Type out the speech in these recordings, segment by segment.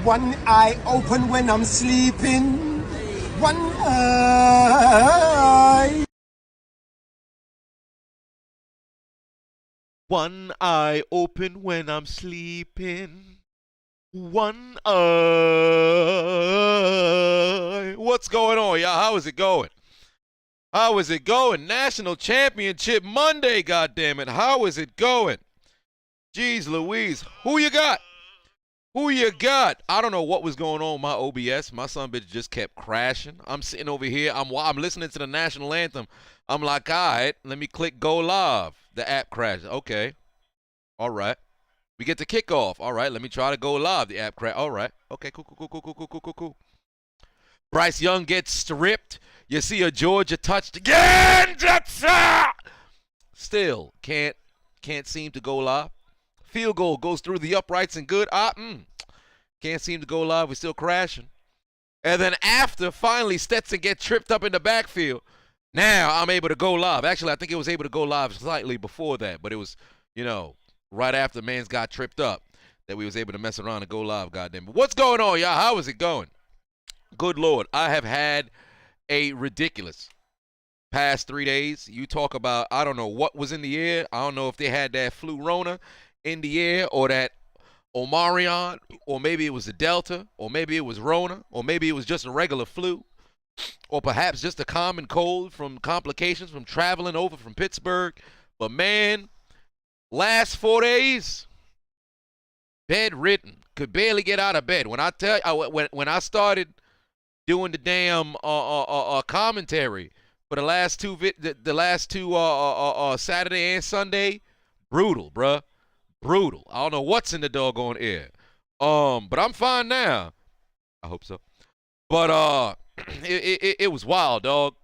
One eye open when I'm sleeping. One eye. One eye open when I'm sleeping. One eye. What's going on, y'all? How is it going? How is it going? National Championship Monday, goddammit. How is it going? Jeez Louise. Who you got? Who you got? I don't know what was going on with my OBS. My son bitch just kept crashing. I'm sitting over here. I'm listening to the national anthem. I'm like, all right, let me click go live. The app crashed. Okay. All right. We get the kickoff. All right, let me try to go live. The app crashed. All right. Okay, cool. Bryce Young gets stripped. You see a Georgia touched again. Still can't seem to go live. Field goal goes through the uprights and good. Can't seem to go live. We're still crashing. And then after finally Stetson gets tripped up in the backfield, now I'm able to go live. Actually, I think it was able to go live slightly before that, but it was, right after Mans got tripped up that we was able to mess around and go live, goddamn. What's going on, y'all? How is it going? Good Lord. I have had a ridiculous past 3 days. You talk about, I don't know what was in the air. I don't know if they had that flu Rona in the air or that Omarion, or maybe it was the Delta, or maybe it was Rona, or maybe it was just a regular flu, or perhaps just a common cold from complications from traveling over from Pittsburgh. But man, last 4 days, bedridden, could barely get out of bed. When I tell you, when I started doing the damn commentary for the last two Saturday and Sunday, brutal, bruh. Brutal. I don't know what's in the doggone air. But I'm fine now. I hope so. But it was wild, dog.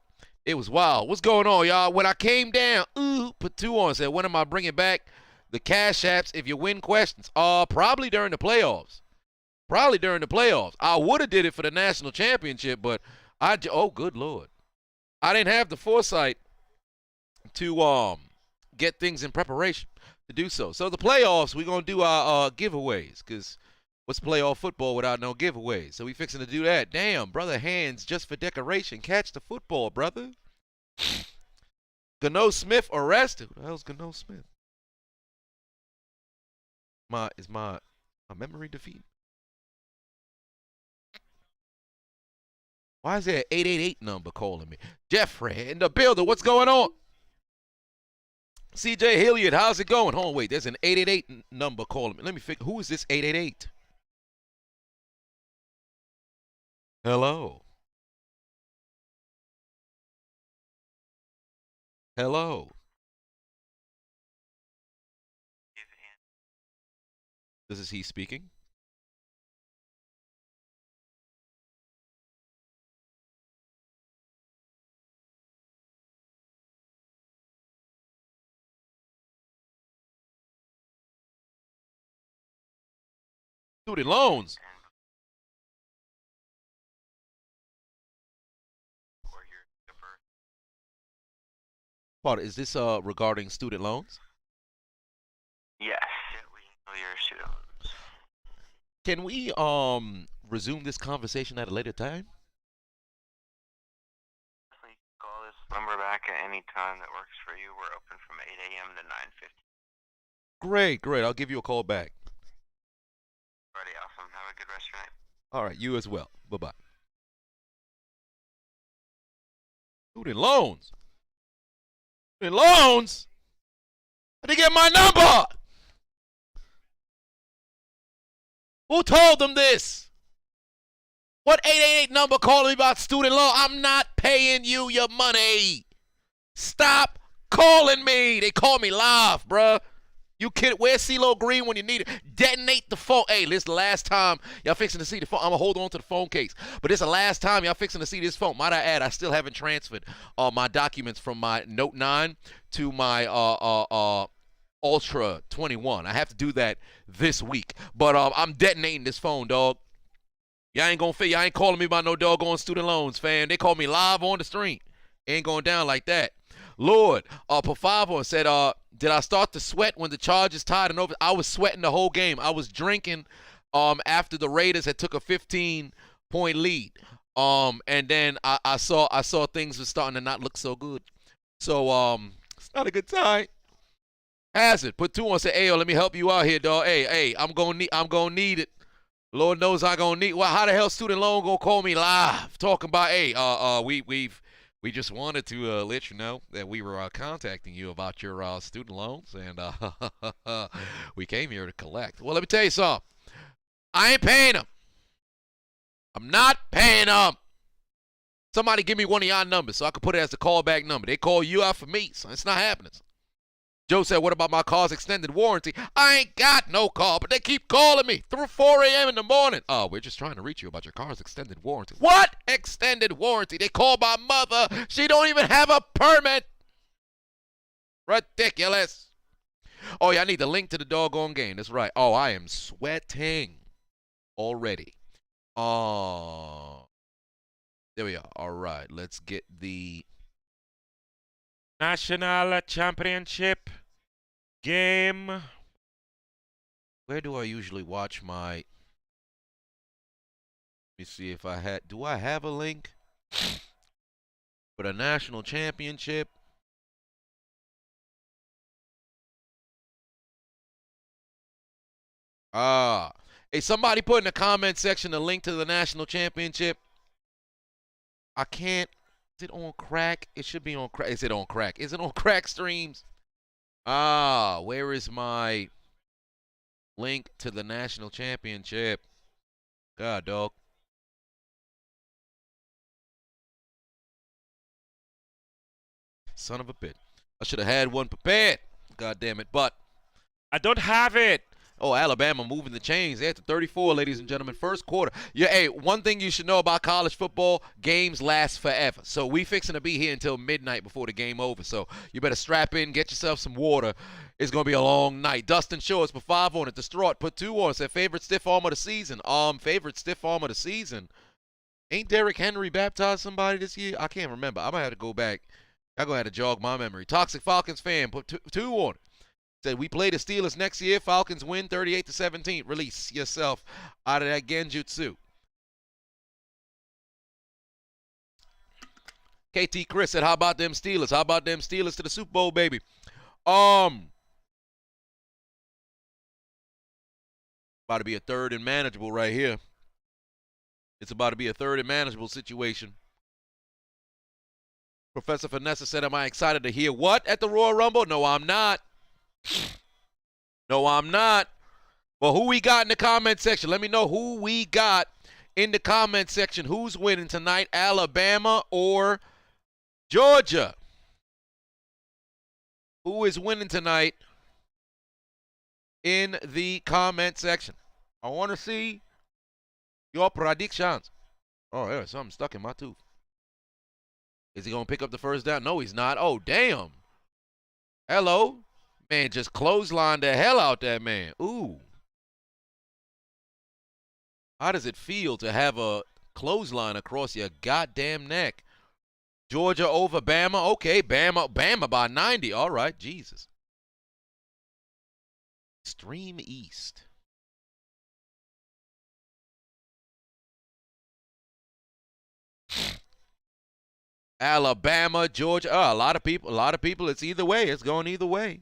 It was wild. What's going on, y'all? When I came down, put two on, said, when am I bringing back the Cash Apps if you win questions? Probably during the playoffs. Probably during the playoffs. I would have did it for the national championship, but oh, good Lord. I didn't have the foresight to get things in preparation to do so. So the playoffs, we're going to do our giveaways, because what's playoff football without no giveaways? So we fixing to do that. Damn, brother, hands just for decoration. Catch the football, brother. Gano Smith arrested. Who the hell's Gano Smith? Is my memory defeated? Why is there an 888 number calling me? Jeffrey in the building. What's going on? CJ Hilliard, how's it going? Hold on, wait. There's an 888 number calling me. Let me figure. Who is this 888? Hello. Hello. This is he speaking. Student loans. Paul, is this regarding student loans? Yes. We know your student loans. Can we resume this conversation at a later time? Please call this number back at any time that works for you. We're open from 8 a.m. to 9:50. Great. I'll give you a call back. Alrighty, awesome. Have a good rest of your night. All right, you as well. Bye-bye. Student loans. Student loans? How'd they get my number? Who told them this? What 888 number calling me about student loan? I'm not paying you your money. Stop calling me. They call me live, bruh. You kid, where's CeeLo Green when you need it? Detonate the phone. Hey, this is the last time y'all fixing to see the phone. I'm going to hold on to the phone case. But this is the last time y'all fixing to see this phone. Might I add, I still haven't transferred my documents from my Note 9 to my Ultra 21. I have to do that this week. But I'm detonating this phone, dog. Y'all ain't calling me about no doggone student loans, fam. They call me live on the stream. Ain't going down like that. Lord, Pafavo said, did I start to sweat when the Chargers tied and over? I was sweating the whole game. I was drinking after the Raiders had took a 15-point lead. And then I saw things were starting to not look so good. So it's not a good time. Hazard put 2 on. Say, hey, yo, let me help you out here, dog. Hey, I'm gonna need it. Lord knows I gonna need. Well, how the hell student loan gonna call me live talking about? Hey, we just wanted to let you know that we were contacting you about your student loans, and we came here to collect. Well, let me tell you something. I ain't paying them. I'm not paying them. Somebody give me one of y'all numbers so I can put it as a callback number. They call you out for me, so it's not happening. Joe said, what about my car's extended warranty? I ain't got no car, but they keep calling me through 4 a.m. in the morning. Oh, we're just trying to reach you about your car's extended warranty. What extended warranty? They call my mother. She don't even have a permit. Ridiculous. Oh, yeah, I need the link to the doggone game. That's right. Oh, I am sweating already. Oh, there we are. All right, let's get the National Championship game. Where do I usually watch my... Let me see if I had... Do I have a link for the National Championship? Hey, somebody put in the comment section a link to the National Championship. I can't... Is it on crack? It should be on crack. Is it on crack? Is it on crack streams? Where is my link to the National Championship? God, dog. Son of a bitch. I should have had one prepared. God damn it. But I don't have it. Oh, Alabama moving the chains. They're at the 34, ladies and gentlemen. First quarter. Yeah, hey, one thing you should know about college football, games last forever. So we fixing to be here until midnight before the game over. So you better strap in, get yourself some water. It's going to be a long night. Dustin Shorts put 5 on it. Distraught put 2 on it. Said favorite stiff arm of the season. Favorite stiff arm of the season. Ain't Derrick Henry baptized somebody this year? I can't remember. I might have to go back. I'm going to have to jog my memory. Toxic Falcons fan put 2 on it. Said we play the Steelers next year. Falcons win 38-17. Release yourself out of that genjutsu. KT Chris said, how about them Steelers? How about them Steelers to the Super Bowl, baby? About to be a third and manageable right here. It's about to be a third and manageable situation. Professor Vanessa said, am I excited to hear what at the Royal Rumble? No, I'm not. No, I'm not. Well, who we got in the comment section? Let me know who we got in the comment section. Who's winning tonight, Alabama or Georgia? Who is winning tonight in the comment section? I want to see your predictions. Oh, there's something stuck in my tooth. Is he going to pick up the first down? No, he's not. Oh, damn. Hello. Man, just clotheslined the hell out that man. Ooh. How does it feel to have a clothesline across your goddamn neck? Georgia over Bama. Okay, Bama by 90. All right, Jesus. Extreme East. Alabama, Georgia. A lot of people. It's either way. It's going either way.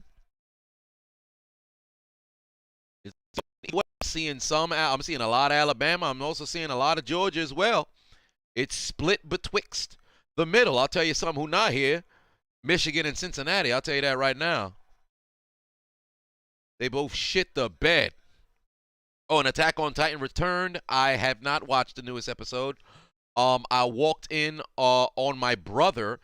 I'm seeing a lot of Alabama. I'm also seeing a lot of Georgia as well. It's split betwixt the middle. I'll tell you something who not here. Michigan and Cincinnati. I'll tell you that right now. They both shit the bed. Oh, an Attack on Titan returned. I have not watched the newest episode. I walked in on my brother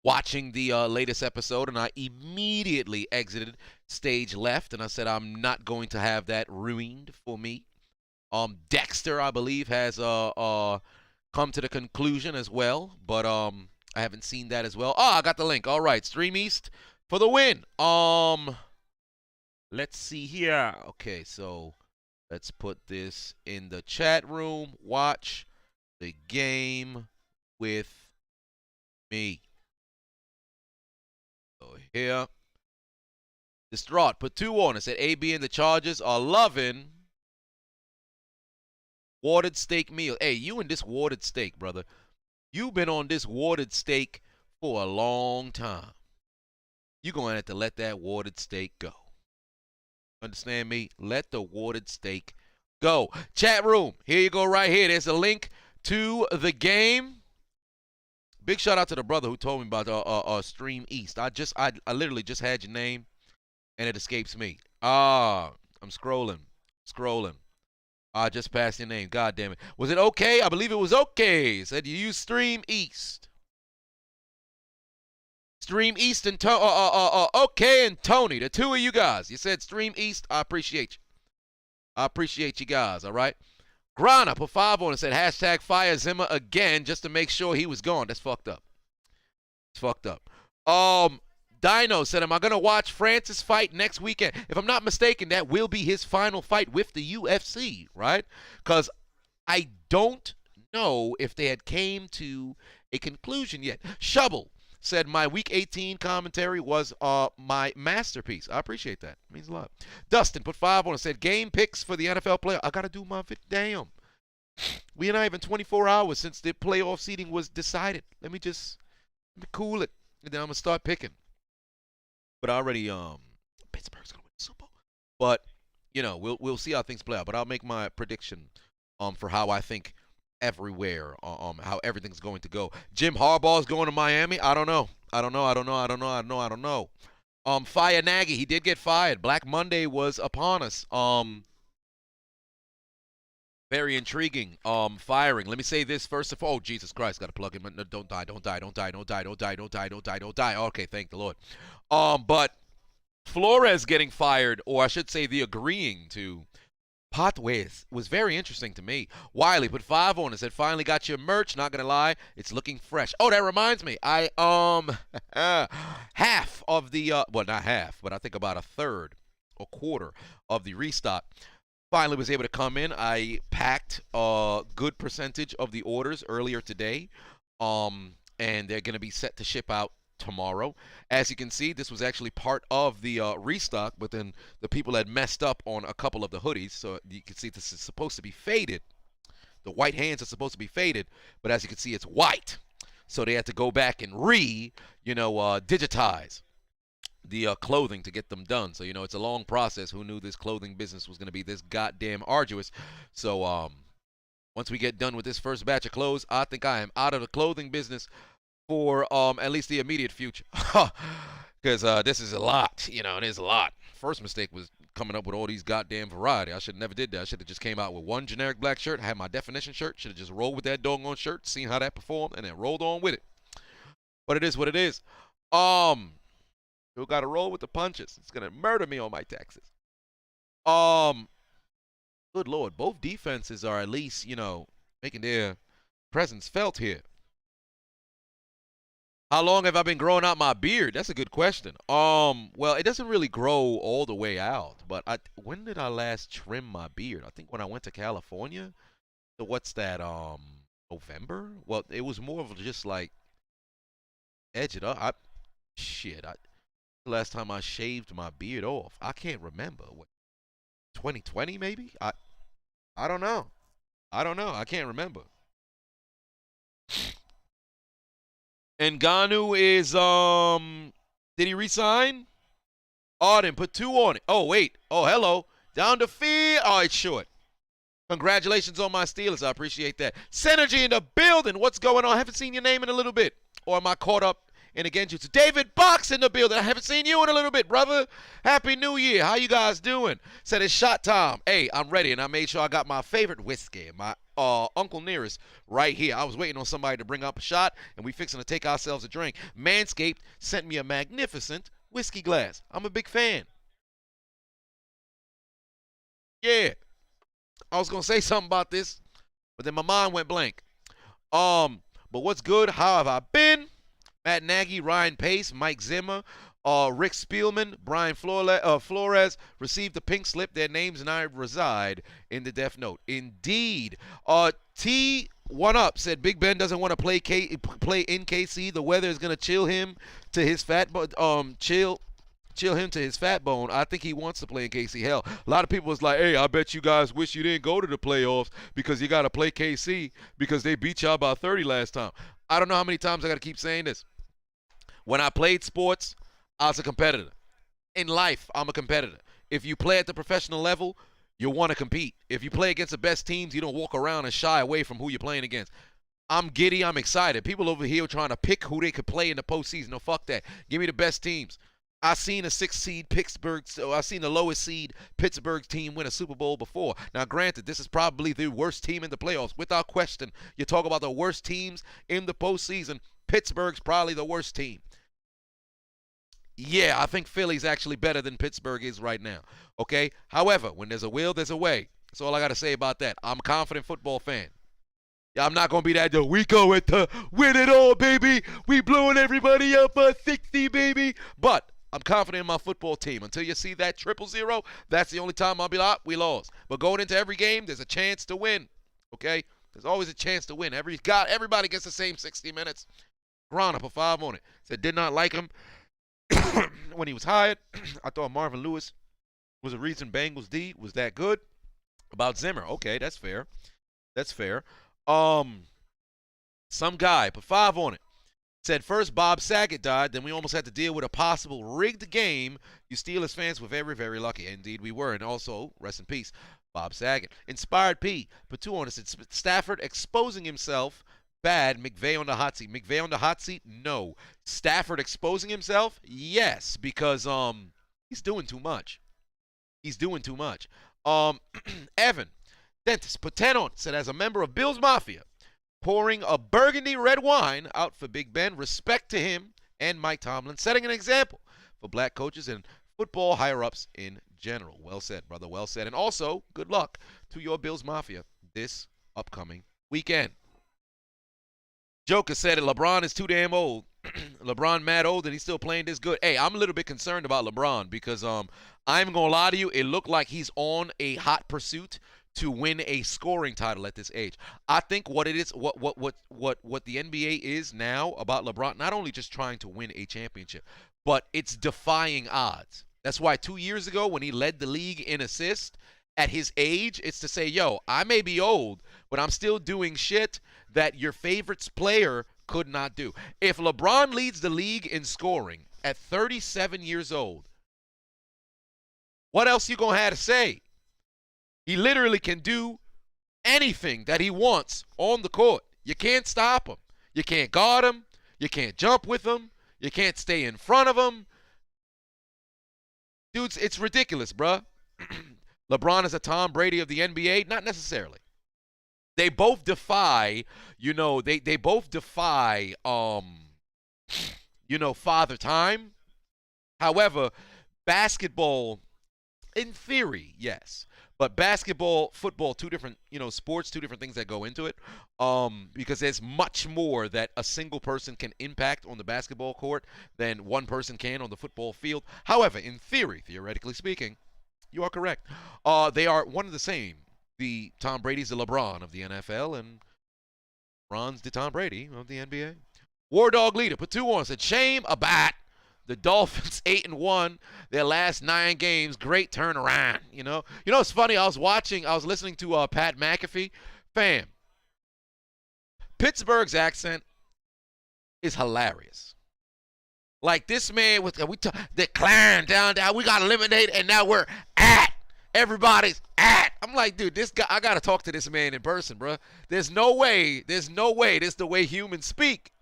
watching the latest episode, and I immediately exited stage left, and I said I'm not going to have that ruined for me. Dexter, I believe, has come to the conclusion as well, but I haven't seen that as well. Oh, I got the link. All right, Stream East for the win. Let's see here. Okay, so let's put this in the chat room. Watch the game with me. So here. Distraught put 2 on it. Said AB and the Chargers are loving Watered steak meal. Hey, you and this watered steak, brother. You've been on this watered steak for a long time. You're going to have to let that watered steak go. Understand me? Let the watered steak go. Chat room. Here you go right here. There's a link to the game. Big shout out to the brother who told me about Stream East. I literally just had your name and it escapes me. I'm scrolling. I just passed your name. God damn it. Was it okay? I believe it was okay. It said you use Stream East. Stream East and okay and Tony, the two of you guys. You said Stream East. I appreciate you. I appreciate you guys. All right. Grana put 5 on and said hashtag fire Zimmer again just to make sure he was gone. That's fucked up. It's fucked up. Dino said, am I going to watch Francis fight next weekend? If I'm not mistaken, that will be his final fight with the UFC, right? Because I don't know if they had came to a conclusion yet. Shovel said, my Week 18 commentary was my masterpiece. I appreciate that. It means a lot. Dustin put 5 on and said, game picks for the NFL playoff. I got to do my damn. We are not even 24 hours since the playoff seeding was decided. Let me cool it, and then I'm going to start picking. But I already, Pittsburgh's going to win the Super Bowl. But, you know, we'll see how things play out. But I'll make my prediction for how I think everywhere, how everything's going to go. Jim Harbaugh's going to Miami. I don't know. Fire Nagy, he did get fired. Black Monday was upon us. Very intriguing. Firing. Let me say this first of all. Oh, Jesus Christ, got to plug him. No, don't die. Okay, thank the Lord. But Flores getting fired, or I should say the agreeing to part ways, was very interesting to me. Wiley put 5 on and said, finally got your merch. Not gonna lie, it's looking fresh. Oh, that reminds me. I half of the well, not half, but I think about a third or quarter of the restock finally was able to come in. I packed a good percentage of the orders earlier today, and they're going to be set to ship out tomorrow. As you can see, this was actually part of the restock, but then the people had messed up on a couple of the hoodies, so you can see this is supposed to be faded. The white hands are supposed to be faded, but as you can see, it's white. So they had to go back and digitize the clothing to get them done. So, it's a long process. Who knew this clothing business was going to be this goddamn arduous? So, once we get done with this first batch of clothes, I think I am out of the clothing business for at least the immediate future. Because this is a lot, it is a lot. First mistake was coming up with all these goddamn variety. I should have never did that. I should have just came out with one generic black shirt. I had my definition shirt. Should have just rolled with that doggone shirt, seen how that performed, and then rolled on with it. But it is what it is. You got to roll with the punches. It's going to murder me on my taxes. Good Lord. Both defenses are at least, making their presence felt here. How long have I been growing out my beard? That's a good question. Well, it doesn't really grow all the way out. But when did I last trim my beard? I think when I went to California. So what's that, November? Well, it was more of just like edge it up. The last time I shaved my beard off, I can't remember. What, 2020 maybe? I don't know. I can't remember. Ngannou is did he resign? Arden put 2 on it. Oh wait. Oh hello. Down the field. Oh, it's short. Congratulations on my Steelers. I appreciate that. Synergy in the building. What's going on? I haven't seen your name in a little bit. Or am I caught up in again? David Box in the building. I haven't seen you in a little bit, brother. Happy New Year. How you guys doing? Said it's shot time. Hey, I'm ready, and I made sure I got my favorite whiskey, my Uncle Nearest, right here. I was waiting on somebody to bring up a shot, and we fixing to take ourselves a drink. Manscaped sent me a magnificent whiskey glass. I'm a big fan. Yeah. I was going to say something about this, but then my mind went blank. But what's good? How have I been? Matt Nagy, Ryan Pace, Mike Zimmer, Rick Spielman, Brian Flores received the pink slip. Their names and I reside in the Death Note. Indeed. T1 Up said Big Ben doesn't want to play in KC. The weather is going to chill him to his fat, but chill chill him to his fat bone. I think he wants to play in KC. Hell, a lot of people was like, hey, I bet you guys wish you didn't go to the playoffs because you got to play KC because they beat y'all by 30 last time. I don't know how many times I got to keep saying this. When I played sports, I was a competitor. In life, I'm a competitor. If you play at the professional level, you want to compete. If you play against the best teams, you don't walk around and shy away from who you're playing against. I'm giddy. I'm excited. People over here trying to pick who they could play in the postseason. No, fuck that. Give me the best teams. I seen a 6 seed Pittsburgh. I seen the lowest seed Pittsburgh team win a Super Bowl before. Now, granted, this is probably the worst team in the playoffs, without question. You talk about the worst teams in the postseason. Pittsburgh's probably the worst team. Yeah, I think Philly's actually better than Pittsburgh is right now. Okay. However, when there's a will, there's a way. That's all I got to say about that. I'm a confident football fan. Yeah, I'm not going to be that dude. We going to win it all, baby. We blowing everybody up by 60, baby. But I'm confident in my football team. Until you see that 0-0, that's the only time I'll be like, we lost. But going into every game, there's a chance to win. Okay? There's always a chance to win. Everybody gets the same 60 minutes. Grana put 5 on it. Said did not like him when he was hired. I thought Marvin Lewis was a reason Bengals D was that good. About Zimmer. Okay, that's fair. That's fair. Some guy put 5 on it. Said first Bob Saget died, then we almost had to deal with a possible rigged game. You Steelers fans were very, very lucky. Indeed, we were. And also, rest in peace, Bob Saget. Inspired P put 2 on it. Said Stafford exposing himself. Bad. McVay on the hot seat. McVay on the hot seat? No. Stafford exposing himself? Yes, because he's doing too much. He's doing too much. Evan, dentist, put 10 on. Said as a member of Bill's Mafia, pouring a burgundy red wine out for Big Ben. Respect to him and Mike Tomlin, setting an example for black coaches and football higher-ups in general. Well said, brother. Well said. And also, good luck to your Bills Mafia this upcoming weekend. Joker said it. LeBron is too damn old. LeBron mad old and he's still playing this good. Hey, I'm a little bit concerned about LeBron because I'm gonna lie to you, it looked like he's on a hot pursuit to win a scoring title at this age. I think what it is, what the NBA is now about LeBron, not only just trying to win a championship, but it's defying odds. That's why 2 years ago when he led the league in assists at his age, it's to say, yo, I may be old, but I'm still doing shit that your favorite player could not do. If LeBron leads the league in scoring at 37 years old, what else you gonna have to say? He literally can do anything that he wants on the court. You can't stop him. You can't guard him. You can't jump with him. You can't stay in front of him. Dudes, it's ridiculous, bruh. LeBron is a Tom Brady of the NBA? Not necessarily. They both defy, they both defy, father time. However, basketball, in theory, yes. But basketball, football, two different, sports, two different things that go into it. Because there's much more that a single person can impact on the basketball court than one person can on the football field. However, in theory, theoretically speaking, you are correct. They are one and the same. The Tom Brady's the LeBron of the NFL, and LeBron's the Tom Brady of the NBA. War Dog Leader put 2 on. Said shame about the Dolphins 8-1. Their last 9 games, great turnaround. It's funny. I was listening to Pat McAfee. Fam, Pittsburgh's accent is hilarious. Like this man decline down. We got eliminated, and now we're at. Everybody's at. I'm like, dude, this guy. I gotta talk to this man in person, bro. There's no way. This is the way humans speak.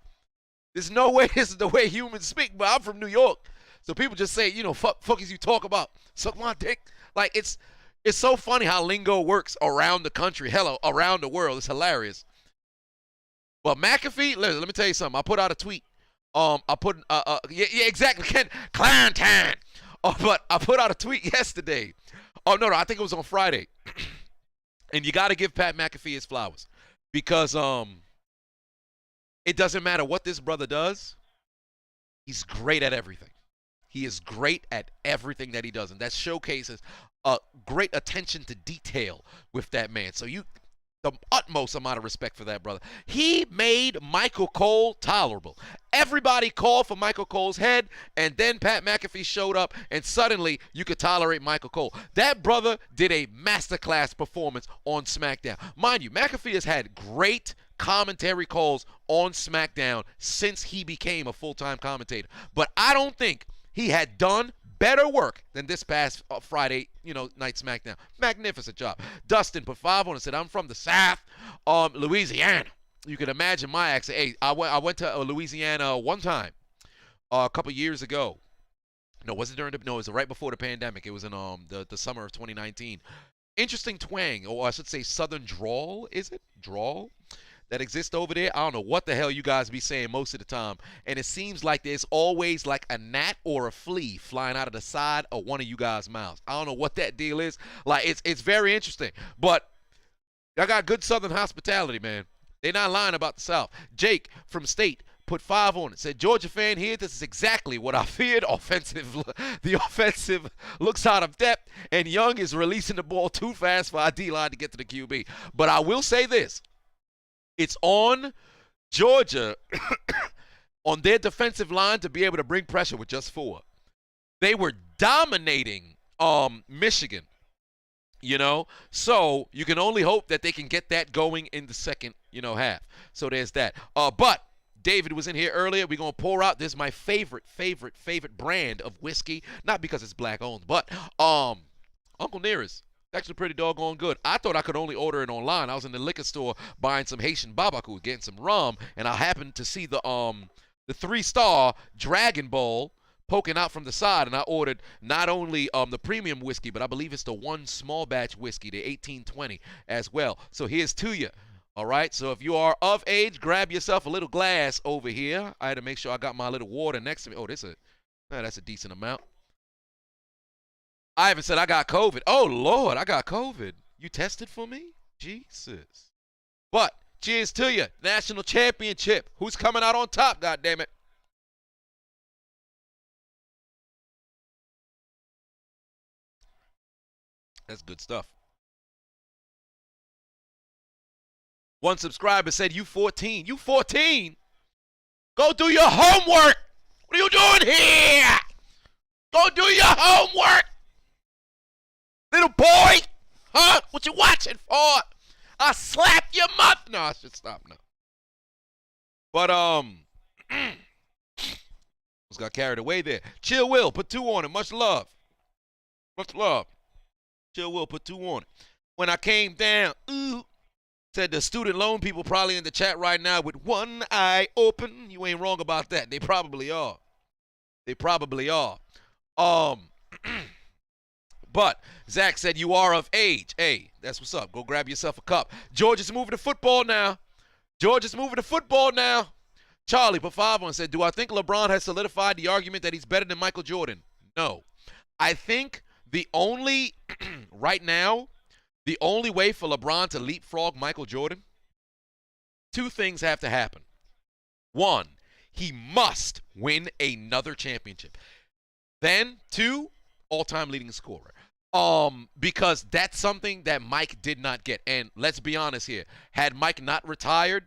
There's no way this is the way humans speak. But I'm from New York, so people just say, fuck is you talk about? Suck my dick. Like it's so funny how lingo works around the country. Hello, around the world. It's hilarious. Well, McAfee, let me tell you something. I put out a tweet. Exactly. Klein time. But I put out a tweet yesterday. Oh, no, I think it was on Friday. And you got to give Pat McAfee his flowers. Because it doesn't matter what this brother does. He's great at everything. He is great at everything that he does. And that showcases a great attention to detail with that man. So the utmost amount of respect for that brother. He made Michael Cole tolerable. Everybody called for Michael Cole's head, and then Pat McAfee showed up, and suddenly you could tolerate Michael Cole. That brother did a masterclass performance on SmackDown. Mind you, McAfee has had great commentary calls on SmackDown since he became a full-time commentator. But I don't think he had done better work than this past Friday, night SmackDown. Magnificent job. Dustin put 5 on and said, I'm from the South, Louisiana. You can imagine my accent. Hey, I went to Louisiana one time a couple years ago. No, was it during no, it was right before the pandemic. It was in the summer of 2019. Interesting twang, or I should say southern drawl, is it? Drawl? That exists over there. I don't know what the hell you guys be saying most of the time. And it seems like there's always like a gnat or a flea flying out of the side of one of you guys' mouths. I don't know what that deal is. Like, it's very interesting. But y'all got good southern hospitality, man. They're not lying about the South. Jake from State put 5 on it. Said, Georgia fan here, this is exactly what I feared. The offensive looks out of depth, and Young is releasing the ball too fast for our D-line to get to the QB. But I will say this. It's on Georgia, on their defensive line, to be able to bring pressure with just 4. They were dominating Michigan, So you can only hope that they can get that going in the second, half. So there's that. But David was in here earlier. We're going to pour out. This is my favorite brand of whiskey. Not because it's black-owned, but Uncle Nearest. Actually pretty doggone good. I thought I could only order it online. I was in the liquor store buying some Haitian babaku, getting some rum, and I happened to see the 3-star Dragon Bowl poking out from the side, and I ordered not only the premium whiskey, but I believe it's the one small batch whiskey, the 1820 as well. So here's to you. All right, so if you are of age, grab yourself a little glass over here. I had to make sure I got my little water next to me. Oh, that's a decent amount. I haven't said I got COVID. Oh, Lord, I got COVID. You tested for me? Jesus. But, cheers to you. National championship. Who's coming out on top, goddammit? That's good stuff. One subscriber said, you 14. You 14? Go do your homework. What are you doing here? Go do your homework. Little boy, huh? What you watching for? I'll slap your mother. No, I should stop now. But, just got carried away there. Chill Will, put 2 on it. Much love. Much love. Chill Will, put 2 on it. When I came down, said the student loan people probably in the chat right now with one eye open. You ain't wrong about that. They probably are. They probably are. But Zach said you are of age. Hey, that's what's up. Go grab yourself a cup. Georgia's moving the football now. Georgia's moving the football now. Charlie put 5 on and said, do I think LeBron has solidified the argument that he's better than Michael Jordan? No. I think the only, right now, the only way for LeBron to leapfrog Michael Jordan, 2 things have to happen. 1, he must win another championship. Then 2, all-time leading scorer. Because that's something that Mike did not get. And let's be honest here. Had Mike not retired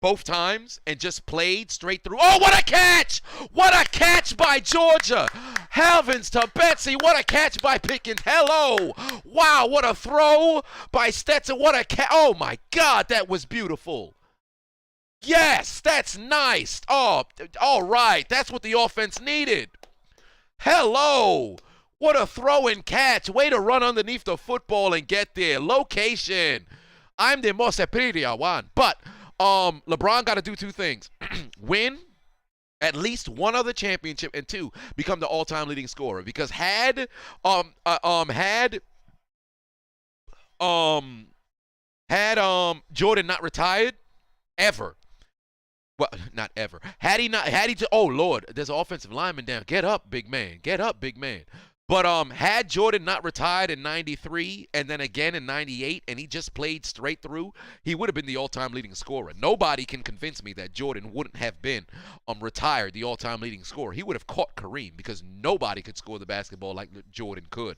both times and just played straight through. Oh, what a catch! What a catch by Georgia! Heavens to Betsy, what a catch by Pickens. Hello! Wow, what a throw by Stetson. What a catch. Oh, my God, that was beautiful. Yes, that's nice. Oh, all right. That's what the offense needed. Hello. What a throw and catch. Way to run underneath the football and get there. Location. I'm the most superior one. But LeBron got to do 2 things. Win at least one other championship, and 2, become the all-time leading scorer. Because had Jordan not retired ever, well, not ever. Oh, Lord, there's an offensive lineman down. Get up, big man. Get up, big man. But had Jordan not retired in 93 and then again in 98 and he just played straight through, he would have been the all-time leading scorer. Nobody can convince me that Jordan wouldn't have been retired, the all-time leading scorer. He would have caught Kareem because nobody could score the basketball like Jordan could.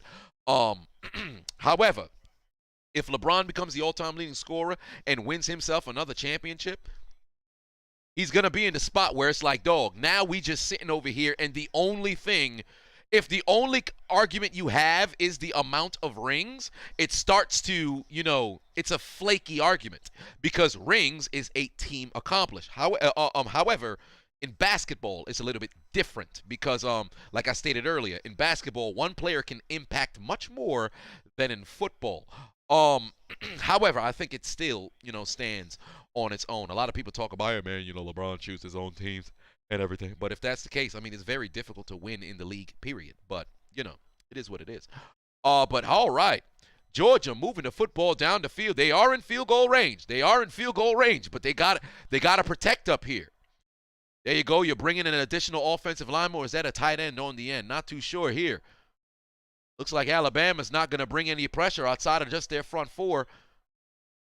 However, If LeBron becomes the all-time leading scorer and wins himself another championship, he's going to be in the spot where it's like, dog, now we just sitting over here, and the only thing, if the only argument you have is the amount of rings, it starts to, it's a flaky argument because rings is a team accomplished. However, in basketball, it's a little bit different because, like I stated earlier, in basketball, one player can impact much more than in football. However, I think it still, stands on its own. A lot of people talk about, hey, man, LeBron chooses his own teams and everything. But if that's the case, I mean, it's very difficult to win in the league, period. But, it is what it is. But all right. Georgia moving the football down the field. They are in field goal range. But they got to protect up here. There you go. You're bringing in an additional offensive lineman, or is that a tight end on the end? Not too sure here. Looks like Alabama's not going to bring any pressure outside of just their front four.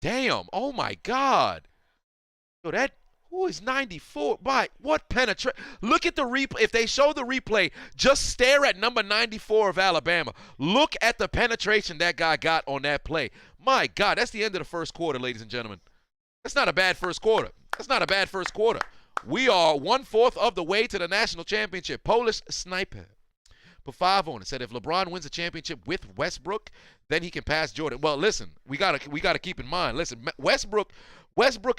Damn. Oh, my God. Yo, who is 94? What penetration? Look at the replay. If they show the replay, just stare at number 94 of Alabama. Look at the penetration that guy got on that play. My God, that's the end of the first quarter, ladies and gentlemen. That's not a bad first quarter. We are 1/4 of the way to the national championship. Polish sniper. Put 5 on it. Said if LeBron wins a championship with Westbrook, then he can pass Jordan. Well, listen, we gotta keep in mind. Listen, Westbrook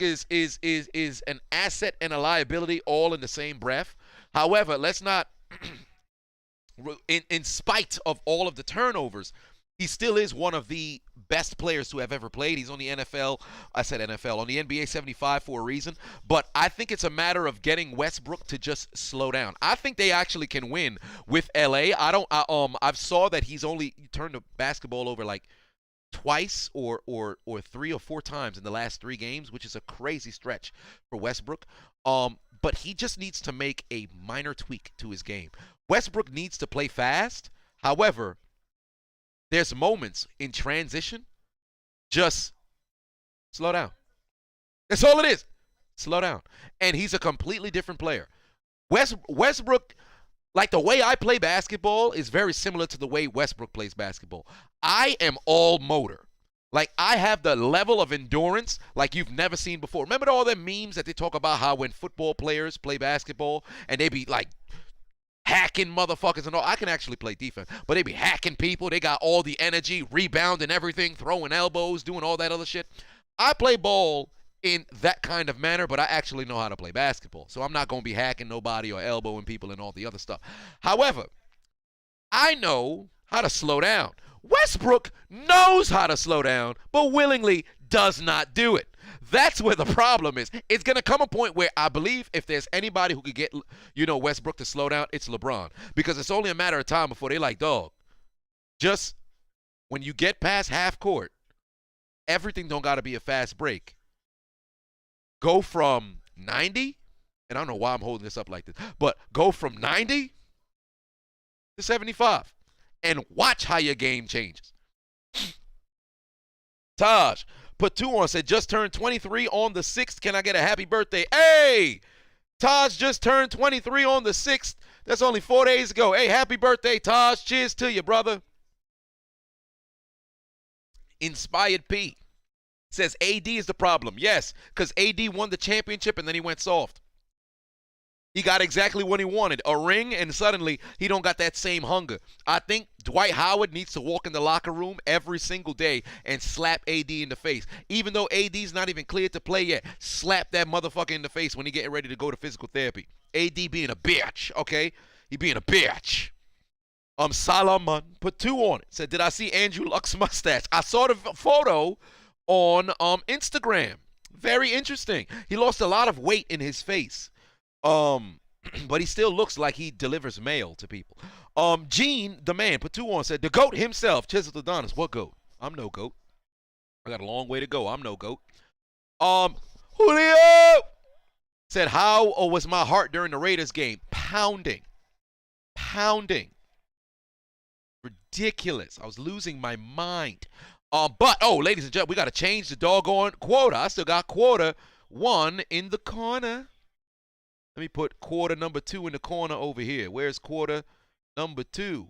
is an asset and a liability all in the same breath. However, let's not, in spite of all of the turnovers, he still is one of the best players to have ever played. He's on the NFL. I said NFL, on the NBA 75 for a reason. But I think it's a matter of getting Westbrook to just slow down. I think they actually can win with LA. I've saw that he's only turned the basketball over like twice or 3 or 4 times in the last 3 games, which is a crazy stretch for Westbrook. But he just needs to make a minor tweak to his game. Westbrook needs to play fast. However, there's moments in transition, just slow down. That's all it is. Slow down. And he's a completely different player. Westbrook, like the way I play basketball is very similar to the way Westbrook plays basketball. I am all motor. Like, I have the level of endurance like you've never seen before. Remember all the memes that they talk about how when football players play basketball and they be like hacking motherfuckers and all. I can actually play defense, but they be hacking people. They got all the energy, rebounding everything, throwing elbows, doing all that other shit. I play ball in that kind of manner, but I actually know how to play basketball. So I'm not going to be hacking nobody or elbowing people and all the other stuff. However, I know how to slow down. Westbrook knows how to slow down, but willingly does not do it. That's where the problem is. It's going to come a point where I believe if there's anybody who could get, Westbrook to slow down, it's LeBron. Because it's only a matter of time before they like, dog, just when you get past half court, everything don't got to be a fast break. Go from 90, and I don't know why I'm holding this up like this, but go from 90 to 75 and watch how your game changes. Taj put 2 on, said just turned 23 on the 6th. Can I get a happy birthday? Hey, Taj just turned 23 on the 6th. That's only 4 days ago. Hey, happy birthday, Taj. Cheers to you, brother. Inspired P says AD is the problem. Yes, because AD won the championship and then he went soft. He got exactly what he wanted, a ring, and suddenly he don't got that same hunger. I think Dwight Howard needs to walk in the locker room every single day and slap AD in the face. Even though AD's not even cleared to play yet, slap that motherfucker in the face when he getting ready to go to physical therapy. AD being a bitch, okay? He being a bitch. Solomon put 2 on it. Said, did I see Andrew Luck's mustache? I saw the photo on Instagram. Very interesting. He lost a lot of weight in his face. But he still looks like he delivers mail to people. Gene, the man, put 2 on, said, the GOAT himself, Chiseled Adonis. What GOAT? I'm no GOAT. I got a long way to go. I'm no GOAT. Julio said, how was my heart during the Raiders game? Pounding. Ridiculous. I was losing my mind. But, ladies and gentlemen, we got to change the doggone quota. I still got quarter 1 in the corner. Let me put quarter number 2 in the corner over here. Where's quarter number 2?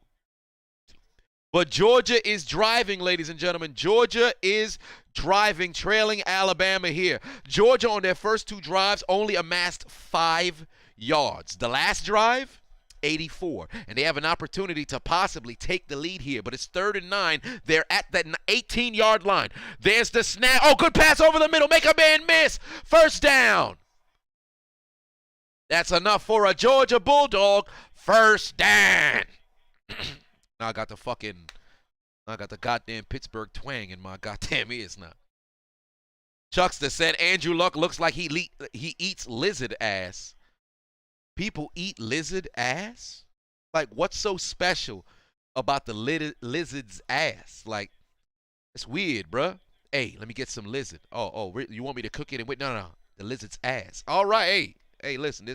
But Georgia is driving, ladies and gentlemen. Georgia is driving, trailing Alabama here. Georgia on their first 2 drives only amassed 5 yards. The last drive, 84. And they have an opportunity to possibly take the lead here. But it's 3rd and 9. They're at that 18-yard line. There's the snap. Oh, good pass over the middle. Make a man miss. First down. That's enough for a Georgia Bulldog. First down. Now I got the goddamn Pittsburgh twang in my goddamn ears now. Chuckster said Andrew Luck looks like he eats lizard ass. People eat lizard ass? Like, what's so special about the lizard's ass? Like, it's weird, bruh. Hey, let me get some lizard. Oh, you want me to cook it and wait? No. The lizard's ass. All right, hey, listen,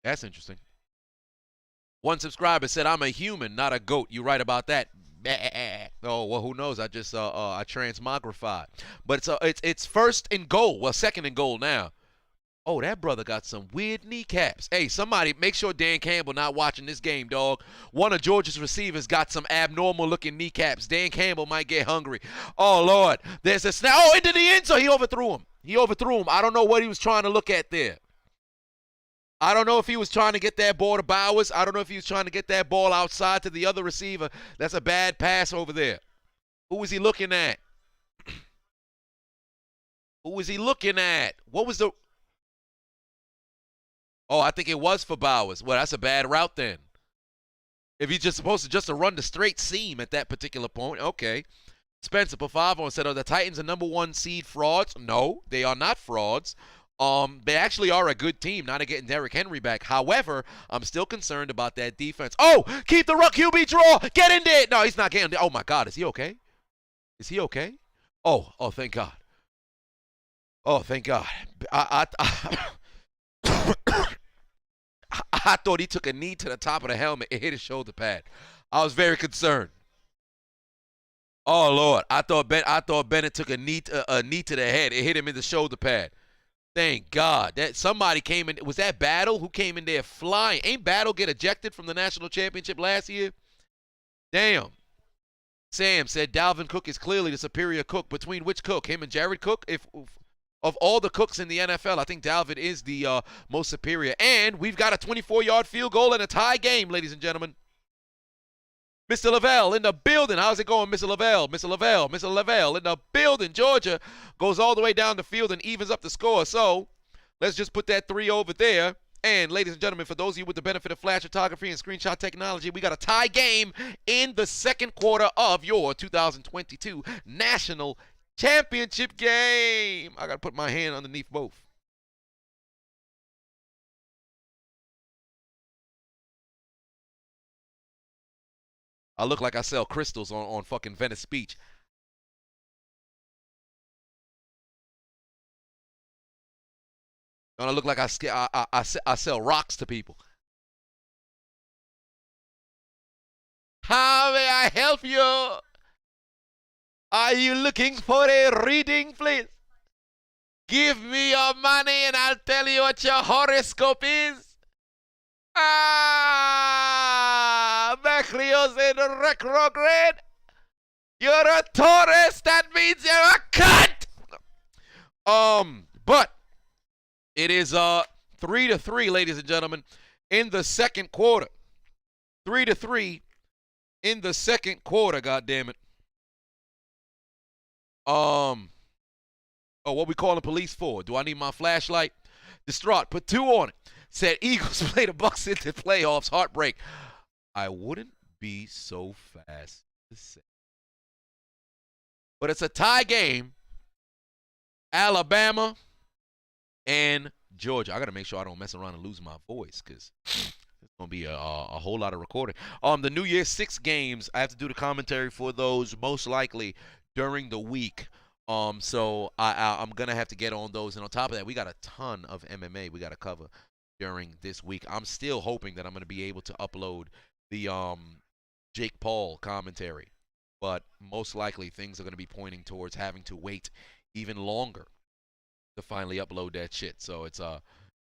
that's interesting. One subscriber said, I'm a human, not a goat. You right about that. Oh, well, who knows? I just I transmogrified. But it's 1st and goal. Well, 2nd and goal now. Oh, that brother got some weird kneecaps. Hey, somebody make sure Dan Campbell not watching this game, dog. One of Georgia's receivers got some abnormal-looking kneecaps. Dan Campbell might get hungry. Oh, Lord. There's a snap. Oh, into the end zone. He overthrew him. I don't know what he was trying to look at there. I don't know if he was trying to get that ball to Bowers. I don't know if he was trying to get that ball outside to the other receiver. That's a bad pass over there. Who was he looking at? What was the... Oh, I think it was for Bowers. Well, that's a bad route then. If he's just supposed to run the straight seam at that particular point, okay. Spencer Pafavo said, are the Titans a number 1 seed frauds? No, they are not frauds. They actually are a good team, not getting Derrick Henry back. However, I'm still concerned about that defense. Oh, keep the ruck QB draw. Get in there. No, he's not getting there. Oh, my God. Is he okay? Oh, thank God. Oh, thank God. I thought he took a knee to the top of the helmet. It hit his shoulder pad. I was very concerned. Oh, Lord. I thought Bennett took a knee to the head. It hit him in the shoulder pad. Thank God. That somebody came in. Was that Battle who came in there flying? Ain't Battle get ejected from the national championship last year? Damn. Sam said Dalvin Cook is clearly the superior cook. Between which cook? Him and Jared Cook? If of all the cooks in the NFL, I think Dalvin is the most superior. And we've got a 24-yard field goal and a tie game, ladies and gentlemen. Mr. Lavelle in the building. How's it going, Mr. Lavelle? Mr. Lavelle in the building. Georgia goes all the way down the field and evens up the score. So let's just put that 3 over there. And, ladies and gentlemen, for those of you with the benefit of flash photography and screenshot technology, we got a tie game in the 2nd quarter of your 2022 National Championship game. I got to put my hand underneath both. I look like I sell crystals on fucking Venice Beach. Don't I look like I sell rocks to people? How may I help you? Are you looking for a reading, please? Give me your money and I'll tell you what your horoscope is. Mercurius in retrograde. You're a Taurus. That means you're a cunt. But it is 3-3, ladies and gentlemen, in the 2nd quarter. 3-3 in the 2nd quarter. God damn it. Oh, what we calling police for? Do I need my flashlight? Distraught. Put 2 on it. Said Eagles play the Bucs into playoffs. Heartbreak. I wouldn't be so fast to say. But it's a tie game. Alabama and Georgia. I got to make sure I don't mess around and lose my voice because it's going to be a whole lot of recording. The New Year's 6 games, I have to do the commentary for those most likely during the week. So I'm going to have to get on those. And on top of that, we got a ton of MMA we got to cover during this week. I'm still hoping that I'm going to be able to upload the Jake Paul commentary. But most likely things are going to be pointing towards having to wait even longer to finally upload that shit. So it's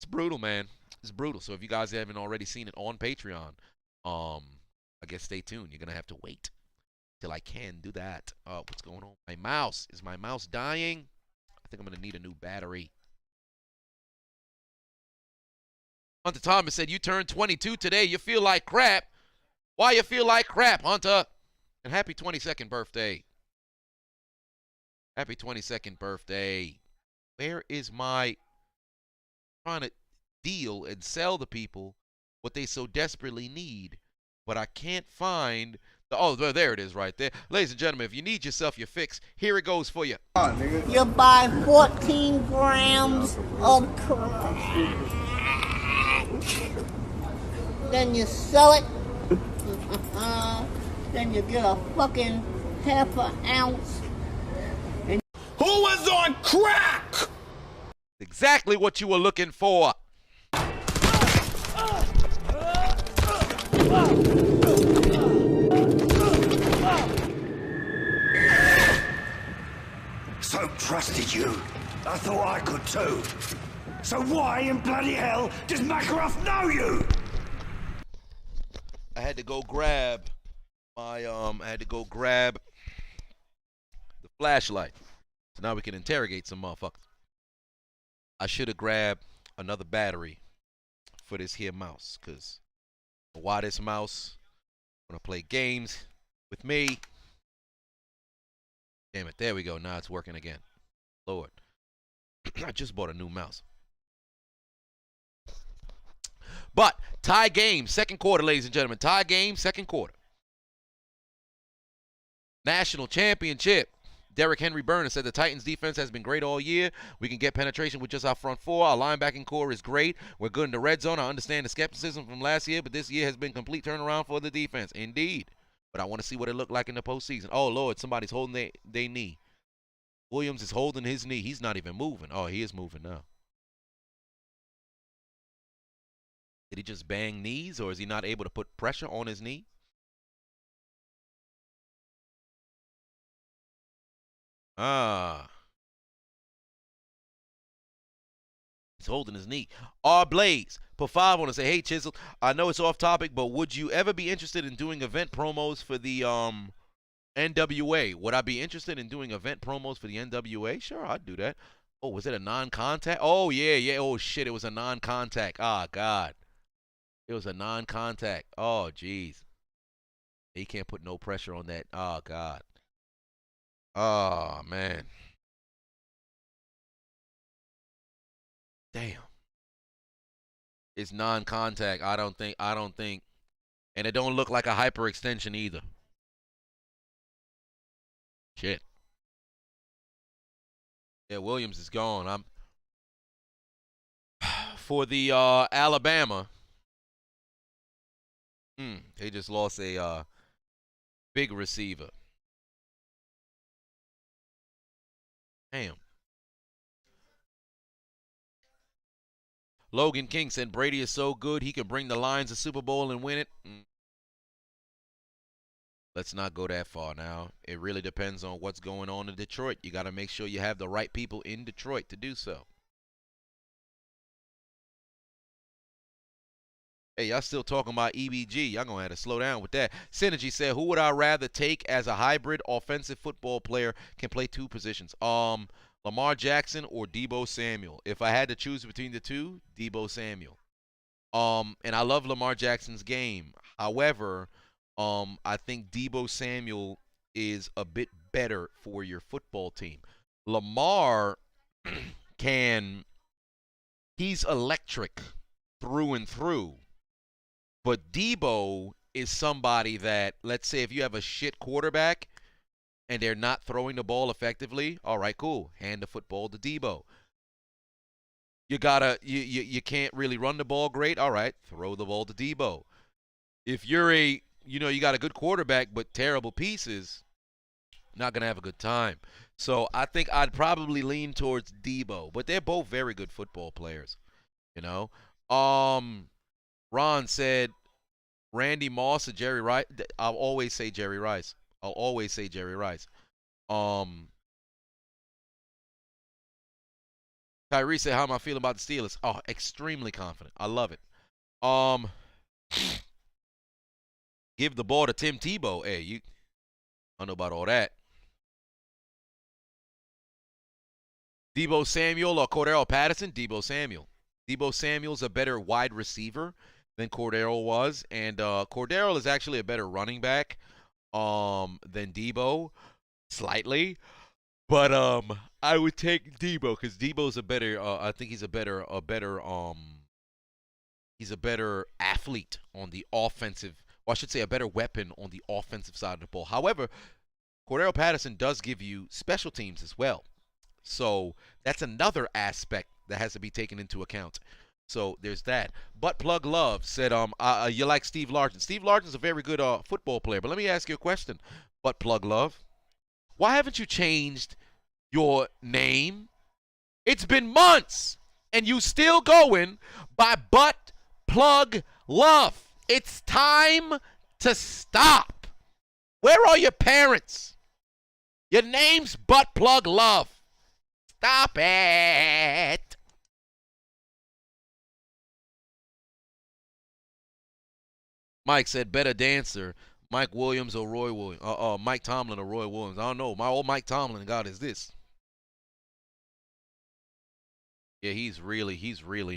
brutal, man. It's brutal. So if you guys haven't already seen it on Patreon, I guess stay tuned. You're going to have to wait till I can do that. What's going on? My mouse. Is my mouse dying? I think I'm going to need a new battery. Hunter Thomas said, you turned 22 today. You feel like crap. Why you feel like crap, Hunter? And happy 22nd birthday. Happy 22nd birthday. Where is my... trying to deal and sell the people what they so desperately need, but I can't find the... oh, there it is right there. Ladies and gentlemen, if you need yourself your fix, here it goes for you. You buy 14 grams of crack. Then you sell it. Then you get a fucking half an ounce. Who was on crack? Exactly what you were looking for. So trusted you. I thought I could too. So why in bloody hell does Makarov know you? I had to go grab my I had to go grab the flashlight. So now we can interrogate some motherfuckers. I should have grabbed another battery for this here mouse, cause why this mouse wanna play games with me? Damn it, there we go. Now it's working again. Lord. I just bought a new mouse. But tie game, second quarter, ladies and gentlemen. Tie game, second quarter. National championship. Derrick Henry Burner said the Titans defense has been great all year. We can get penetration with just our front four. Our linebacking core is great. We're good in the red zone. I understand the skepticism from last year, but this year has been complete turnaround for the defense. Indeed. But I want to see what it looked like in the postseason. Oh, Lord, somebody's holding their knee. Williams is holding his knee. He's not even moving. Oh, he is moving now. Did he just bang knees, or is he not able to put pressure on his knee? He's holding his knee. R. Blaze, put 5 on and say, hey, Chiseled, I know it's off topic, but would you ever be interested in doing event promos for the NWA? Would I be interested in doing event promos for the NWA? Sure, I'd do that. Oh, was it a non-contact? Oh, yeah. Oh, shit, it was a non-contact. Ah, God. It was a non-contact. Oh, jeez. He can't put no pressure on that. Oh, God. Oh, man. Damn. It's non-contact. I don't think. And it don't look like a hyperextension either. Shit. Yeah, Williams is gone. For the Alabama. They just lost a big receiver. Damn. Logan King said Brady is so good he can bring the Lions to Super Bowl and win it. Let's not go that far now. It really depends on what's going on in Detroit. You got to make sure you have the right people in Detroit to do so. Hey, y'all still talking about EBG. Y'all going to have to slow down with that. Synergy said, who would I rather take as a hybrid offensive football player, can play 2 positions? Lamar Jackson or Deebo Samuel. If I had to choose between the two, Deebo Samuel. And I love Lamar Jackson's game. However, I think Deebo Samuel is a bit better for your football team. Lamar he's electric through and through. But Deebo is somebody that, let's say if you have a shit quarterback and they're not throwing the ball effectively, all right, cool. Hand the football to Deebo. You can't really run the ball great, all right, throw the ball to Deebo. If you're you got a good quarterback but terrible pieces, not going to have a good time. So I think I'd probably lean towards Deebo, but they're both very good football players, Ron said Randy Moss or Jerry Rice. I'll always say Jerry Rice. Tyree said, how am I feeling about the Steelers? Oh, extremely confident. I love it. Give the ball to Tim Tebow. Hey, I don't know about all that. Deebo Samuel or Cordero Patterson? Deebo Samuel. Deebo Samuel's a better wide receiver than Cordero was, and Cordero is actually a better running back than Deebo, slightly. But I would take Deebo because Deebo's a better. I think he's a better athlete on the offensive. Or I should say, a better weapon on the offensive side of the ball. However, Cordero Patterson does give you special teams as well. So that's another aspect that has to be taken into account. So there's that. Butt Plug Love said, you like Steve Largent. Steve Largent's a very good football player. But let me ask you a question, Butt Plug Love. Why haven't you changed your name? It's been months, and you still going by Butt Plug Love. It's time to stop. Where are your parents? Your name's Butt Plug Love. Stop it. Mike said better dancer, Mike Williams or Roy Williams. Mike Tomlin or Roy Williams. I don't know. My old Mike Tomlin, God, is this. Yeah, he's really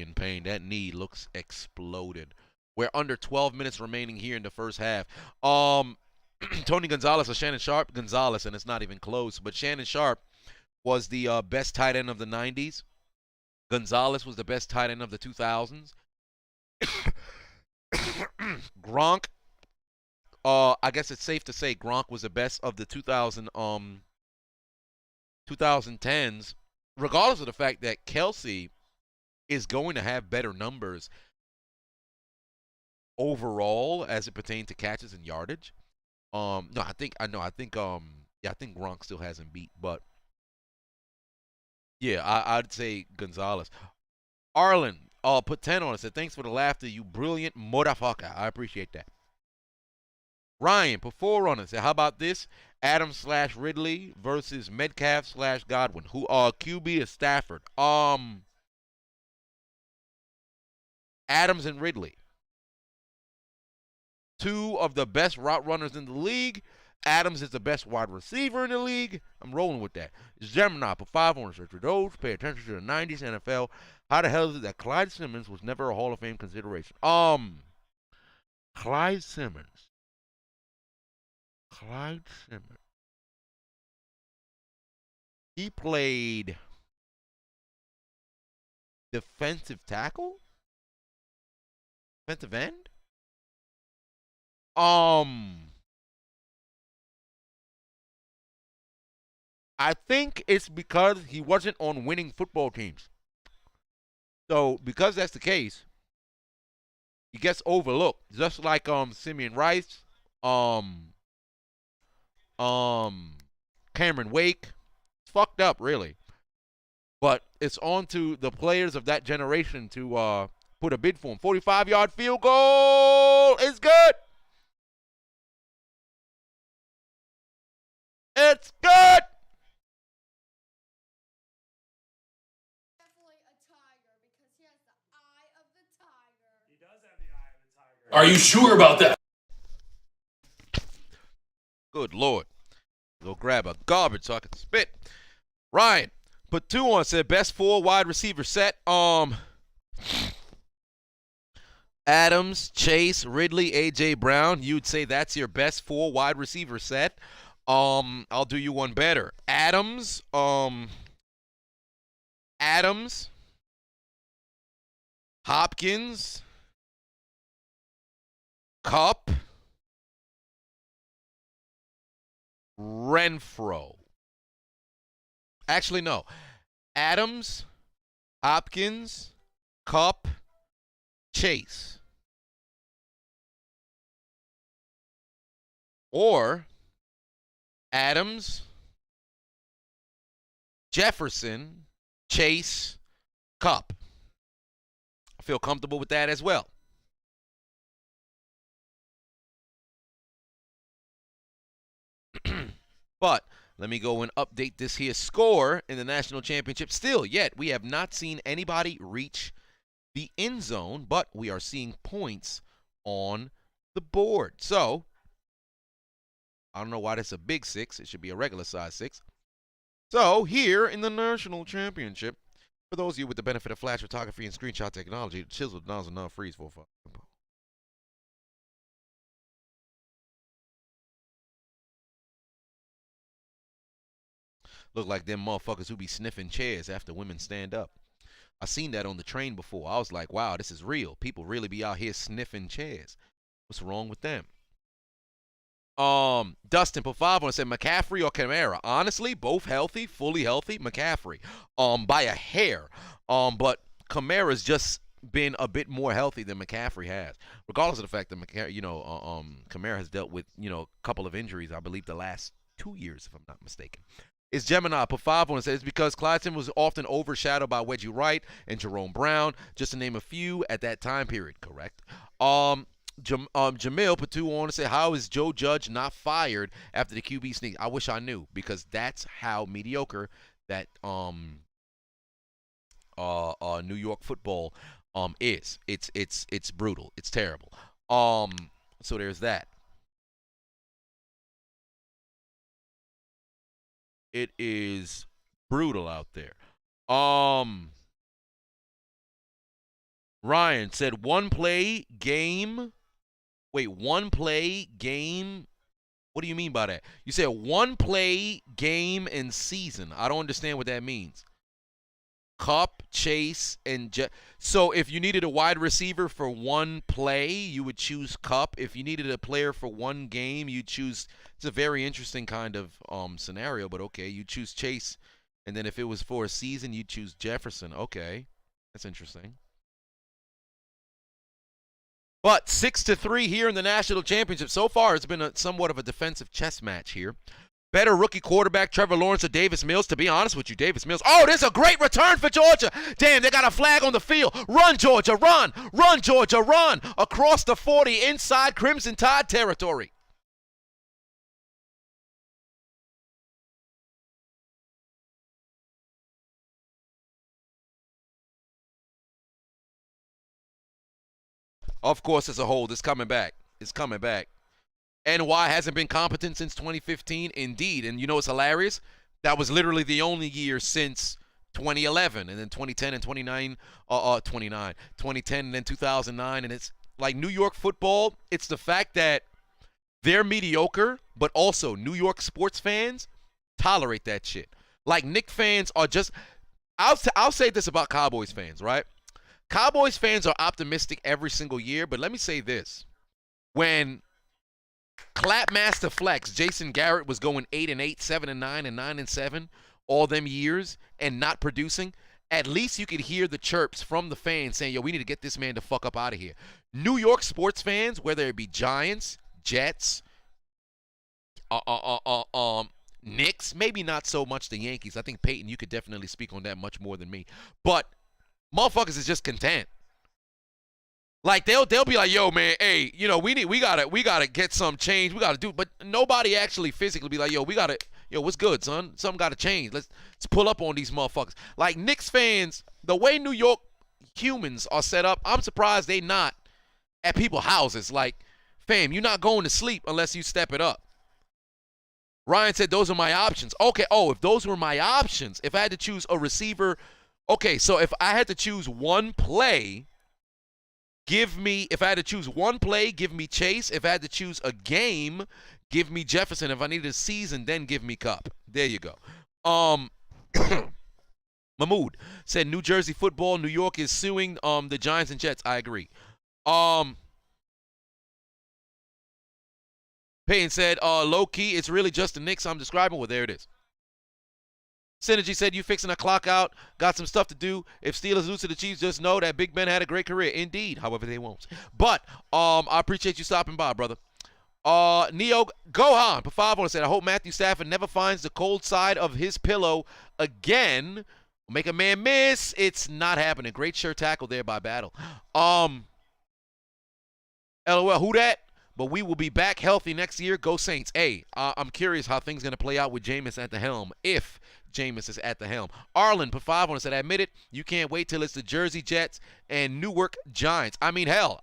in pain. That knee looks exploded. We're under 12 minutes remaining here in the first half. Tony Gonzalez or Shannon Sharp? Gonzalez, and it's not even close. But Shannon Sharp was the best tight end of the 90s. Gonzalez was the best tight end of the 2000s. Gronk, I guess it's safe to say Gronk was the best of the 2010s, regardless of the fact that Kelsey is going to have better numbers overall as it pertains to catches and yardage. I think Gronk still hasn't beat, but yeah, I'd say Gonzalez. Arlen, put 10 on it. Said, thanks for the laughter, you brilliant motherfucker. I appreciate that. Ryan, put 4 on it. Said, how about this? Adams/Ridley versus Metcalf/Godwin. Who QB is Stafford. Adams and Ridley. 2 of the best route runners in the league. Adams is the best wide receiver in the league. I'm rolling with that. Gemini, put 5 on it. For those pay attention to the 90s NFL, how the hell is it that Clyde Simmons was never a Hall of Fame consideration? Clyde Simmons. He played defensive tackle? Defensive end? I think it's because he wasn't on winning football teams. So, because that's the case, he gets overlooked. Just like Simeon Rice, Cameron Wake. It's fucked up, really. But it's on to the players of that generation to put a bid for him. 45-yard field goal is good. It's good. Are you sure about that? Good Lord. Go grab a garbage so I can spit. Ryan, put 2 on, said best 4 wide receiver set. Adams, Chase, Ridley, A.J. Brown. You'd say that's your best 4 wide receiver set. I'll do you one better. Adams, Hopkins, Kupp, Renfro. Actually, no. Adams, Hopkins, Kupp, Chase. Or Adams, Jefferson, Chase, Kupp. I feel comfortable with that as well. But let me go and update this here score in the national championship. Still, yet, we have not seen anybody reach the end zone, but we are seeing points on the board. So, I don't know why that's a big 6. It should be a regular size 6. So here in the national championship, for those of you with the benefit of flash photography and screenshot technology, Chiseled nozzle non-freeze for look like them motherfuckers who be sniffing chairs after women stand up. I seen that on the train before. I was like, wow, this is real. People really be out here sniffing chairs. What's wrong with them? Dustin Pavavon said McCaffrey or Camaro. Honestly, both healthy, fully healthy. McCaffrey, by a hair. But Kamara's just been a bit more healthy than McCaffrey has, regardless of the fact that Camaro has dealt with a couple of injuries. I believe the last 2 years, if I'm not mistaken. It's Gemini Pavavon said it's because Clydeson was often overshadowed by Wedgie Wright and Jerome Brown, just to name a few at that time period. Correct. Jamil Patu on to say, how is Joe Judge not fired after the QB sneak? I wish I knew, because that's how mediocre that New York football is. It's brutal. It's terrible. So there's that. It is brutal out there. Ryan said one play game. Wait, one play game. What do you mean by that? You said one play game and season. I don't understand what that means. Cup, Chase, and so if you needed a wide receiver for one play, you would choose Cup. If you needed a player for one game, you choose. It's a very interesting kind of scenario, but okay, you choose Chase, and then if it was for a season, you choose Jefferson. Okay, that's interesting. But 6-3 here in the national championship. So far, it's been somewhat of a defensive chess match here. Better rookie quarterback, Trevor Lawrence or Davis Mills? To be honest with you, Davis Mills. Oh, there's a great return for Georgia. Damn, they got a flag on the field. Run, Georgia, run. Run, Georgia, run. Across the 40, inside Crimson Tide territory. Of course, as a whole, it's coming back. It's coming back. NY hasn't been competent since 2015, indeed. And you know what's hilarious? That was literally the only year since 2011, and then 2010 and 2010 and then 2009. And it's like New York football, it's the fact that they're mediocre, but also New York sports fans tolerate that shit. Like Knicks fans are just, I'll say this about Cowboys fans, right? Cowboys fans are optimistic every single year, but let me say this. When Clapmaster Flex, Jason Garrett was going 8-8, 7-9, and 9-7 all them years and not producing, at least you could hear the chirps from the fans saying, yo, we need to get this man the fuck up out of here. New York sports fans, whether it be Giants, Jets, Knicks, maybe not so much the Yankees. I think, Peyton, you could definitely speak on that much more than me. But motherfuckers is just content. Like they'll be like, yo, man, hey, we gotta get some change. We gotta do, but nobody actually physically be like, yo, what's good, son? Something gotta change. Let's pull up on these motherfuckers. Like Knicks fans, the way New York humans are set up, I'm surprised they not at people's houses. Like, fam, you're not going to sleep unless you step it up. Ryan said those are my options. Okay, if those were my options, if I had to choose a receiver. Okay, so if I had to choose one play, give me Chase. If I had to choose a game, give me Jefferson. If I needed a season, then give me Cup. There you go. Mahmoud said New Jersey football, New York is suing the Giants and Jets. I agree. Payne said, low key, it's really just the Knicks I'm describing. Well, there it is. Synergy said, you fixing a clock out, got some stuff to do. If Steelers lose to the Chiefs, just know that Big Ben had a great career. Indeed. However, they won't. But I appreciate you stopping by, brother. Neo Gohan, Pafavo said, I hope Matthew Stafford never finds the cold side of his pillow again. Make a man miss. It's not happening. Great sure tackle there by Battle. LOL, who that? But we will be back healthy next year. Go Saints. Hey, I'm curious how things going to play out with Jameis at the helm if Jameis is at the helm. Arlen put 5 on it, said, I admit it, you can't wait till it's the Jersey Jets and Newark Giants. I mean, hell,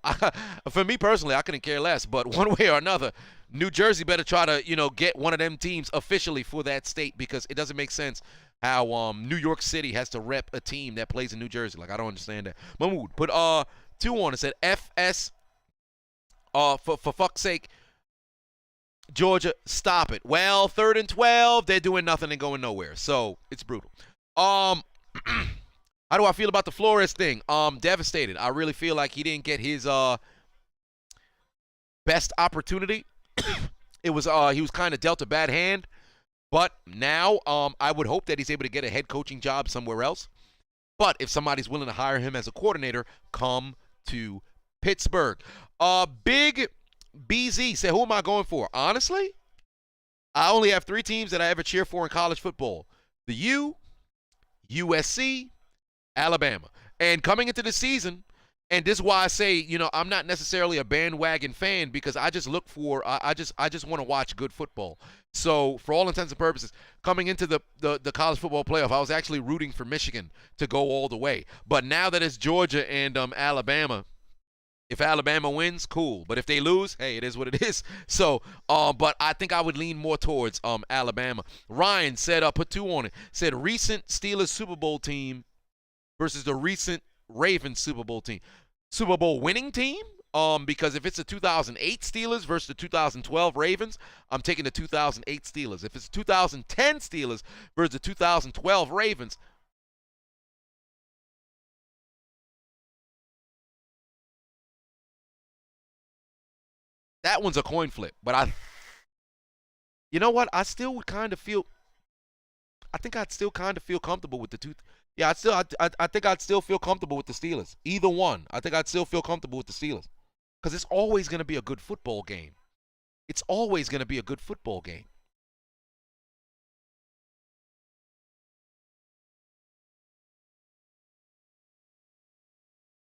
for me personally, I couldn't care less. But one way or another, New Jersey better try to, get one of them teams officially for that state, because it doesn't make sense how New York City has to rep a team that plays in New Jersey. Like, I don't understand that. Mahmoud put 2 on it, said FS, for fuck's sake, Georgia, stop it. Well, 3rd and 12, they're doing nothing and going nowhere. So it's brutal. How do I feel about the Flores thing? Devastated. I really feel like he didn't get his best opportunity. He was kind of dealt a bad hand. But now I would hope that he's able to get a head coaching job somewhere else. But if somebody's willing to hire him as a coordinator, come to Pittsburgh. Big BZ said, who am I going for? Honestly, I only have 3 teams that I ever cheer for in college football. The U, USC, Alabama. And coming into the season, and this is why I say, I'm not necessarily a bandwagon fan, because I just look for, I just want to watch good football. So for all intents and purposes, coming into the college football playoff, I was actually rooting for Michigan to go all the way. But now that it's Georgia and Alabama, if Alabama wins, cool. But if they lose, hey, it is what it is. So, but I think I would lean more towards Alabama. Ryan said, put 2 on it, said recent Steelers Super Bowl team versus the recent Ravens Super Bowl team. Super Bowl winning team? Because if it's the 2008 Steelers versus the 2012 Ravens, I'm taking the 2008 Steelers. If it's the 2010 Steelers versus the 2012 Ravens, that one's a coin flip. But you know what? I still would kind of feel, I think I'd still kind of feel comfortable with the two. Yeah, I think I'd still feel comfortable with the Steelers. Either one. I think I'd still feel comfortable with the Steelers. Because it's always going to be a good football game. It's always going to be a good football game.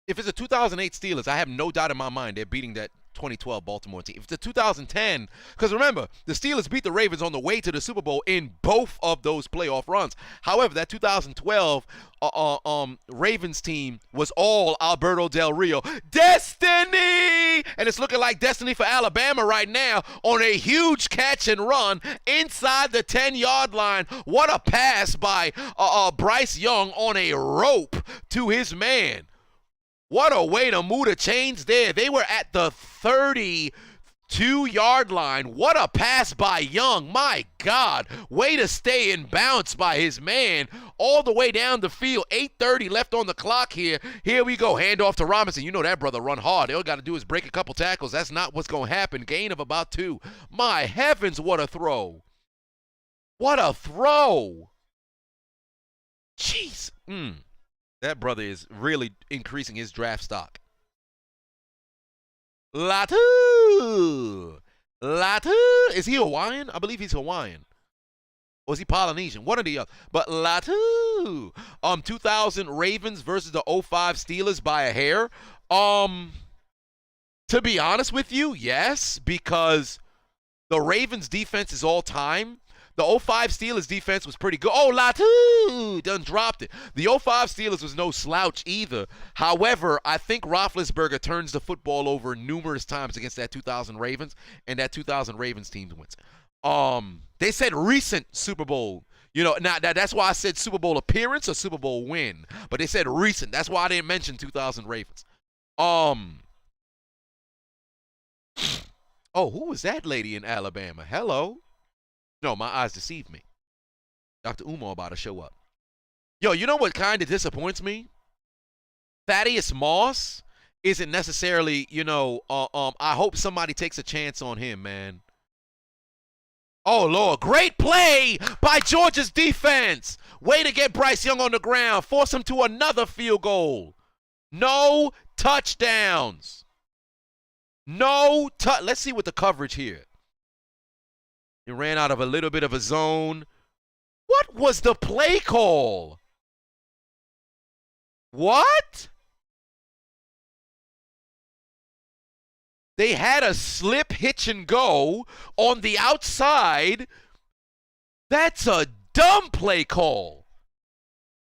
If it's a 2008 Steelers, I have no doubt in my mind they're beating that 2012 Baltimore team. If it's a 2010, because remember, the Steelers beat the Ravens on the way to the Super Bowl in both of those playoff runs. However, that 2012 Ravens team was all Alberto Del Rio. Destiny! And it's looking like destiny for Alabama right now on a huge catch and run inside the 10-yard line. What a pass by Bryce Young on a rope to his man. What a way to move the chains there. They were at the 32-yard line. What a pass by Young. My God. Way to stay in bounds by his man all the way down the field. 8:30 left on the clock here. Here we go. Hand off to Robinson. You know that brother run hard. All got to do is break a couple tackles. That's not what's going to happen. Gain of about 2. My heavens, what a throw. What a throw. Jeez. That brother is really increasing his draft stock. Latu! Is he Hawaiian? I believe he's Hawaiian. Or is he Polynesian? One or the other. But Latu! 2000 Ravens versus the 05 Steelers by a hair. To be honest with you, yes, because the Ravens defense is all time. The 05 Steelers defense was pretty good. Oh, Latu done dropped it. The 05 Steelers was no slouch either. However, I think Roethlisberger turns the football over numerous times against that 2000 Ravens, and that 2000 Ravens team wins. They said recent Super Bowl. Now that's why I said Super Bowl appearance or Super Bowl win. But they said recent. That's why I didn't mention 2000 Ravens. Oh, who was that lady in Alabama? Hello. No, my eyes deceived me. Dr. Umar about to show up. Yo, you know what kind of disappoints me? Thaddeus Moss isn't necessarily, I hope somebody takes a chance on him, man. Oh, Lord. Great play by Georgia's defense. Way to get Bryce Young on the ground. Force him to another field goal. No touchdowns. Let's see what the coverage here. He ran out of a little bit of a zone. What was the play call? What? They had a slip, hitch, and go on the outside. That's a dumb play call.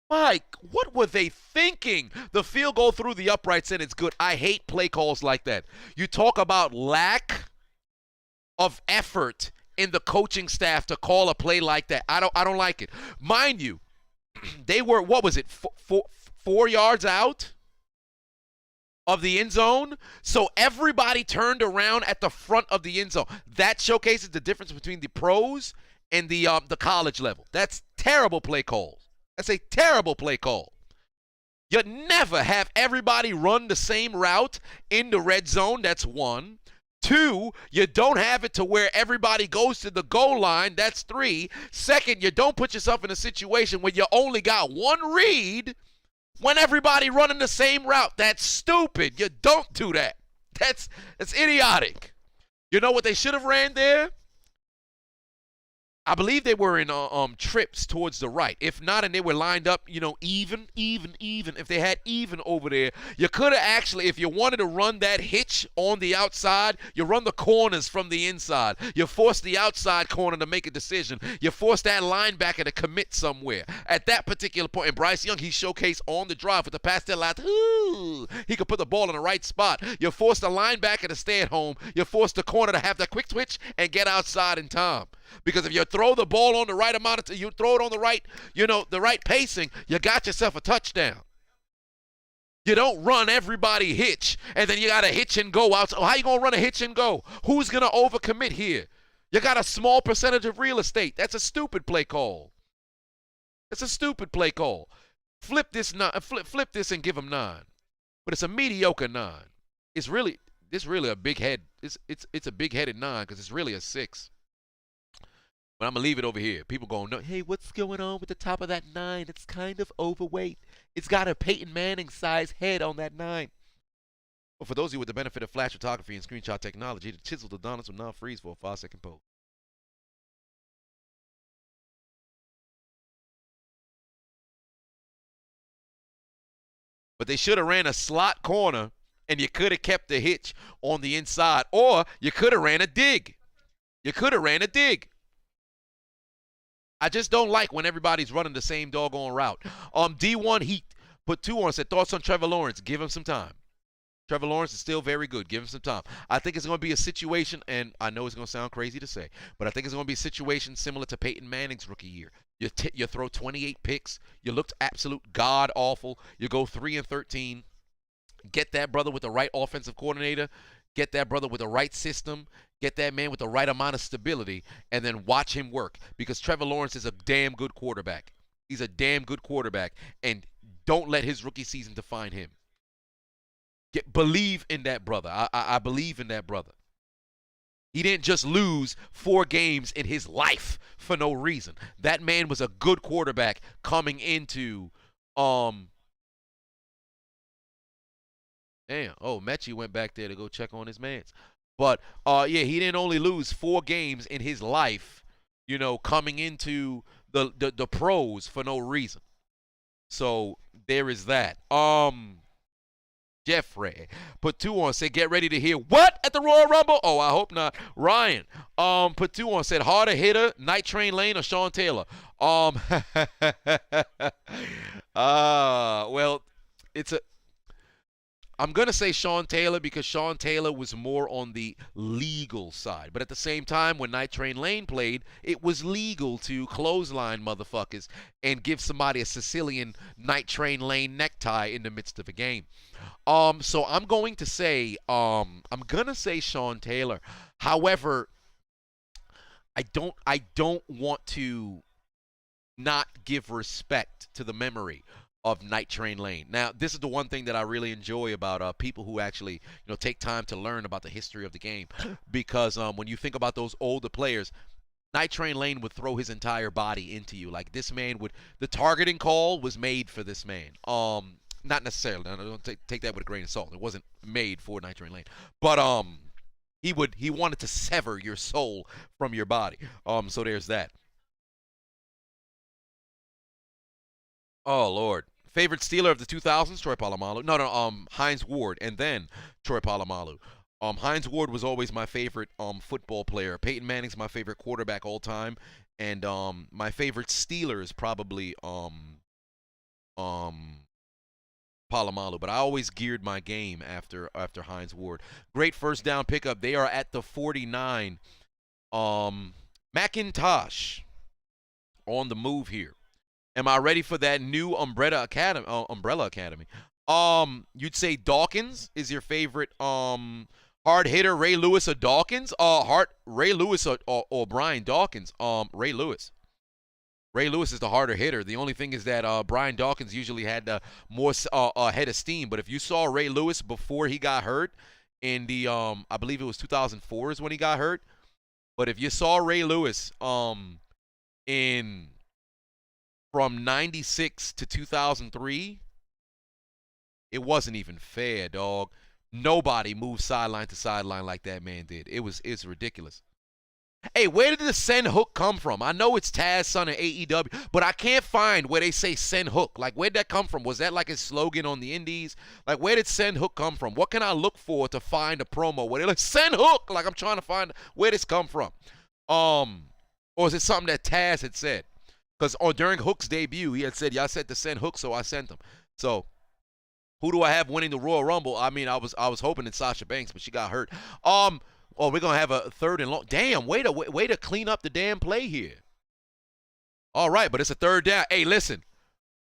Mike, what were they thinking? The field goal through the uprights and it's good. I hate play calls like that. You talk about lack of effort in the coaching staff to call a play like that. I don't like it. Mind you, they were, what was it, 4 yards out of the end zone? So everybody turned around at the front of the end zone. That showcases the difference between the pros and the college level. That's terrible play calls. That's a terrible play call. You never have everybody run the same route in the red zone. That's one. 2, you don't have it to where everybody goes to the goal line. That's 3. Second, you don't put yourself in a situation where you only got one read when everybody running the same route. That's stupid. You don't do that. That's idiotic. You know what they should have ran there? I believe they were in trips towards the right. If not, and they were lined up, even. If they had even over there, you could have actually, if you wanted to run that hitch on the outside, you run the corners from the inside. You force the outside corner to make a decision. You force that linebacker to commit somewhere. At that particular point, and Bryce Young, he showcased on the drive with the pass that last, he could put the ball in the right spot. You force the linebacker to stay at home. You force the corner to have that quick twitch and get outside in time. Because if you throw the ball on the right amount of you throw it on the right, the right pacing, you got yourself a touchdown. You don't run everybody hitch, and then you got to hitch and go out. So how you going to run a hitch and go? Who's going to overcommit here? You got a small percentage of real estate. That's a stupid play call. It's a stupid play call. Flip this and give them 9. But it's a mediocre 9. It's really a big head. It's a big-headed 9 because it's really a 6. But I'm going to leave it over here. People going, no, hey, what's going on with the top of that 9? It's kind of overweight. It's got a Peyton Manning-sized head on that 9. Well, for those of you with the benefit of flash photography and screenshot technology, the chiseled Adonis will now freeze for a 5-second pose. But they should have ran a slot corner, and you could have kept the hitch on the inside, or you could have ran a dig. I just don't like when everybody's running the same doggone route. D1 Heat put 2 on, said thoughts on Trevor Lawrence. Give him some time. Trevor Lawrence is still very good. Give him some time. I think it's going to be a situation, and I know it's going to sound crazy to say, but I think it's going to be a situation similar to Peyton Manning's rookie year. You throw 28 picks. You looked absolute god-awful. You go 3-13. Get that brother with the right offensive coordinator. Get that brother with the right system. Get that man with the right amount of stability, and then watch him work. Because Trevor Lawrence is a damn good quarterback. He's a damn good quarterback, and don't let his rookie season define him. Believe in that brother. I believe in that brother. He didn't just lose 4 games in his life for no reason. That man was a good quarterback coming into Damn. Oh, Mechie went back there to go check on his mans. But, yeah, he didn't only lose 4 games in his life, coming into the pros for no reason. So, there is that. Jeffrey put 2 on, said, get ready to hear what at the Royal Rumble? Oh, I hope not. Ryan put 2 on, said, harder hitter, Night Train Lane or Sean Taylor? Well, I'm going to say Sean Taylor because Sean Taylor was more on the legal side. But at the same time, when Night Train Lane played, it was legal to clothesline motherfuckers and give somebody a Sicilian Night Train Lane necktie in the midst of a game. So I'm going to say Sean Taylor. However, I don't want to not give respect to the memory of Night Train Lane. Now, this is the one thing that I really enjoy about people who actually, take time to learn about the history of the game. Because when you think about those older players, Night Train Lane would throw his entire body into you. Like, this man the targeting call was made for this man. Not necessarily. Don't take that with a grain of salt. It wasn't made for Night Train Lane. But he wanted to sever your soul from your body. So there's that. Oh, Lord. Favorite Steeler of the 2000s, Troy Polamalu. No, Hines Ward, and then Troy Polamalu. Hines Ward was always my favorite football player. Peyton Manning's my favorite quarterback all time, And my favorite Steeler is probably Palomalu, but I always geared my game after Hines Ward. Great first down pickup. They are at the 49. McIntosh on the move here. Am I ready for that new Umbrella Academy? You'd say Dawkins is your favorite hard hitter, Ray Lewis or Dawkins? Ray Lewis or Brian Dawkins? Ray Lewis. Ray Lewis is the harder hitter. The only thing is that Brian Dawkins usually had more head of steam. But if you saw Ray Lewis before he got hurt in the I believe it was 2004 is when he got hurt. But if you saw Ray Lewis from 96 to 2003, it wasn't even fair, dog. Nobody moved sideline to sideline like that man did. It's ridiculous. Hey, where did the send hook come from? I know it's Taz's son in AEW, but I can't find where they say send hook. Like, where'd that come from? Was that like his slogan on the indies? Like, where did send hook come from? What can I look for to find a promo where they're like, send hook? Like, I'm trying to find where this come from. Or is it something that Taz had said? Because during Hook's debut, he had said, y'all said to send hook, so I sent him. So, who do I have winning the Royal Rumble? I mean, I was hoping it's Sasha Banks, but she got hurt. Oh, we're going to have a third and long. Damn, way to clean up the damn play here. All right, but it's a third down. Hey, listen.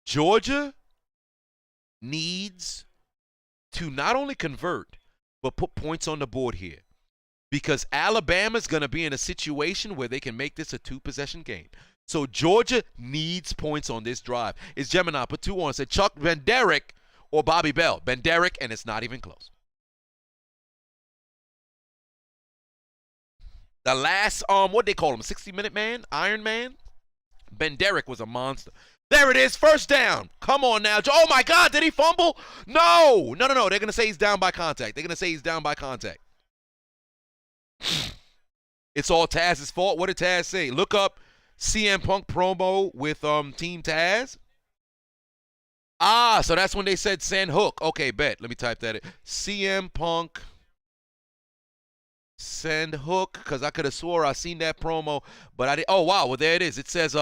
Georgia needs to not only convert, but put points on the board here. Because Alabama's going to be in a situation where they can make this a two-possession game. So Georgia needs points on this drive. It's Gemini. Put 2 on. Said Chuck Benderek or Bobby Bell. Benderek, and it's not even close. The last, what they call him, 60-minute man, Iron Man? Benderek was a monster. There it is, first down. Come on now. Oh, my God, did he fumble? No. They're going to say he's down by contact. It's all Taz's fault. What did Taz say? Look up CM Punk promo with Team Taz. So that's when they said send hook. Okay, bet. Let me type that in. CM Punk send hook, because I could have swore I seen that promo, but I didn't. Oh, wow. Well, there it is. It says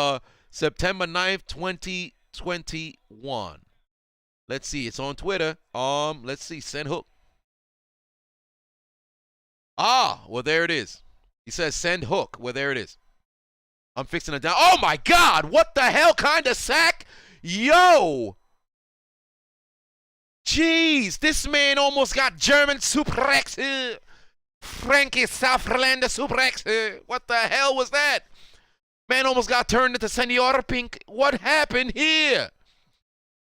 September 9th, 2021. Let's see. It's on Twitter. Let's see. Send hook. Well, there it is. He says send hook. Well, there it is. I'm fixing it down. Oh, my God. What the hell kind of sack? Yo. Jeez. This man almost got German suplex. Frankie Southlander suplex. What the hell was that? Man almost got turned into Senor Pink. What happened here?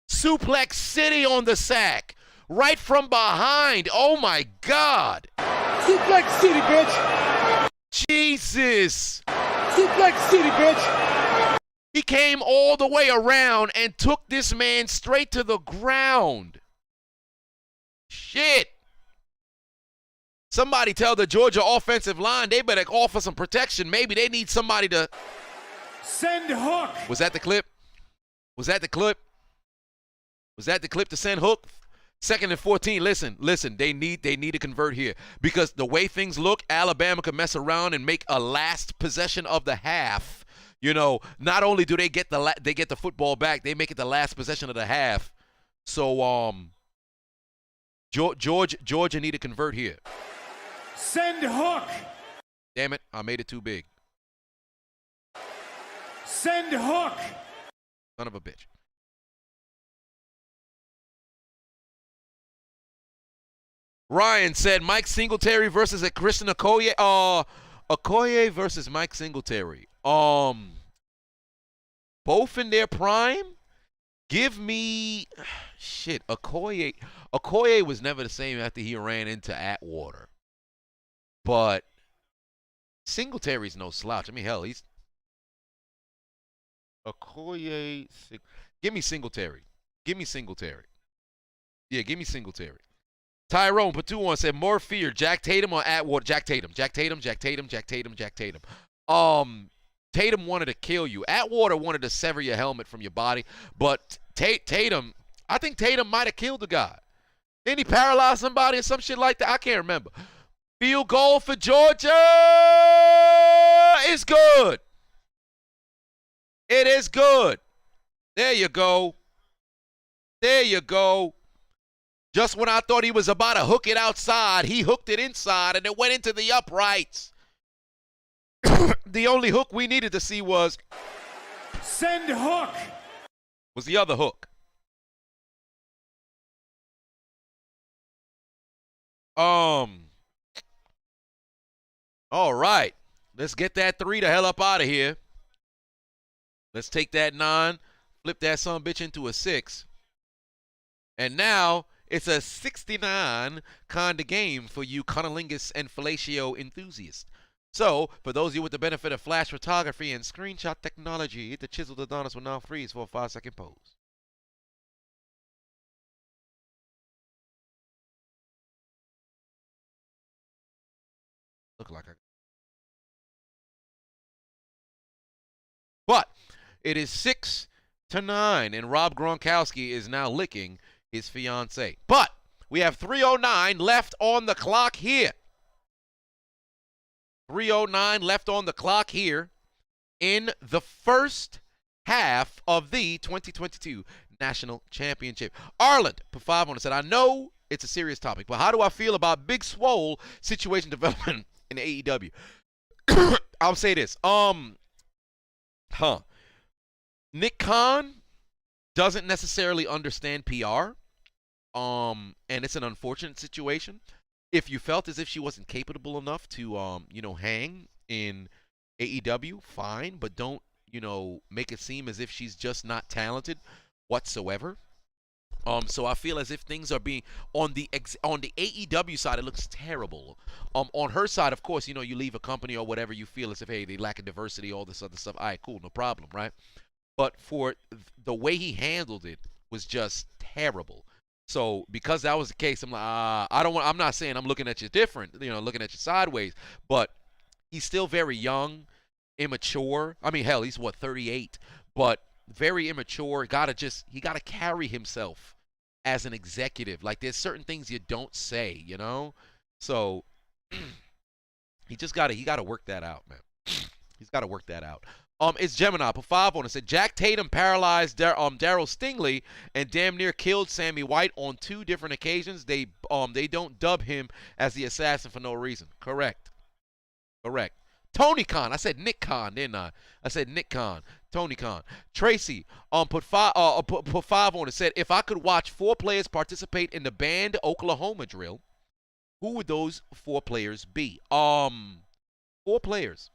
Suplex City on the sack. Right from behind. Oh, my God. Suplex City, bitch. Jesus. Suplex City, bitch. He came all the way around and took this man straight to the ground. Shit. Somebody tell the Georgia offensive line they better offer some protection. Maybe they need somebody to send hook. Was that the clip? Was that the clip to send hook? 2nd and 14. Listen. They need to convert here, because the way things look, Alabama could mess around and make a last possession of the half. You know, not only do they get the football back, they make it the last possession of the half. So Georgia need to convert here. Send hook. Damn it, I made it too big. Send hook. Son of a bitch. Ryan said Mike Singletary versus a Christian Okoye. Okoye versus Mike Singletary. Both in their prime. Give me shit. Okoye was never the same after he ran into Atwater. But Singletary's no slouch. I mean, hell, he's Okoye. Give me Singletary. Yeah, give me Singletary. Tyrone put 2 on, said more fear. Jack Tatum or Atwater? Jack Tatum. Tatum wanted to kill you. Atwater wanted to sever your helmet from your body. But Tatum, I think Tatum might have killed the guy. Didn't he paralyze somebody or some shit like that? I can't remember. Field goal for Georgia is good. It is good. There you go. There you go. Just when I thought he was about to hook it outside, he hooked it inside, and it went into the uprights. The only hook we needed to see was Send hook! was the other hook. All right. Let's get that 3 the hell up out of here. Let's take that 9, flip that sumbitch into a 6. And now it's a 69 kind of game for you cunnilingus and fellatio enthusiasts. So, for those of you with the benefit of flash photography and screenshot technology, the chiseled Adonis will now freeze for a 5-second pose. Look like I... But it is 6-9, and Rob Gronkowski is now licking his fiance. But we have 3:09 left on the clock here. 3:09 left on the clock here in the first half of the 2022 National Championship. Arland, put 5 on it, said, I know it's a serious topic, but how do I feel about Big Swole situation development in AEW? I'll say this. Nick Khan doesn't necessarily understand PR. And it's an unfortunate situation. If you felt as if she wasn't capable enough to, hang in AEW, fine, but don't, make it seem as if she's just not talented whatsoever. So I feel as if things are being on the AEW side, it looks terrible. On her side, of course, you leave a company or whatever, you feel as if, hey, they lack in diversity, all this other stuff. All right, cool, no problem, right? But for the way he handled it was just terrible. So because that was the case, I'm like, I'm not saying I'm looking at you different, looking at you sideways, but he's still very young, immature. I mean, hell, he's 38, but very immature. He gotta carry himself as an executive. Like, there's certain things you don't say, So he gotta work that out, man. He's gotta work that out. It's Gemini. Put 5 on it. Said Jack Tatum paralyzed Daryl Stingley and damn near killed Sammy White on 2 different occasions. They don't dub him as the assassin for no reason. Correct. Tony Khan. I said Nick Khan, didn't I? I said Nick Khan. Tony Khan. Tracy. Put 5 on it. Said if I could watch 4 players participate in the banned Oklahoma drill, who would those 4 players be? 4 players.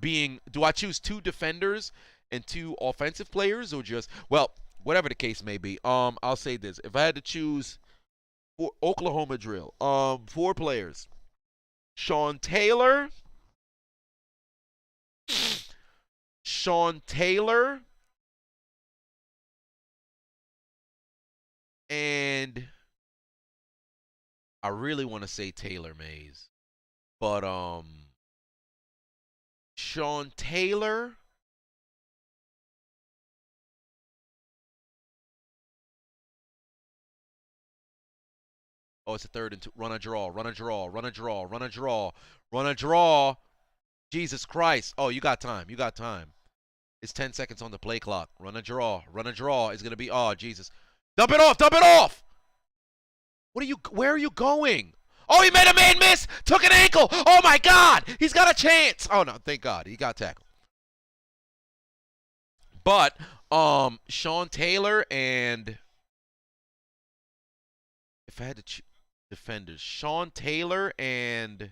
Being, do I choose 2 defenders and 2 offensive players, or just, well, whatever the case may be. I'll say this: if I had to choose for Oklahoma drill, 4 players: Sean Taylor, and I really want to say Taylor Mays, but Sean Taylor, oh, it's a 3rd and 2. Run a draw. Jesus Christ. Oh, you got time. It's 10 seconds on the play clock. Run a draw is going to be, oh, Jesus. Dump it off. Where are you going? Oh, he made a man miss. Took an ankle. Oh, my God. He's got a chance. Oh, no. Thank God. He got tackled. But Sean Taylor and if I had to choose defenders, Sean Taylor and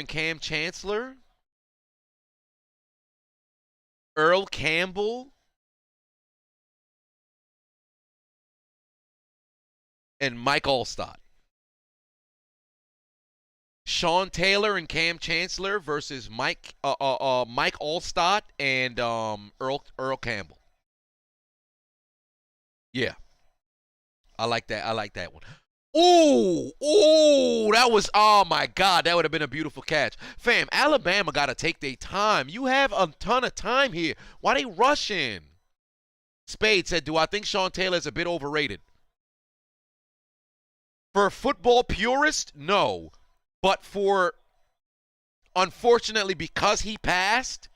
Cam Chancellor, Earl Campbell, and Mike Allstott. Sean Taylor and Cam Chancellor versus Mike Allstott and Earl Campbell. Yeah. I like that one. That was, oh my God, that would have been a beautiful catch. Fam, Alabama got to take their time. You have a ton of time here. Why they rushing? Spade said, do I think Sean Taylor is a bit overrated? For football purists, no. But for, unfortunately, because he passed,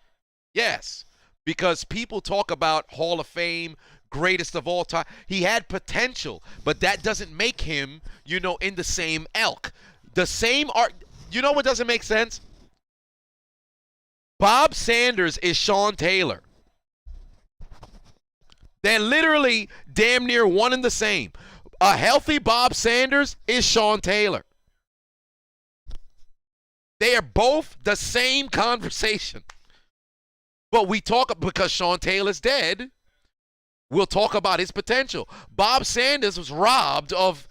yes. Because people talk about Hall of Fame, greatest of all time. He had potential, but that doesn't make him, in the same elk. The same art. You know what doesn't make sense? Bob Sanders is Sean Taylor. They're literally damn near one and the same. A healthy Bob Sanders is Sean Taylor. They are both the same conversation. But we talk, because Sean Taylor's dead, we'll talk about his potential. Bob Sanders was robbed of,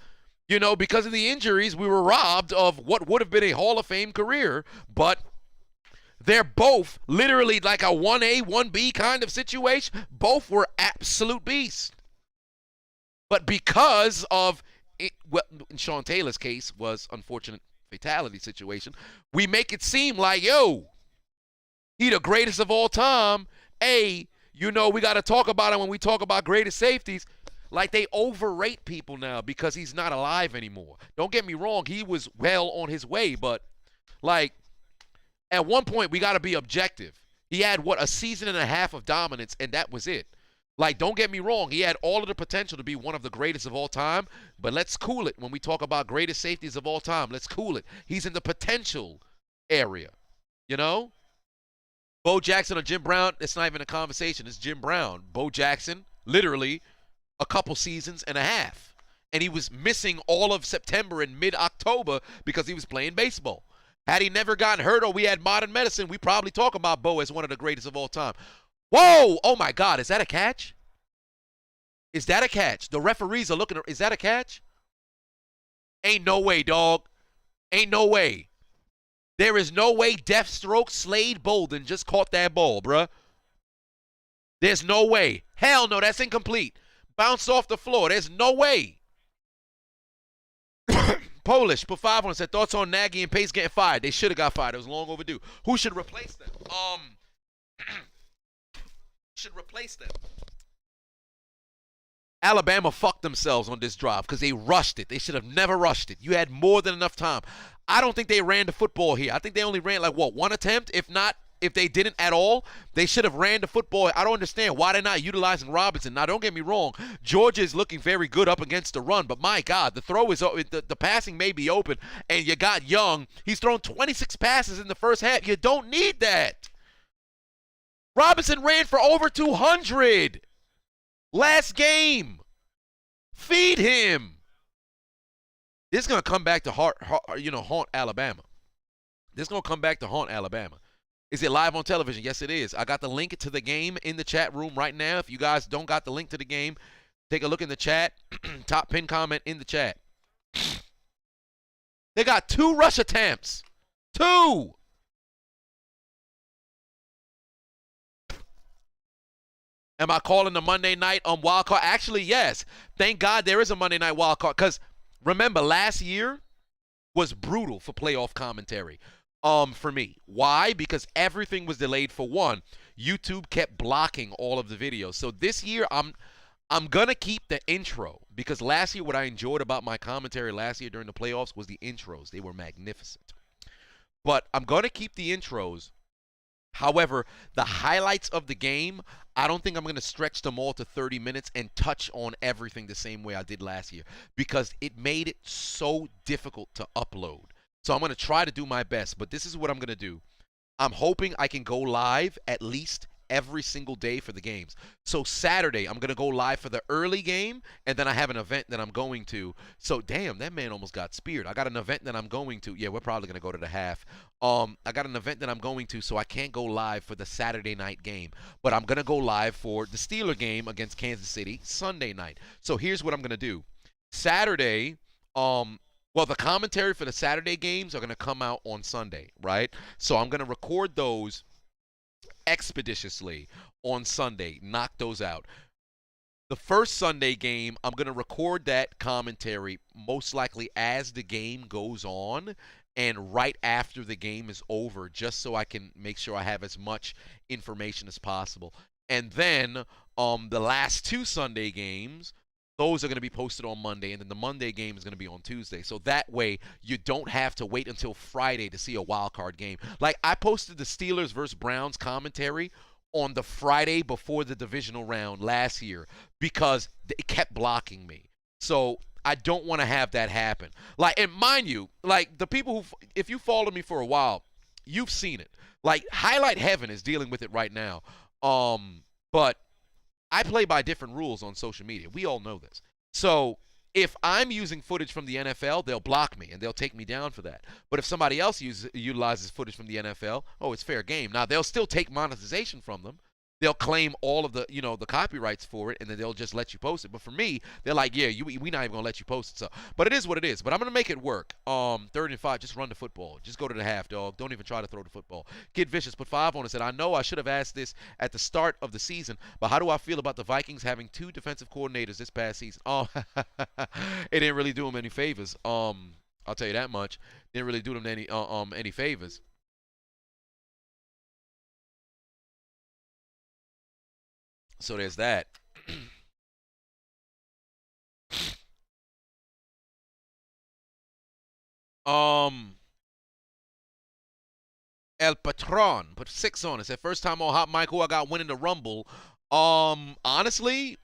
because of the injuries, we were robbed of what would have been a Hall of Fame career. But they're both literally like a 1A, 1B kind of situation. Both were absolute beasts. But because of, in Sean Taylor's case, was unfortunate fatality situation, we make it seem like, he the greatest of all time. We got to talk about it when we talk about greatest safeties. Like they overrate people now because he's not alive anymore. Don't get me wrong, he was well on his way, but like at one point we got to be objective. He had a season and a half of dominance, and that was it. Like, don't get me wrong, he had all of the potential to be one of the greatest of all time, but let's cool it when we talk about greatest safeties of all time. Let's cool it. He's in the potential area, Bo Jackson or Jim Brown, it's not even a conversation. It's Jim Brown. Bo Jackson, literally a couple seasons and a half. And he was missing all of September and mid-October because he was playing baseball. Had he never gotten hurt or we had modern medicine, we probably talk about Bo as one of the greatest of all time. Whoa! Oh, my God. Is that a catch? Is that a catch? The referees are looking. Is that a catch? Ain't no way, dog. Ain't no way. There is no way Deathstroke Slade Bolden just caught that ball, bruh. There's no way. Hell no, that's incomplete. Bounced off the floor. There's no way. Polish put 5 on and said, thoughts on Nagy and Pace getting fired? They should have got fired. It was long overdue. Who should replace them? Should replace them. Alabama fucked themselves on this drive because they rushed it. They should have never rushed it. You had more than enough time. I don't think they ran the football here. I think they only ran one attempt? If they didn't at all, they should have ran the football. I don't understand why they're not utilizing Robinson. Now, don't get me wrong. Georgia is looking very good up against the run, but my God, the throw is the passing may be open, and you got Young. He's thrown 26 passes in the first half. You don't need that. Robinson ran for over 200 last game. Feed him. This is going to come back to haunt Alabama. This is going to come back to haunt Alabama. Is it live on television? Yes, it is. I got the link to the game in the chat room right now. If you guys don't got the link to the game, take a look in the chat. Top pin comment in the chat. They got 2 rush attempts. 2. Am I calling the Monday night wild card? Actually, yes. Thank God there is a Monday night wild card. Because remember, last year was brutal for playoff commentary. For me. Why? Because everything was delayed for one. YouTube kept blocking all of the videos. So this year, I'm gonna keep the intro because last year, what I enjoyed about my commentary last year during the playoffs was the intros. They were magnificent. But I'm gonna keep the intros. However, the highlights of the game, I don't think I'm going to stretch them all to 30 minutes and touch on everything the same way I did last year because it made it so difficult to upload. So I'm going to try to do my best, but this is what I'm going to do. I'm hoping I can go live at least every single day for the games. So Saturday, I'm going to go live for the early game, and then I have an event that I'm going to. So, damn, that man almost got speared. I got an event that I'm going to. Yeah, we're probably going to go to the half. I got an event that I'm going to, so I can't go live for the Saturday night game. But I'm going to go live for the Steeler game against Kansas City Sunday night. So here's what I'm going to do. Saturday, the commentary for the Saturday games are going to come out on Sunday, right? So I'm going to record those expeditiously on Sunday, knock those out. The first Sunday game, I'm going to record that commentary most likely as the game goes on and right after the game is over, just so I can make sure I have as much information as possible. And then the last 2 Sunday games, those are going to be posted on Monday, and then the Monday game is going to be on Tuesday. So that way, you don't have to wait until Friday to see a wild card game. Like, I posted the Steelers versus Browns commentary on the Friday before the divisional round last year because it kept blocking me. So I don't want to have that happen. Like, and mind you, like, the people who, if you followed me for a while, you've seen it. Like, Highlight Heaven is dealing with it right now. But I play by different rules on social media. We all know this. So if I'm using footage from the NFL, they'll block me and they'll take me down for that. But if somebody else utilizes footage from the NFL, oh, it's fair game. Now, they'll still take monetization from them. They'll claim all of the, the copyrights for it, and then they'll just let you post it. But for me, they're like, yeah, we're not even going to let you post it. So, but it is what it is. But I'm going to make it work. 3rd and 5, just run the football. Just go to the half, dog. Don't even try to throw the football. Kid Vicious put 5 on it. Said, I know I should have asked this at the start of the season, but how do I feel about the Vikings having 2 defensive coordinators this past season? Oh, it didn't really do them any favors. I'll tell you that much. Didn't really do them any favors. So there's that. El Patron put 6 on it. Said first time on Hot Mic, who I got winning the Rumble. Honestly,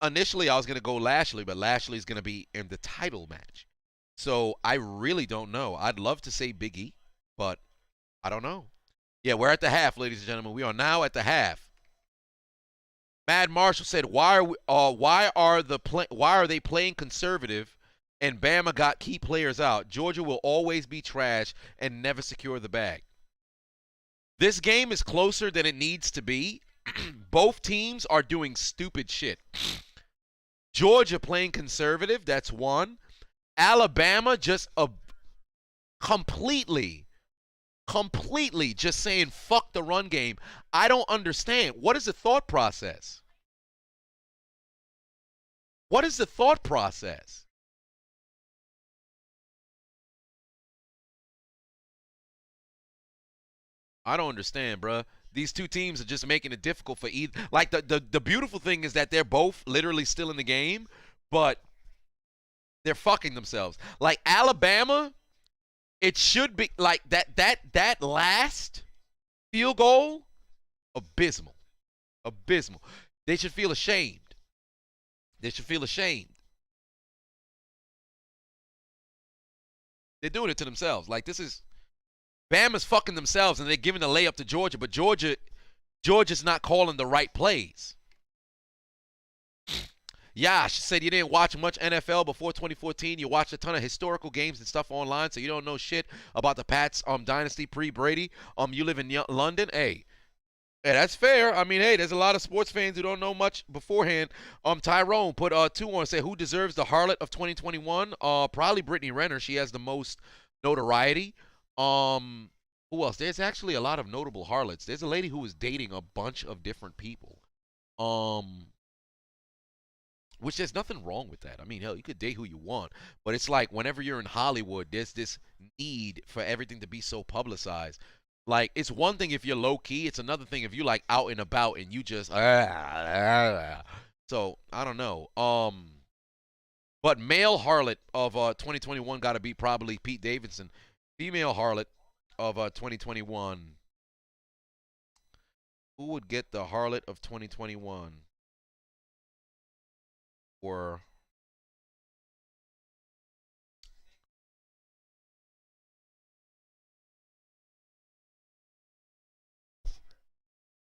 initially I was gonna go Lashley, but Lashley's gonna be in the title match. So I really don't know. I'd love to say Big E, but I don't know. Yeah, we're at the half, ladies and gentlemen. We are now at the half. Mad Marshall said, "Why are they playing conservative, and Bama got key players out? Georgia will always be trash and never secure the bag." This game is closer than it needs to be. Both teams are doing stupid shit. Georgia playing conservative, that's one. Alabama just completely just saying fuck the run game. I don't understand. What is the thought process? What is the thought process? I don't understand, bruh. These two teams are just making it difficult for either. Like, the beautiful thing is that they're both literally still in the game, but they're fucking themselves. Like, Alabama, it should be like that last field goal, abysmal. Abysmal. They should feel ashamed. They should feel ashamed. They're doing it to themselves. Like, this is Bama's fucking themselves, and they're giving the layup to Georgia, but Georgia's not calling the right plays. Yash said you didn't watch much NFL before 2014. You watched a ton of historical games and stuff online, so you don't know shit about the Pats dynasty pre-Brady. You live in London. Hey, that's fair. I mean, hey, there's a lot of sports fans who don't know much beforehand. Tyrone put 2 on, say who deserves the harlot of 2021? Probably Brittany Renner. She has the most notoriety. Who else? There's actually a lot of notable harlots. There's a lady who is dating a bunch of different people. Which there's nothing wrong with that. I mean, hell, you could date who you want, but it's like whenever you're in Hollywood, there's this need for everything to be so publicized. Like, it's one thing if you're low key, it's another thing if you like out and about and you just so I don't know. But male harlot of 2021 got to be probably Pete Davidson. Female harlot of 2021. Who would get the harlot of 2021? Or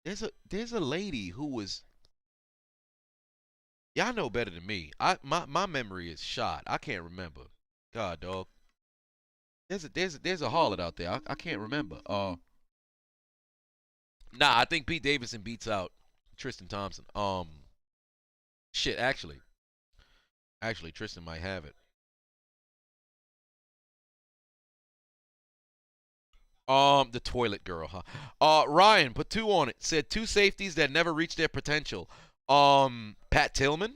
there's a lady who was, y'all know better than me. My memory is shot. I can't remember. God, dog. There's a harlot out there. I can't remember. Nah, I think Pete Davidson beats out Tristan Thompson. Shit, actually, Tristan might have it. The toilet girl, huh? Ryan put 2 on it. Said 2 safeties that never reached their potential. Pat Tillman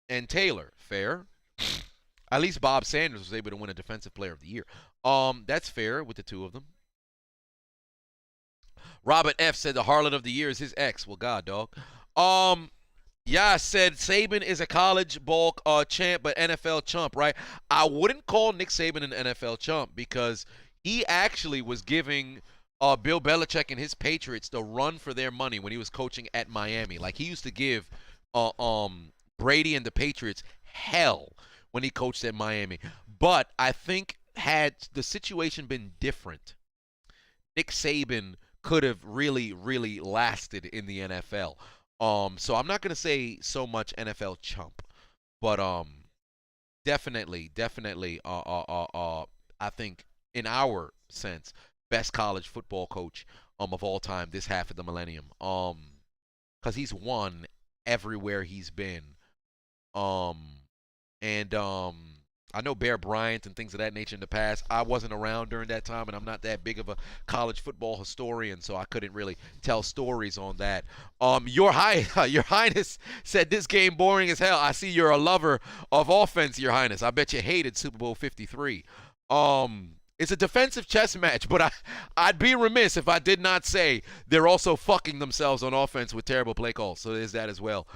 and Taylor. Fair. At least Bob Sanders was able to win a Defensive Player of the Year. That's fair with the two of them. Robert F. said the Harlot of the Year is his ex. Well, God, dog. Yeah, said Saban is a college ball champ, but NFL chump, right? I wouldn't call Nick Saban an NFL chump because he actually was giving Bill Belichick and his Patriots the run for their money when he was coaching at Miami. Like, he used to give Brady and the Patriots hell when he coached at Miami. But I think had the situation been different, Nick Saban could have really, really lasted in the NFL. So I'm not gonna say so much NFL chump, but definitely, I think in our sense, best college football coach of all time this half of the millennium. Because he's won everywhere he's been. And I know Bear Bryant and things of that nature in the past. I wasn't around during that time, and I'm not that big of a college football historian, so I couldn't really tell stories on that. Your Highness said this game boring as hell. I see you're a lover of offense, Your Highness. I bet you hated Super Bowl 53. It's a defensive chess match, but I'd be remiss if I did not say they're also fucking themselves on offense with terrible play calls. So there's that as well.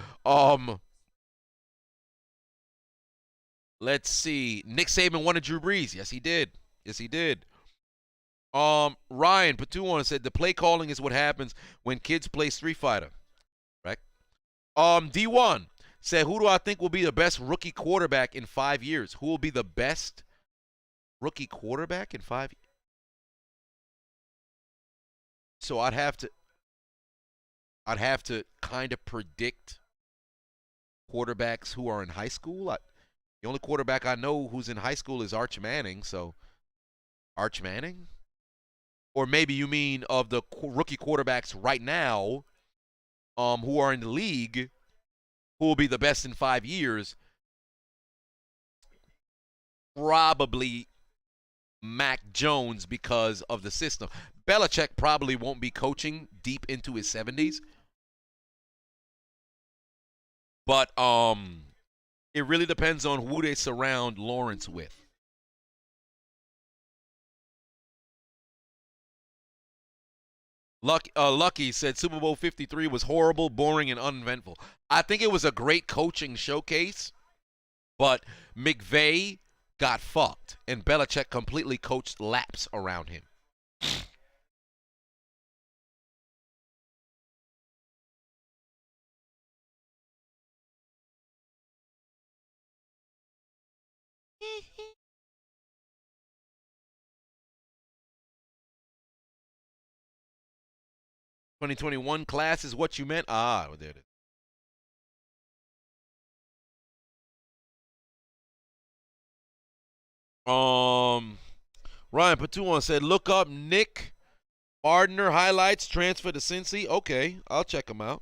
Let's see. Nick Saban wanted Drew Brees. Yes, he did. Yes, he did. Ryan Patuan said the play calling is what happens when kids play Street Fighter. Right? D1 said, who do I think will be the best rookie quarterback in 5 years? Who will be the best rookie quarterback in 5 years? So I'd have to kind of predict quarterbacks who are in high school. The only quarterback I know who's in high school is Arch Manning, so Arch Manning? Or maybe you mean of the rookie quarterbacks right now who are in the league who will be the best in 5 years? Probably Mac Jones because of the system. Belichick probably won't be coaching deep into his 70s. But it really depends on who they surround Lawrence with. Lucky said Super Bowl 53 was horrible, boring, and uneventful. I think it was a great coaching showcase, but McVay got fucked, and Belichick completely coached laps around him. "2021 class is what you meant." Ah, there it is. Ryan Patuan said, look up Nick Ardner highlights, transfer to Cincy. Okay, I'll check him out.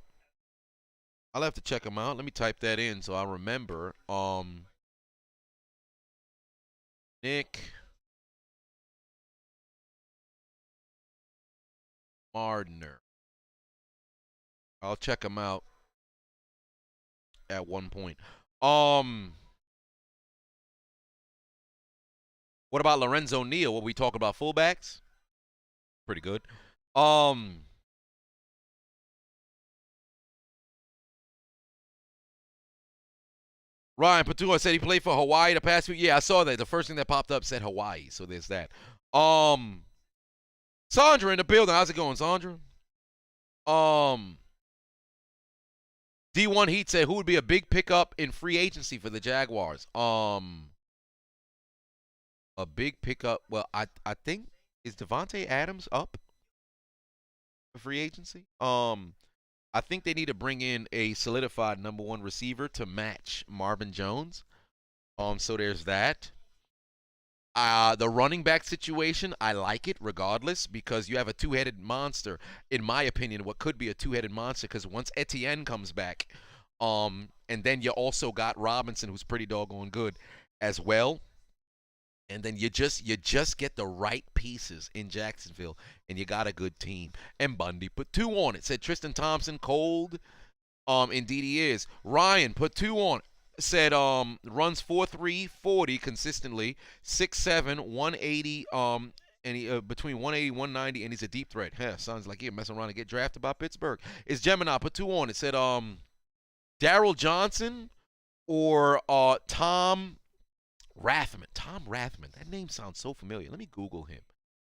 I'll have to check him out. Let me type that in so I remember. Nick Ardner. I'll check him out at one point. What about Lorenzo Neal? What we talk about fullbacks? Pretty good. Ryan Patua said he played for Hawaii the past few. Yeah, I saw that. The first thing that popped up said Hawaii, so there's that. Sandra in the building. How's it going, Sandra? D1 Heat said, who would be a big pickup in free agency for the Jaguars? A big pickup. Well, I think, is Devontae Adams up for free agency? I think they need to bring in a solidified number one receiver to match Marvin Jones. So there's that. The running back situation, I like it regardless because you have a two-headed monster, in my opinion, what could be a two-headed monster because once Etienne comes back, and then you also got Robinson, who's pretty doggone good as well. And then you just get the right pieces in Jacksonville, and you got a good team. And Bundy put 2 on it. Said Tristan Thompson, cold. Indeed he is. Ryan put 2 on it. Said runs 4.3 40 consistently, 6'7", 180 and he between 180 190 and he's a deep threat. Sounds like he'll mess around and get drafted by Pittsburgh. Is Gemini put 2 on it. Said Daryl Johnson or Tom Rathman. Tom Rathman. That name sounds so familiar. Let me Google him.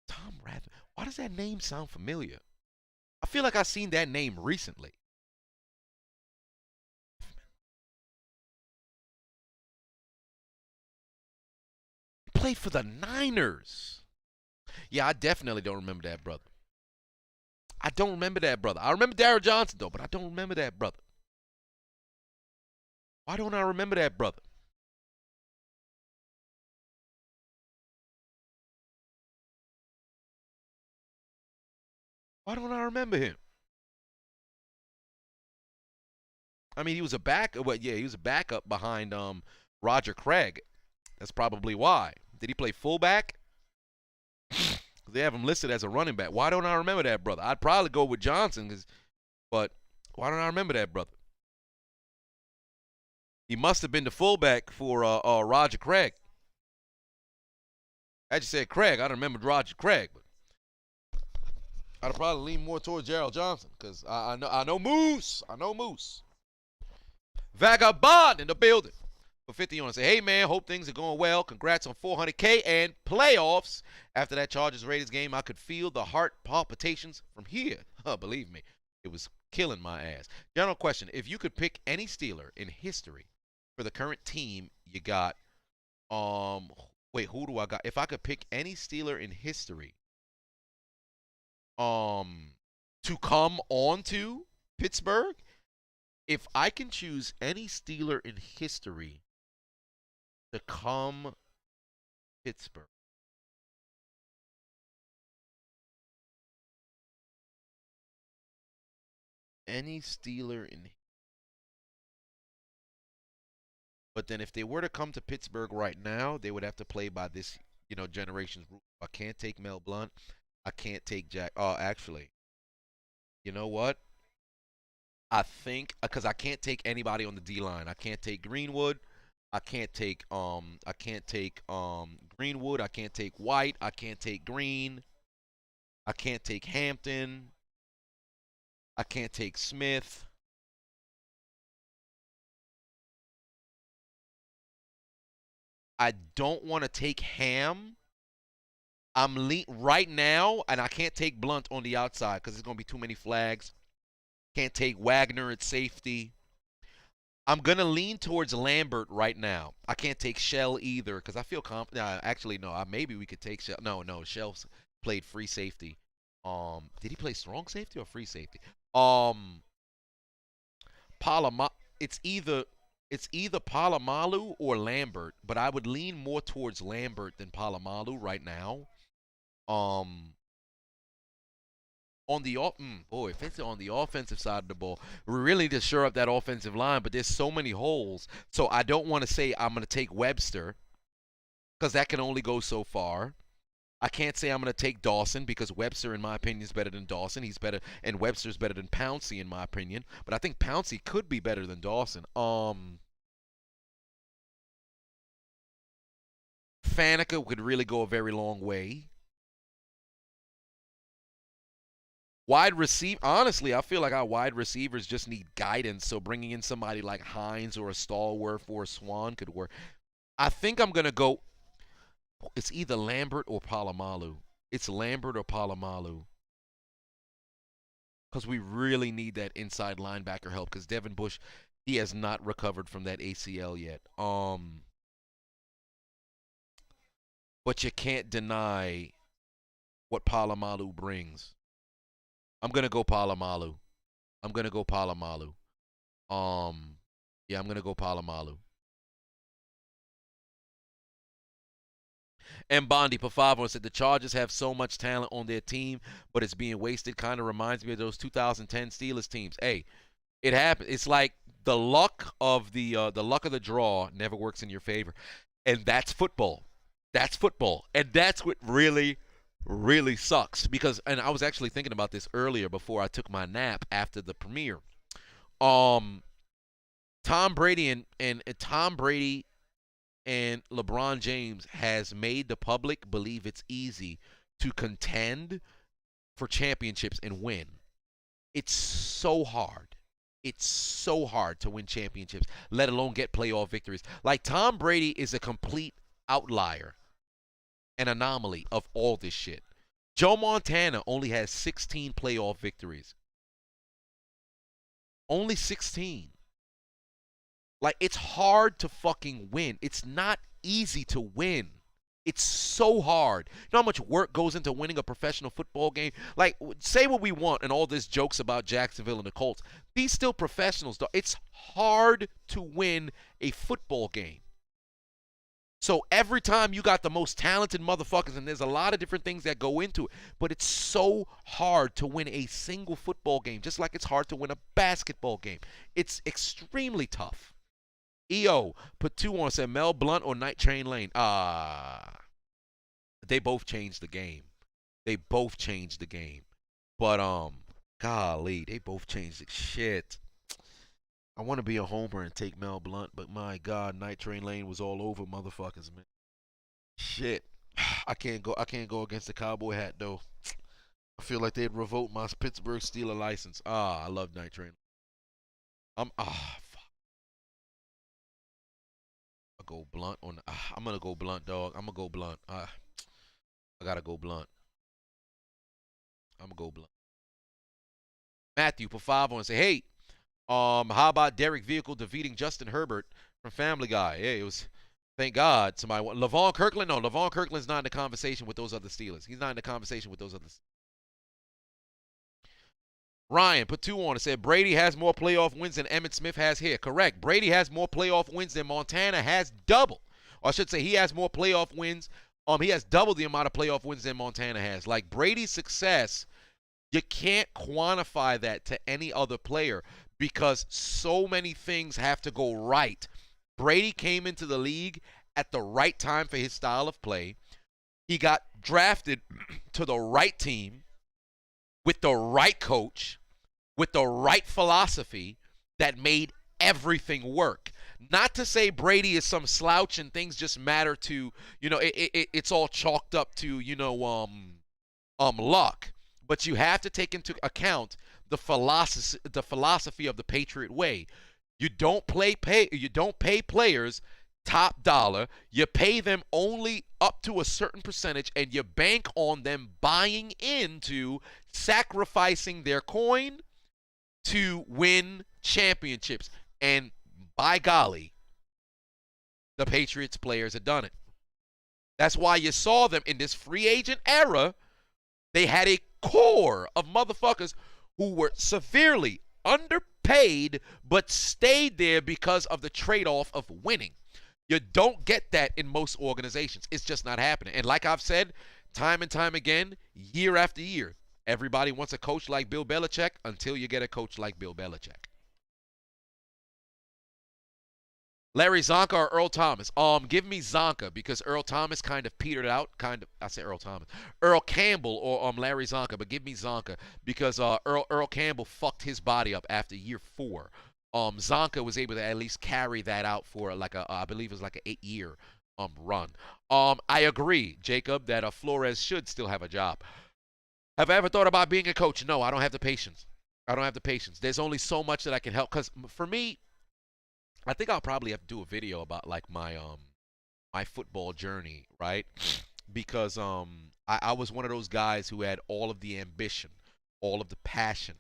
Tom Rathman. Why does that name sound familiar? I feel like I've seen that name recently. He played for the Niners. Yeah, I definitely don't remember that brother. I don't remember that brother. I remember Daryl Johnson, though, but I don't remember that brother. Why don't I remember that brother? Why don't I remember him? I mean, he was a backup. Well, yeah, he was a backup behind Roger Craig. That's probably why. Did he play fullback? They have him listed as a running back. Why don't I remember that brother? I'd probably go with Johnson, but why don't I remember that brother? He must have been the fullback for Roger Craig. I just said Craig. I don't remember Roger Craig, but I'd probably lean more towards Gerald Johnson because I know Moose. I know Moose. Vagabond in the building. For 50 on. Say, hey man, hope things are going well. Congrats on 400K and playoffs. After that Chargers-Raiders game, I could feel the heart palpitations from here. Believe me, it was killing my ass. General question: if you could pick any Steeler in history for the current team you got, wait, who do I got? If I could pick any Steeler in history, to come on to Pittsburgh, if I can choose any Steeler in history to come Pittsburgh, any Steeler in, but then if they were to come to Pittsburgh right now, they would have to play by this, generation's rule. I can't take Mel Blount. I can't take Jack. Oh, actually, you know what? I think because I can't take anybody on the D line. I can't take Greenwood. I can't take Greenwood. I can't take White. I can't take Green. I can't take Hampton. I can't take Smith. I don't want to take Ham. I'm right now, and I can't take Blunt on the outside because there's going to be too many flags. Can't take Wagner at safety. I'm going to lean towards Lambert right now. I can't take Shell either because I feel confident. Actually, no. Maybe we could take Shell. No. Shell played free safety. Did he play strong safety or free safety? It's either Palomalu or Lambert, but I would lean more towards Lambert than Palomalu right now. On the if it's on the offensive side of the ball, we really need to shore up that offensive line, but there's so many holes. So I don't want to say I'm going to take Webster because that can only go so far. I can't say I'm going to take Dawson because Webster, in my opinion, is better than Dawson. He's better, and Webster's better than Pouncey, in my opinion. But I think Pouncey could be better than Dawson. Faneca could really go a very long way. Wide receiver, honestly, I feel like our wide receivers just need guidance. So bringing in somebody like Hines or a Stallworth or a Swan could work. I think I'm going to go. It's either Lambert or Palomalu. It's Lambert or Palomalu. Because we really need that inside linebacker help. Because Devin Bush, he has not recovered from that ACL yet. But you can't deny what Palomalu brings. I'm going to go Palomalu. Yeah, I'm going to go Palomalu. And Bondi Pafavo said the Chargers have so much talent on their team, but it's being wasted. Kind of reminds me of those 2010 Steelers teams. Hey, it happens. It's like the luck of the draw never works in your favor, and that's football. That's football, and that's what really sucks. Because, and I was actually thinking about this earlier before I took my nap after the premiere. Tom Brady and Tom Brady and LeBron James has made the public believe it's easy to contend for championships and win. It's so hard. It's so hard to win championships, let alone get playoff victories. Like, Tom Brady is a complete outlier, an anomaly of all this shit. Joe Montana only has 16 playoff victories. Only 16. Like, it's hard to fucking win. It's not easy to win. It's so hard. You know how much work goes into winning a professional football game? Like, say what we want and all this jokes about Jacksonville and the Colts. These still professionals, though. It's hard to win a football game. So every time you got the most talented motherfuckers, and there's a lot of different things that go into it, but it's so hard to win a single football game, just like it's hard to win a basketball game. It's extremely tough. EO put 2 on, said Mel Blunt or Night Train Lane. They both changed the game. They both changed the game. But golly, they both changed the shit. I want to be a homer and take Mel Blunt, but my God, Night Train Lane was all over motherfuckers, man. Shit. I can't go against the cowboy hat though. I feel like they'd revoke my Pittsburgh Steelers license. I love Night Train. Fuck. Go Blunt on. I'm gonna go Blunt, dog. I'm gonna go Blunt. I gotta go Blunt. I'm gonna go Blunt. Matthew put 5 on and say, hey, how about Derek Vehicle defeating Justin Herbert from Family Guy? Hey, it was, thank God somebody. LaVon Kirkland? No, LaVon Kirkland's not in the conversation with those other Steelers. He's not in the conversation with those other. Ryan put 2 on and said Brady has more playoff wins than Emmitt Smith has here. Correct. Brady has more playoff wins than Montana has double. Or I should say he has more playoff wins. He has double the amount of playoff wins than Montana has. Like, Brady's success, you can't quantify that to any other player because so many things have to go right. Brady came into the league at the right time for his style of play. He got drafted to the right team, with the right coach, with the right philosophy that made everything work. Not to say Brady is some slouch and things just matter to, it's all chalked up to, luck. But you have to take into account the philosophy of the Patriot way. You don't pay players top dollar. You pay them only up to a certain percentage, and you bank on them buying into sacrificing their coin to win championships. And by golly, the Patriots players have done it. That's why you saw them in this free agent era. They had a core of motherfuckers who were severely underpaid but stayed there because of the trade-off of winning. You don't get that in most organizations. It's just not happening. And like I've said time and time again, year after year, everybody wants a coach like Bill Belichick until you get a coach like Bill Belichick. Larry Zonka or Earl Thomas? Give me Zonka because Earl Thomas kind of petered out. I say Earl Thomas. Earl Campbell or Larry Zonka, but give me Zonka because Earl Campbell fucked his body up after year 4. Zonka was able to at least carry that out for I believe it was like an 8-year run. I agree, Jacob, that Flores should still have a job. Have I ever thought about being a coach? No, I don't have the patience. There's only so much that I can help. Because for me, I think I'll probably have to do a video about like my football journey, right? Because I was one of those guys who had all of the ambition, all of the passion,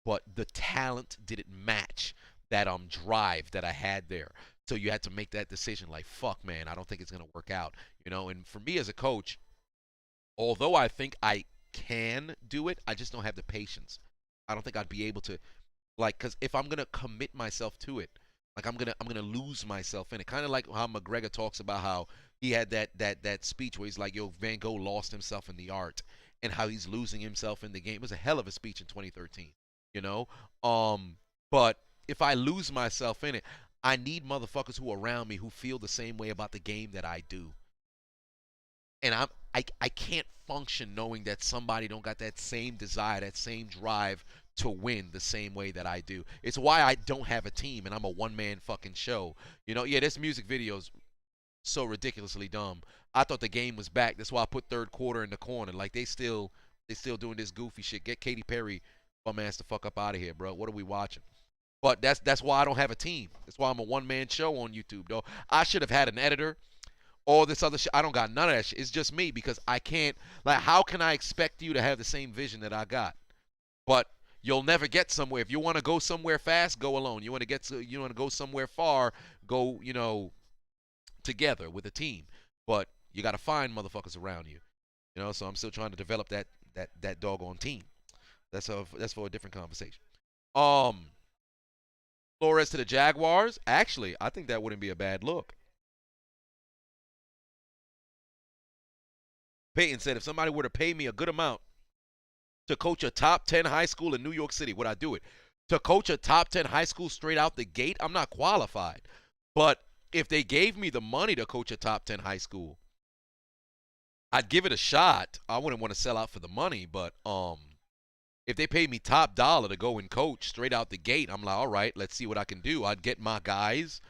but the talent didn't match that drive that I had there. So you had to make that decision like, fuck, man, I don't think it's going to work out. And for me as a coach, although I think I can do it, I just don't have the patience. I don't think I'd be able to, because if I'm going to commit myself to it, I'm gonna lose myself in it. Kind of like how McGregor talks about how he had that speech where he's like, yo, Van Gogh lost himself in the art and how he's losing himself in the game. It was a hell of a speech in 2013, But if I lose myself in it, I need motherfuckers who are around me who feel the same way about the game that I do. And I can't function knowing that somebody don't got that same desire, that same drive to win the same way that I do. It's why I don't have a team and I'm a one-man fucking show. You know, yeah, this music video's so ridiculously dumb. I thought the game was back. That's why I put third quarter in the corner. Like they still doing this goofy shit. Get Katy Perry bum ass the fuck up out of here, bro. What are we watching? But that's why I don't have a team. That's why I'm a one-man show on YouTube, though. I should have had an editor. All this other shit. I don't got none of that shit. It's just me because I can't. Like, how can I expect you to have the same vision that I got? But you'll never get somewhere. If you want to go somewhere fast, go alone. You want to go somewhere far, go, together with a team. But you got to find motherfuckers around you. So I'm still trying to develop that doggone team. That's for a different conversation. Flores to the Jaguars. Actually, I think that wouldn't be a bad look. Peyton said, if somebody were to pay me a good amount to coach a top 10 high school in New York City, would I do it? To coach a top 10 high school straight out the gate, I'm not qualified. But if they gave me the money to coach a top 10 high school, I'd give it a shot. I wouldn't want to sell out for the money, but if they paid me top dollar to go and coach straight out the gate, I'm like, all right, let's see what I can do. I'd get my guys,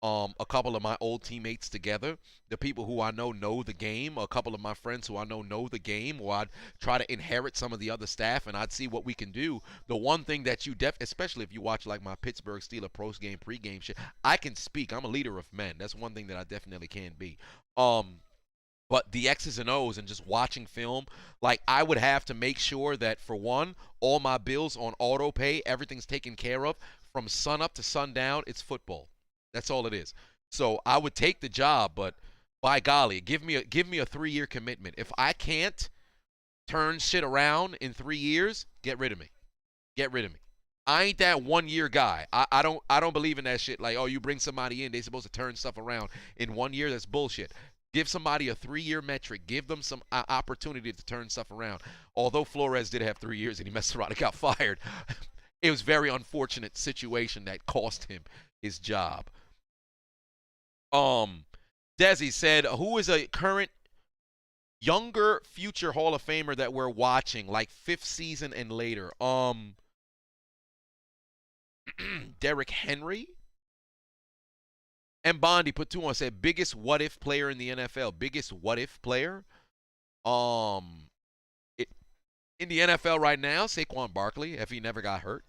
a couple of my old teammates together, the people who I know the game, a couple of my friends who I know the game, or I'd try to inherit some of the other staff, and I'd see what we can do. The one thing that you especially if you watch like my Pittsburgh Steelers post-game, pre-game shit, I can speak. I'm a leader of men. That's one thing that I definitely can be. But the X's and O's and just watching film, like I would have to make sure that, for one, all my bills on auto pay, everything's taken care of. From sun up to sundown, it's football. That's all it is. So I would take the job, but by golly, give me a 3-year commitment. If I can't turn shit around in 3 years, get rid of me. Get rid of me. I ain't that 1-year guy. I don't believe in that shit. Like, oh, you bring somebody in, they're supposed to turn stuff around in 1 year. That's bullshit. Give somebody a 3-year metric. Give them some opportunity to turn stuff around. Although Flores did have 3 years and he messed around and got fired, it was a very unfortunate situation that cost him his job. Desi said, who is a current younger future Hall of Famer that we're watching, like 5th season and later? Derrick Henry? And Bondi put 2 on, said biggest what if player in the NFL. Biggest what if player? In the NFL right now, Saquon Barkley, if he never got hurt.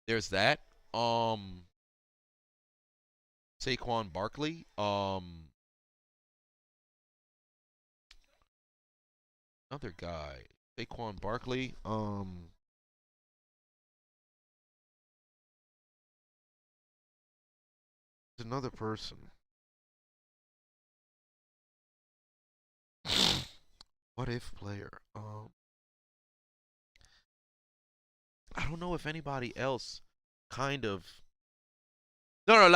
There's that. Saquon Barkley. Another guy. Saquon Barkley. Another person. What if player? I don't know if anybody else kind of. No.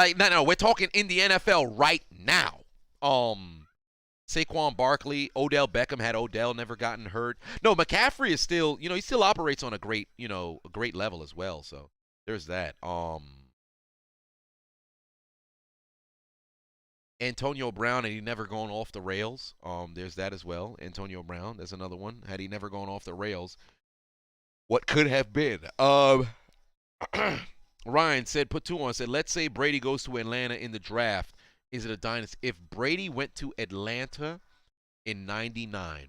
We're talking in the NFL right now. Saquon Barkley, Odell Beckham, had Odell never gotten hurt. No, McCaffrey is still, he still operates on a great level as well. So there's that. Antonio Brown, had he never gone off the rails? There's that as well. Antonio Brown, there's another one. Had he never gone off the rails, what could have been? Ryan said, put 2 on, said, let's say Brady goes to Atlanta in the draft. Is it a dynasty? If Brady went to Atlanta in 99.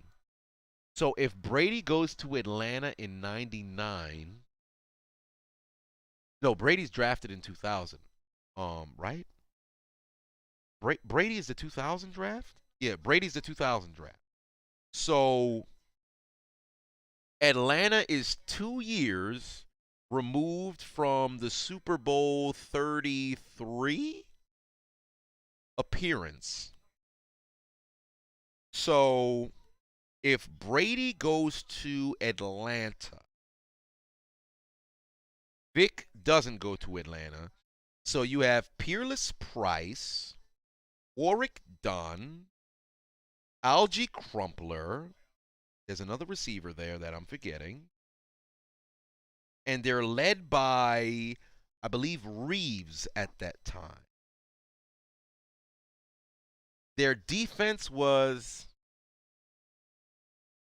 So if Brady goes to Atlanta in 99. No, Brady's drafted in 2000. Right? Brady is the 2000 draft? Yeah, Brady's the 2000 draft. So Atlanta is 2 years removed from the Super Bowl 33 appearance. So if Brady goes to Atlanta, Vic doesn't go to Atlanta. So you have Peerless Price, Warwick Dunn, Algie Crumpler. There's another receiver there that I'm forgetting. And they're led by, I believe, Reeves at that time. Their defense was,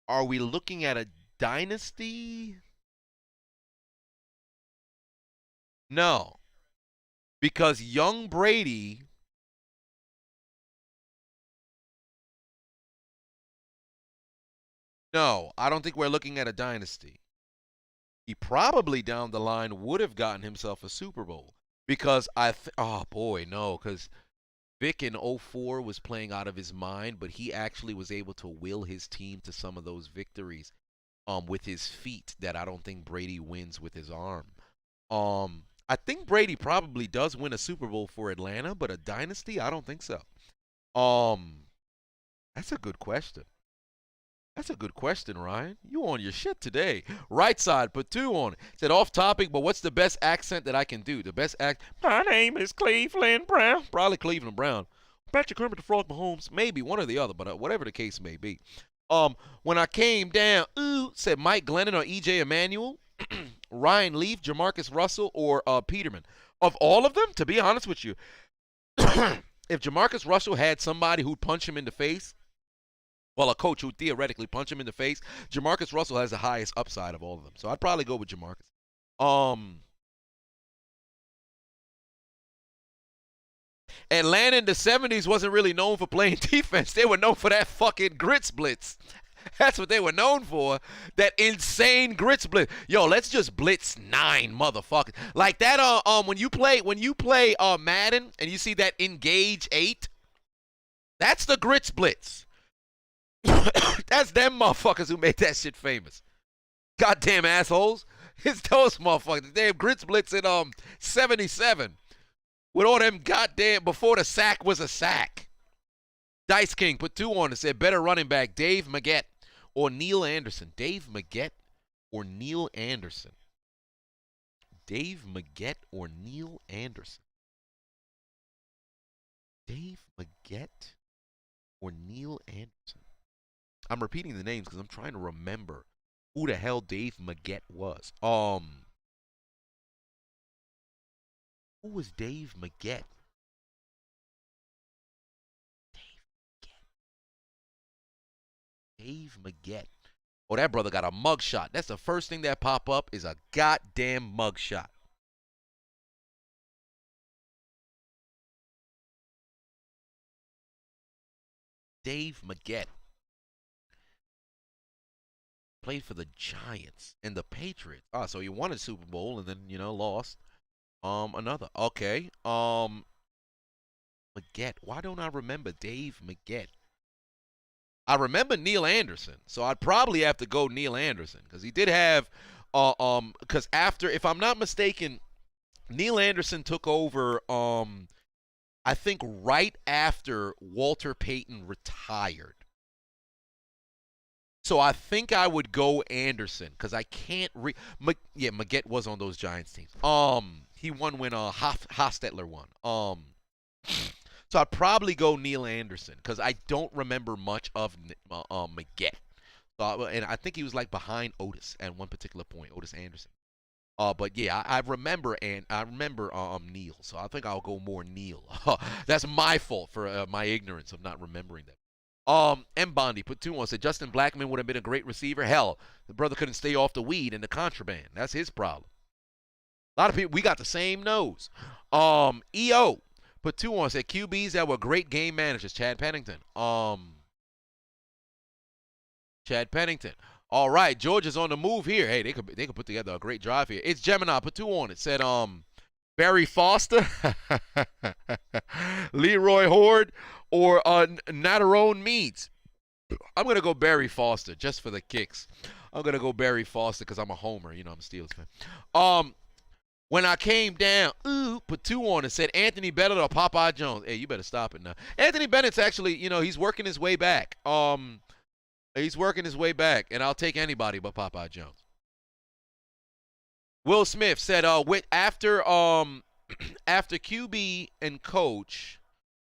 are we looking at a dynasty? No, because young Brady. No, I don't think we're looking at a dynasty. He probably down the line would have gotten himself a Super Bowl because oh boy, no, because Vic in '04 was playing out of his mind, but he actually was able to will his team to some of those victories with his feet that I don't think Brady wins with his arm. I think Brady probably does win a Super Bowl for Atlanta, but a dynasty, I don't think so. That's a good question. That's a good question, Ryan. You on your shit today. Right side, put 2 on it. Said off topic, but what's the best accent that I can do? The best My name is Cleveland Brown. Probably Cleveland Brown. Patrick Kermit the Frog Mahomes. Maybe one or the other, but whatever the case may be. When I came down, said Mike Glennon or E.J. Emanuel, Ryan Leaf, Jamarcus Russell, or Peterman. Of all of them, to be honest with you, if Jamarcus Russell had somebody who'd punch him in the face, well, a coach who theoretically punch him in the face, Jamarcus Russell has the highest upside of all of them. So I'd probably go with Jamarcus. Atlanta in the 70s wasn't really known for playing defense. They were known for that fucking grits blitz. That's what they were known for. That insane grits blitz. Yo, let's just blitz 9 motherfuckers. Like that when you play Madden and you see that engage 8, that's the grits blitz. That's them motherfuckers who made that shit famous. Goddamn assholes. It's those motherfuckers. Damn grits blitz in 77. With all them goddamn before the sack was a sack. Dice King put 2 on it. Said better running back Dave Maggette or Neil Anderson. Dave Maggette or Neil Anderson. Dave Maggette or Neil Anderson. Dave Maggette or Neil Anderson. I'm repeating the names because I'm trying to remember who the hell Dave Maggette was. Who was Dave Maggette? Dave Maggette. Oh, that brother got a mugshot. That's the first thing that pop up is a goddamn mugshot. Dave Maggette. Played for the Giants and the Patriots. Oh, so he won a Super Bowl and then, lost. Another. Okay. Maggette. Why don't I remember Dave Maggette? I remember Neil Anderson, so I'd probably have to go Neil Anderson because he did have, because after, if I'm not mistaken, Neil Anderson took over, I think right after Walter Payton retired. So I think I would go Anderson because I can't Maggette was on those Giants teams. He won when Hostetler won. So I'd probably go Neil Anderson because I don't remember much of Maggette. And I think he was like behind Otis at one particular point, Otis Anderson. But yeah, I remember Neil. So I think I'll go more Neil. That's my fault for my ignorance of not remembering that. M. Bondi put 2 on, said Justin Blackmon would have been a great receiver. Hell, the brother couldn't stay off the weed and the contraband. That's his problem. A lot of people, we got the same nose. EO put 2 on, said QBs that were great game managers. Chad Pennington. Chad Pennington. All right, Georgia's on the move here. Hey, they could put together a great drive here. It's Gemini put 2 on it. Said Barry Foster, Leroy Horde, or Natarone Meads. I'm going to go Barry Foster just for the kicks. I'm going to go Barry Foster because I'm a homer. I'm a Steelers fan. When I came down, put 2 on it, said Anthony Bennett or Popeye Jones. Hey, you better stop it now. Anthony Bennett's actually, he's working his way back. He's working his way back, and I'll take anybody but Popeye Jones. Will Smith said, after QB and coach,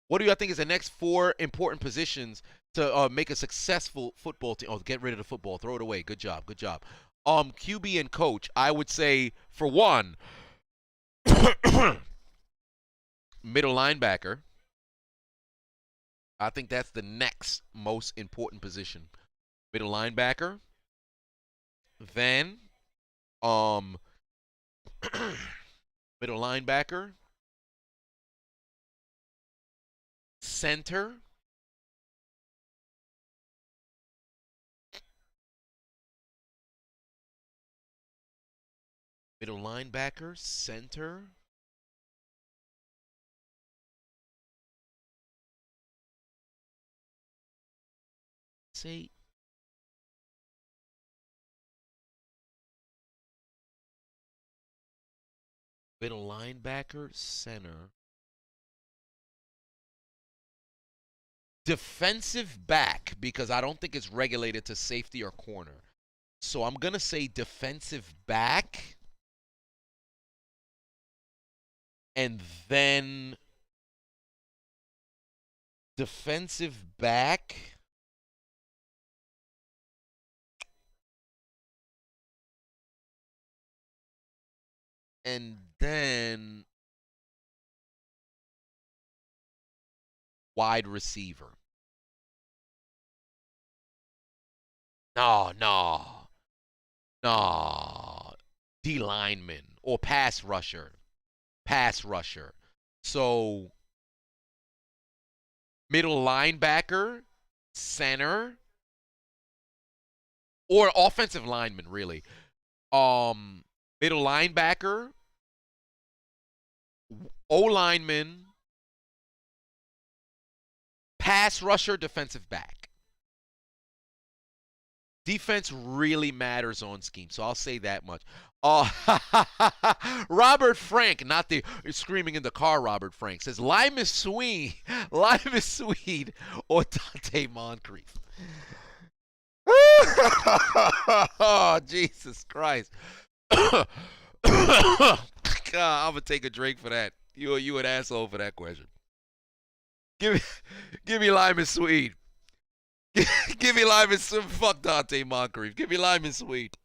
what do you think is the next 4 important positions to make a successful football team? Oh, get rid of the football. Throw it away. Good job. Good job. QB and coach, I would say, for one, middle linebacker. I think that's the next most important position. Middle linebacker. Then, middle Middle linebacker. Center. Middle linebacker, center. Say middle linebacker, center. Defensive back, because I don't think it's regulated to safety or corner. So I'm going to say defensive back. And then defensive back. And then wide receiver. No. D lineman or pass rusher. So middle linebacker, center, or offensive lineman, really. Middle linebacker, O-lineman, pass rusher, defensive back. Defense really matters on scheme, so I'll say that much. Robert Frank, not the screaming in the car. Robert Frank says Limas Swede, or Dante Moncrief. Oh, Jesus Christ! God, I'm gonna take a drink for that. You an asshole for that question. Give me Limas Swede. Give me Limas. Fuck Dante Moncrief. Give me Limas Swede.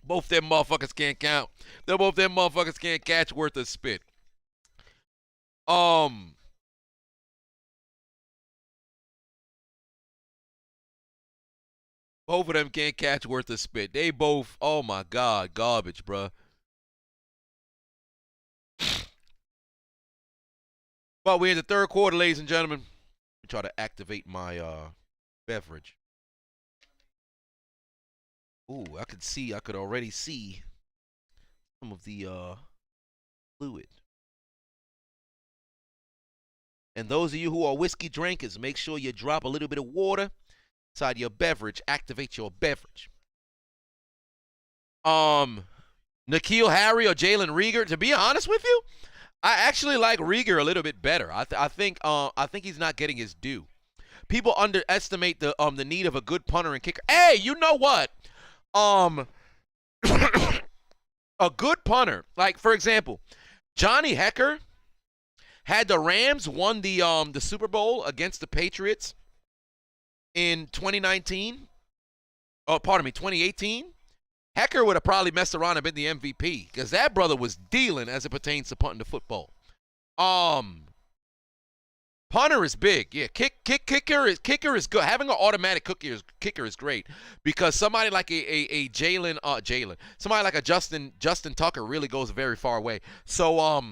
Both them motherfuckers can't count. Both them motherfuckers can't catch worth a spit. Both of them can't catch worth a spit. They both, oh my God, garbage, bruh. But we're in the third quarter, ladies and gentlemen. Let me try to activate my beverage. Ooh, I could already see some of the fluid. And those of you who are whiskey drinkers, make sure you drop a little bit of water inside your beverage. Activate your beverage. N'Keal Harry or Jalen Reagor. To be honest with you, I actually like Reagor a little bit better. I think he's not getting his due. People underestimate the need of a good punter and kicker. Hey, you know what? A good punter, like for example, Johnny Hekker had the Rams won the Super Bowl against the Patriots in 2019. Oh, pardon me, 2018. Hekker would have probably messed around and been the MVP because that brother was dealing as it pertains to punting the football. Punter is big. Yeah, kicker is good. Having an automatic kicker is great because somebody like a Jalen, somebody like a Justin Tucker really goes very far away. So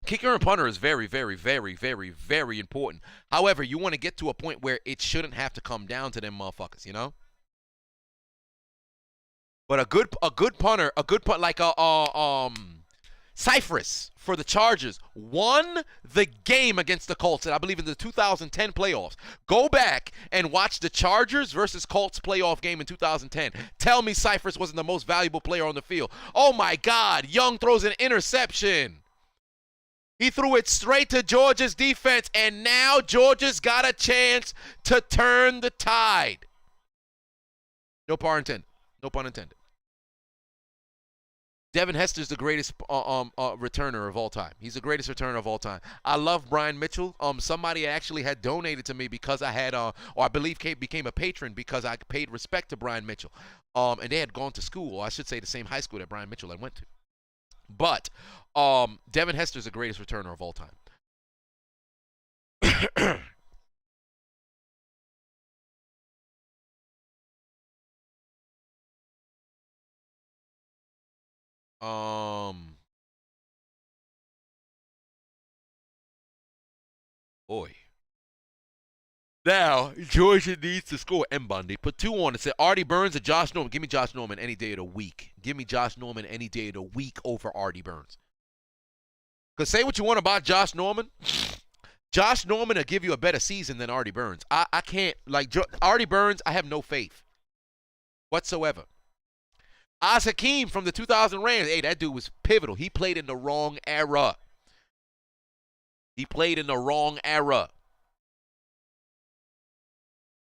kicker and punter is very, very, very, very, very important. However, you want to get to a point where it shouldn't have to come down to them motherfuckers, you know? But a good punter like Cypress for the Chargers won the game against the Colts, and I believe in the 2010 playoffs. Go back and watch the Chargers versus Colts playoff game in 2010. Tell me Cypress wasn't the most valuable player on the field. Oh my God, Young throws an interception. He threw it straight to Georgia's defense, and now Georgia's got a chance to turn the tide. No pun intended. No pun intended. Devin Hester's the greatest returner of all time. He's the greatest returner of all time. I love Brian Mitchell. Somebody actually had donated to me because I had, or I believe became a patron because I paid respect to Brian Mitchell. And they had gone to school, or I should say the same high school that Brian Mitchell had went to. But Devin Hester's the greatest returner of all time. Boy. Now, Georgia needs to score. M-Bun, they put 2 on. It said Artie Burns or Josh Norman. Give me Josh Norman any day of the week. Give me Josh Norman any day of the week over Artie Burns. Because say what you want about Josh Norman. Josh Norman will give you a better season than Artie Burns. I can't, like, Artie Burns, I have no faith whatsoever. Oz Hakeem from the 2000 Rams. Hey, that dude was pivotal. He played in the wrong era. He played in the wrong era.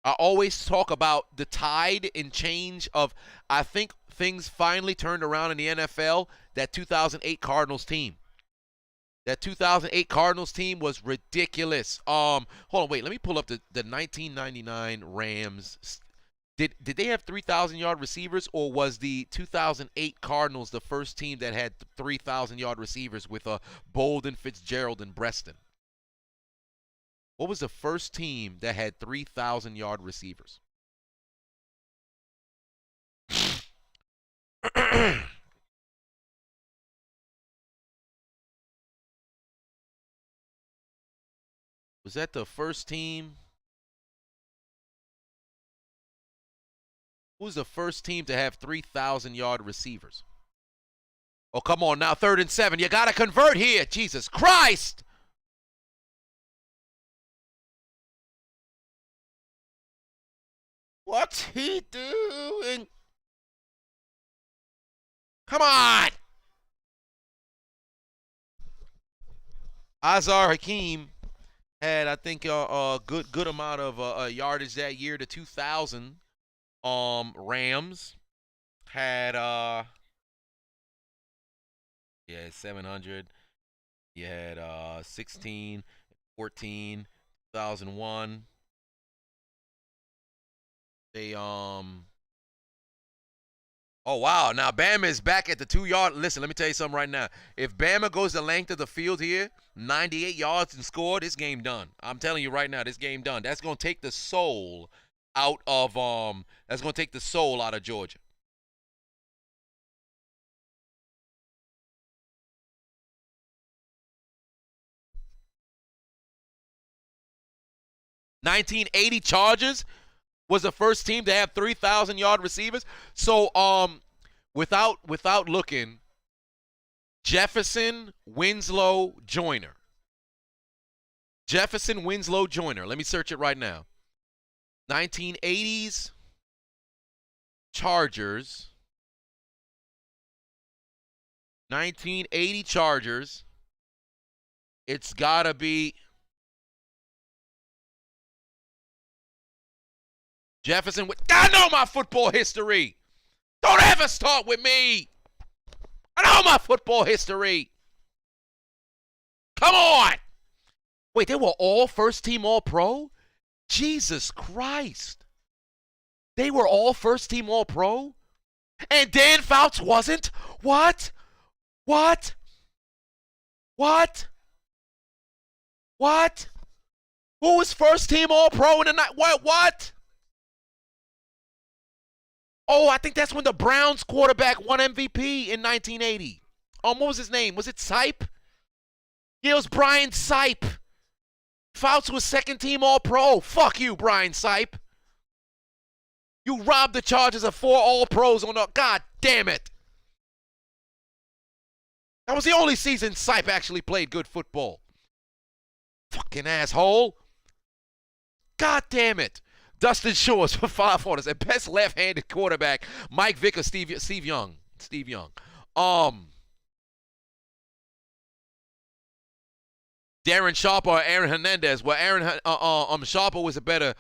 I always talk about the tide and change of, I think things finally turned around in the NFL, that 2008 Cardinals team. That 2008 Cardinals team was ridiculous. Hold on, wait. Let me pull up the 1999 Rams. Did they have 3,000-yard receivers, or was the 2008 Cardinals the first team that had 3,000-yard receivers with Bolden, Fitzgerald, and Breston? What was the first team that had 3,000-yard receivers? Was that the first team? Who's the first team to have 3,000-yard receivers? Oh, come on now, 3rd and 7. You got to convert here. Jesus Christ. What's he doing? Come on. Azar Hakeem had, I think, a good amount of yardage that year. The 2000 Rams had 700. You had 16, 14, 2001. They oh wow, now Bama is back at the 2-yard. Listen, let me tell you something right now. If Bama goes the length of the field here, 98 yards and score, this game done. I'm telling you right now, this game done. That's gonna take the soul out of Georgia. '80 Chargers was the first team to have 3,000-yard receivers. So, without looking, Jefferson, Winslow, Joyner. Jefferson, Winslow, Joyner. Let me search it right now. 1980s Chargers. 1980 Chargers. It's got to be Jefferson. I know my football history. Don't ever start with me. I know my football history. Come on. Wait, they were all first-team All-Pro? Jesus Christ. They were all first-team All-Pro? And Dan Fouts wasn't? What? What? What? What? Who was first-team All-Pro in the night? What? Oh, I think that's when the Browns quarterback won MVP in 1980. What was his name? Was it Sipe? Yeah, it was Brian Sipe. Fouts was second-team All-Pro. Fuck you, Brian Sipe. You robbed the Chargers of 4 All-Pros on the... God damn it. That was the only season Sipe actually played good football. Fucking asshole. God damn it. Dustin Shores for 5 orders. And best left-handed quarterback, Mike Vick or Steve Young. Steve Young. Darren Sharper or Aaron Hernandez. Well, Sharper was a better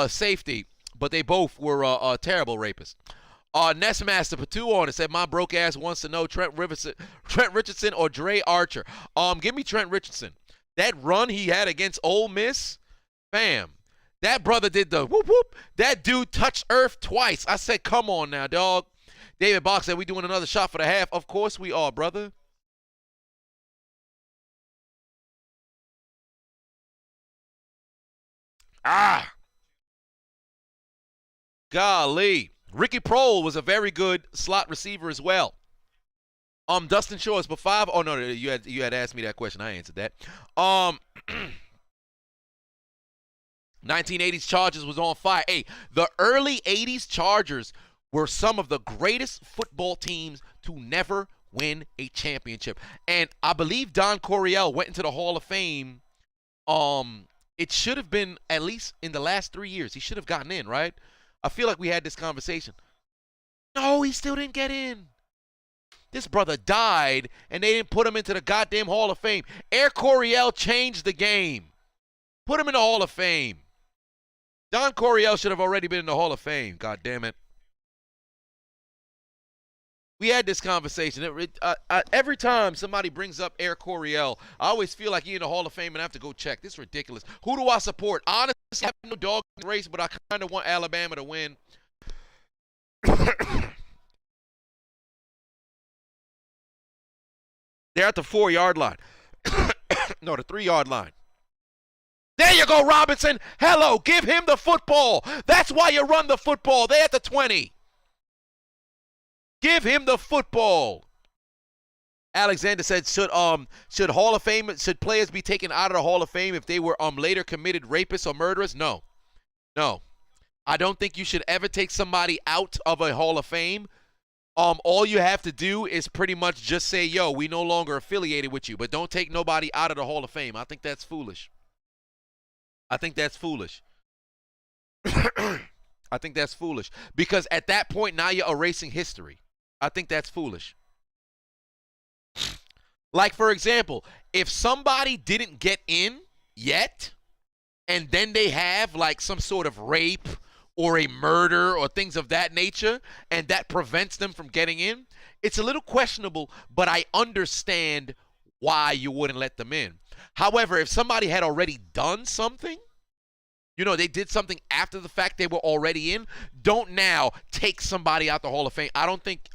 safety, but they both were terrible rapists. Nestmaster for 2 on it said, my broke ass wants to know Trent Richardson or Dre Archer. Give me Trent Richardson. That run he had against Ole Miss, fam. That brother did the whoop whoop. That dude touched earth twice. I said, come on now, dog. David Box said, we doing another shot for the half. Of course we are, brother. Golly. Ricky Prohl was a very good slot receiver as well. Dustin Shores, but 5. Oh no, you had asked me that question. I answered that. 1980s Chargers was on fire. Hey, the early 80s Chargers were some of the greatest football teams to never win a championship. And I believe Don Coryell went into the Hall of Fame. It should have been at least in the last 3 years. He should have gotten in, right? I feel like we had this conversation. No, he still didn't get in. This brother died, and they didn't put him into the goddamn Hall of Fame. Air Coryell changed the game. Put him in the Hall of Fame. Don Coryell should have already been in the Hall of Fame. God damn it. We had this conversation. Every time somebody brings up Air Coryell, I always feel like he's in the Hall of Fame and I have to go check. This is ridiculous. Who do I support? Honestly, I have no dog in the race, but I kind of want Alabama to win. They're at the 4-yard line. No, the 3-yard line. There you go, Robinson. Hello, give him the football. That's why you run the football. They're at the 20. Give him the football. Alexander said, should Hall of Fame, should players be taken out of the Hall of Fame if they were later committed rapists or murderers? No. No. I don't think you should ever take somebody out of a Hall of Fame. All you have to do is pretty much just say, yo, we no longer affiliated with you, but don't take nobody out of the Hall of Fame. I think that's foolish. I think that's foolish. I think that's foolish. Because at that point, now you're erasing history. I think that's foolish. Like, for example, if somebody didn't get in yet, and then they have, like, some sort of rape or a murder or things of that nature, and that prevents them from getting in, it's a little questionable, but I understand why you wouldn't let them in. However, if somebody had already done something, you know, they did something after the fact, they were already in, don't now take somebody out the Hall of Fame. I don't think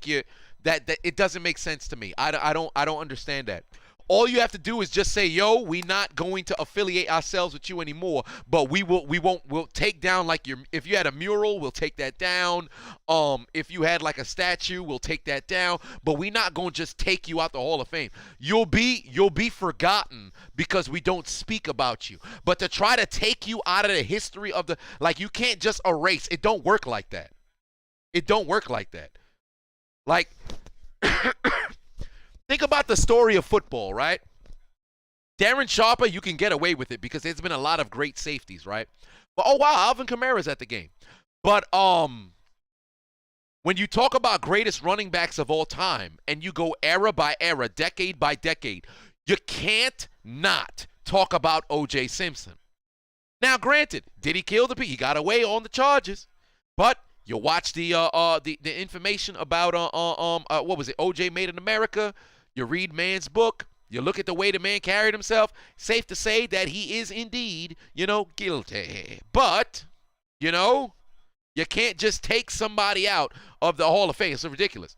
you that it doesn't make sense to me. I don't understand that. All you have to do is just say, yo, we're not going to affiliate ourselves with you anymore, but we'll take down, like, if you had a mural, we'll take that down. If you had like a statue, we'll take that down, but we're not going to just take you out the Hall of Fame. You'll be forgotten because we don't speak about you. But to try to take you out of the history of the, like, you can't just erase. It don't work like that. It don't work like that. Like, think about the story of football, right? Darren Sharper, you can get away with it because there's been a lot of great safeties, right? But, oh, wow, Alvin Kamara's at the game. But when you talk about greatest running backs of all time and you go era by era, decade by decade, you can't not talk about O.J. Simpson. Now, granted, did he kill the people? He got away on the charges. But you watch the information about, what was it, O.J. Made in America. You read man's book. You look at the way the man carried himself. Safe to say that he is indeed, guilty. But, you can't just take somebody out of the Hall of Fame. It's so ridiculous.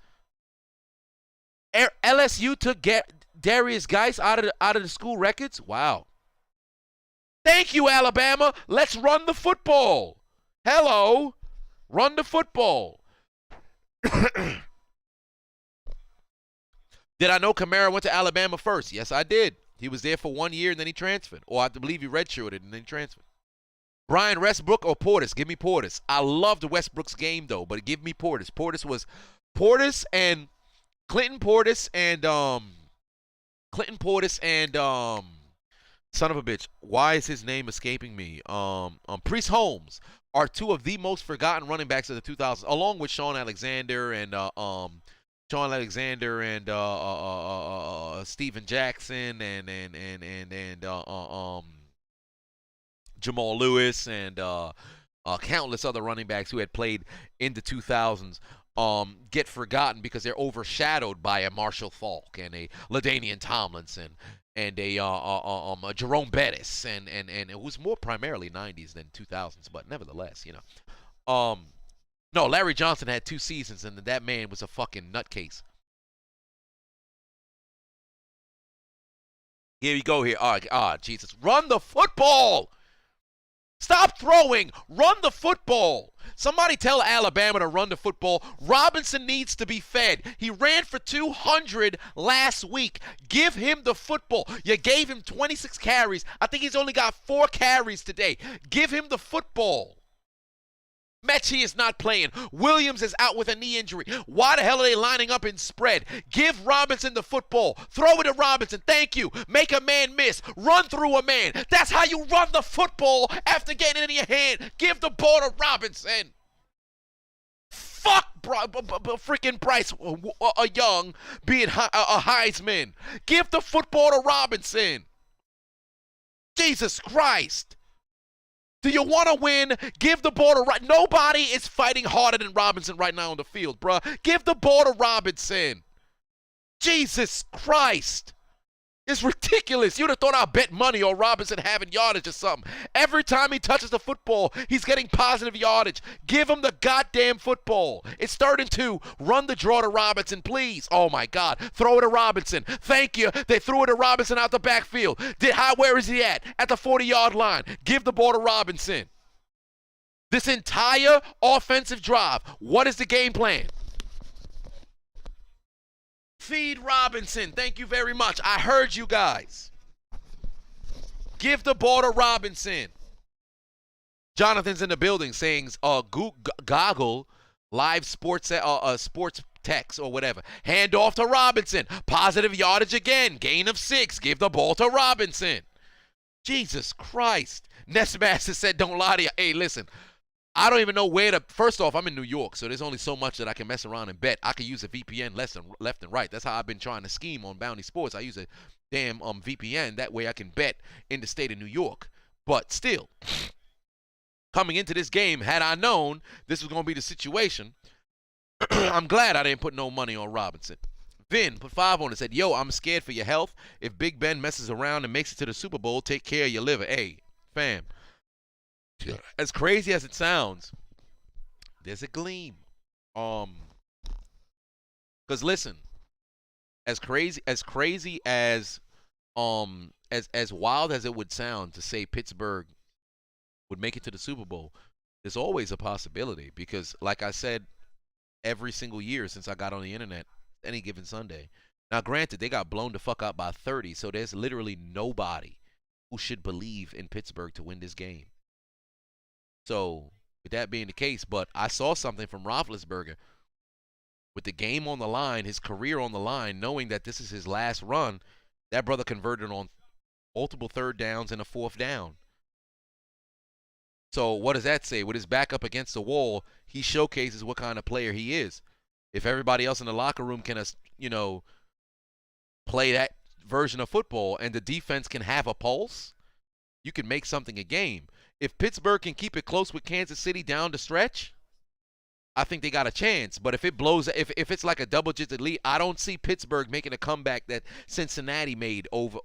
LSU took Darius Geis out of the school records. Wow. Thank you, Alabama. Let's run the football. Hello. Run the football. Did I know Kamara went to Alabama first? Yes, I did. He was there for 1 year and then he transferred. Or I believe he redshirted and then he transferred. Brian Westbrook or Portis? Give me Portis. I loved Westbrook's game though, but give me Portis. Portis and Clinton Portis and son of a bitch. Why is his name escaping me? Priest Holmes are two of the most forgotten running backs of the 2000s, along with Sean Alexander and Steven Jackson and Jamal Lewis and countless other running backs who had played in the 2000s get forgotten because they're overshadowed by a Marshall Faulk and a LaDainian Tomlinson and a Jerome Bettis and it was more primarily 90s than 2000s, but nevertheless, no, Larry Johnson had 2 seasons, and that man was a fucking nutcase. Here we go here. Jesus. Run the football! Stop throwing. Run the football. Somebody tell Alabama to run the football. Robinson needs to be fed. He ran for 200 last week. Give him the football. You gave him 26 carries. I think he's only got 4 carries today. Give him the football. Mechie is not playing. Williams is out with a knee injury. Why the hell are they lining up in spread? Give Robinson the football. Throw it to Robinson. Thank you. Make a man miss. Run through a man. That's how you run the football after getting it in your hand. Give the ball to Robinson. Fuck freaking Bryce Young being a Heisman. Give the football to Robinson. Jesus Christ. Do you want to win? Give the ball to Robinson. Nobody is fighting harder than Robinson right now on the field, bruh. Give the ball to Robinson. Jesus Christ. It's ridiculous. You'd have thought I'd bet money on Robinson having yardage or something. Every time he touches the football, he's getting positive yardage. Give him the goddamn football. It's 3rd and 2. Run the draw to Robinson, please. Oh, my God. Throw it to Robinson. Thank you. They threw it to Robinson out the backfield. Where is he at? At the 40-yard line. Give the ball to Robinson. This entire offensive drive, what is the game plan? Feed Robinson. Thank you very much. I heard you guys. Give the ball to Robinson. Jonathan's in the building saying, goggle live sports text or whatever. Hand off to Robinson. Positive yardage again. Gain of 6. Give the ball to Robinson. Jesus Christ. Nestmaster said, don't lie to you. Hey, listen. I don't even know where to. First off, I'm in New York, so there's only so much that I can mess around and bet. I can use a VPN left and right. That's how I've been trying to scheme on Bounty Sports. I use a damn VPN. That way I can bet in the state of New York. But still, coming into this game, had I known this was going to be the situation, I'm glad I didn't put no money on Robinson. Vin put 5 on it. Said, yo, I'm scared for your health. If Big Ben messes around and makes it to the Super Bowl, take care of your liver. Hey, fam. As crazy as it sounds, there's a gleam. Cause listen, as crazy as wild as it would sound to say Pittsburgh would make it to the Super Bowl, there's always a possibility because, like I said, every single year since I got on the internet, any given Sunday. Now, granted, they got blown the fuck out by 30, so there's literally nobody who should believe in Pittsburgh to win this game. So, with that being the case, but I saw something from Roethlisberger with the game on the line, his career on the line, knowing that this is his last run. That brother converted on multiple 3rd downs and a 4th down. So, what does that say? With his back up against the wall, he showcases what kind of player he is. If everybody else in the locker room can, play that version of football and the defense can have a pulse, you can make something a game. If Pittsburgh can keep it close with Kansas City down the stretch, I think they got a chance. But if it blows, if it's like a double-digit lead, I don't see Pittsburgh making a comeback that Cincinnati made over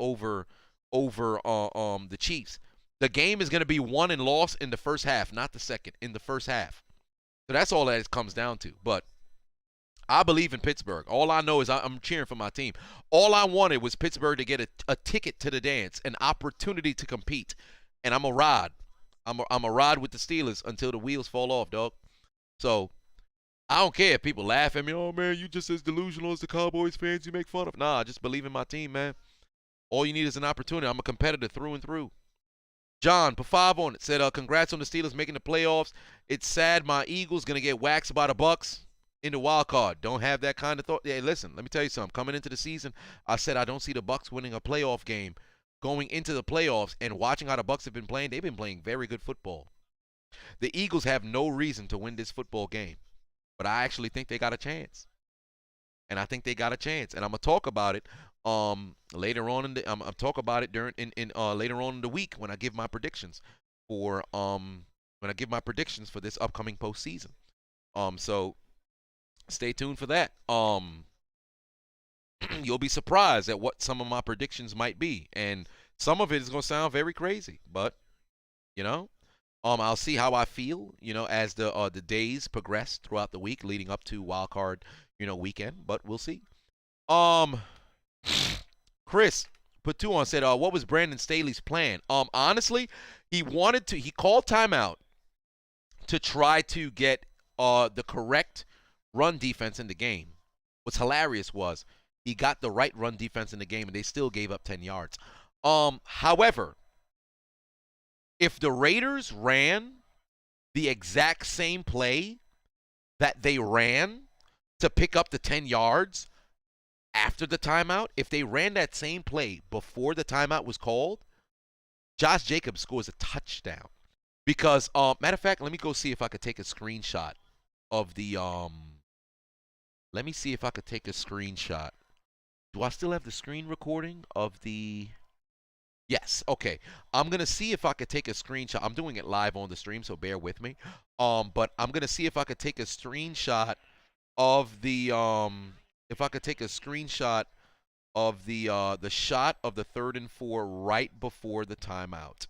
the Chiefs. The game is going to be won and lost in the first half, not the second, in the first half. So that's all that it comes down to. But I believe in Pittsburgh. All I know is I'm cheering for my team. All I wanted was Pittsburgh to get a ticket to the dance, an opportunity to compete, and I'm a ride. I'm a ride with the Steelers until the wheels fall off, dog. So I don't care if people laugh at me. Oh, man, you just as delusional as the Cowboys fans you make fun of. Nah, I just believe in my team, man. All you need is an opportunity. I'm a competitor through and through. John, put 5 on it. Said, congrats on the Steelers making the playoffs. It's sad my Eagles going to get waxed by the Bucks in the wild card. Don't have that kind of thought. Yeah, listen, let me tell you something. Coming into the season, I said I don't see the Bucks winning a playoff game. Going into the playoffs and watching how the Bucks have been playing, they've been playing very good football. The Eagles have no reason to win this football game, but I actually think they got a chance. And I think they got a chance. And I'm gonna talk about it later on in the I'm talk about it during later on in the week when I give my predictions for this upcoming postseason. So stay tuned for that. You'll be surprised at what some of my predictions might be, and some of it is going to sound very crazy, but I'll see how I feel, as the days progress throughout the week leading up to wild card, weekend, but we'll see. Chris put 2 on, said, what was Brandon Staley's plan? Honestly, He called timeout to try to get the correct run defense in the game. What's hilarious was he got the right run defense in the game, and they still gave up 10 yards. However, if the Raiders ran the exact same play that they ran to pick up the 10 yards after the timeout, if they ran that same play before the timeout was called, Josh Jacobs scores a touchdown. Because, matter of fact, let me go see if I could take a screenshot of the, let me see if I could take a screenshot. Do I still have the screen recording of the, yes, okay. I'm going to see if I could take a screenshot. I'm doing it live on the stream, so bear with me. But I'm going to see if I could take a screenshot of the, if I could take a screenshot of the shot of the 3rd and 4 right before the timeout.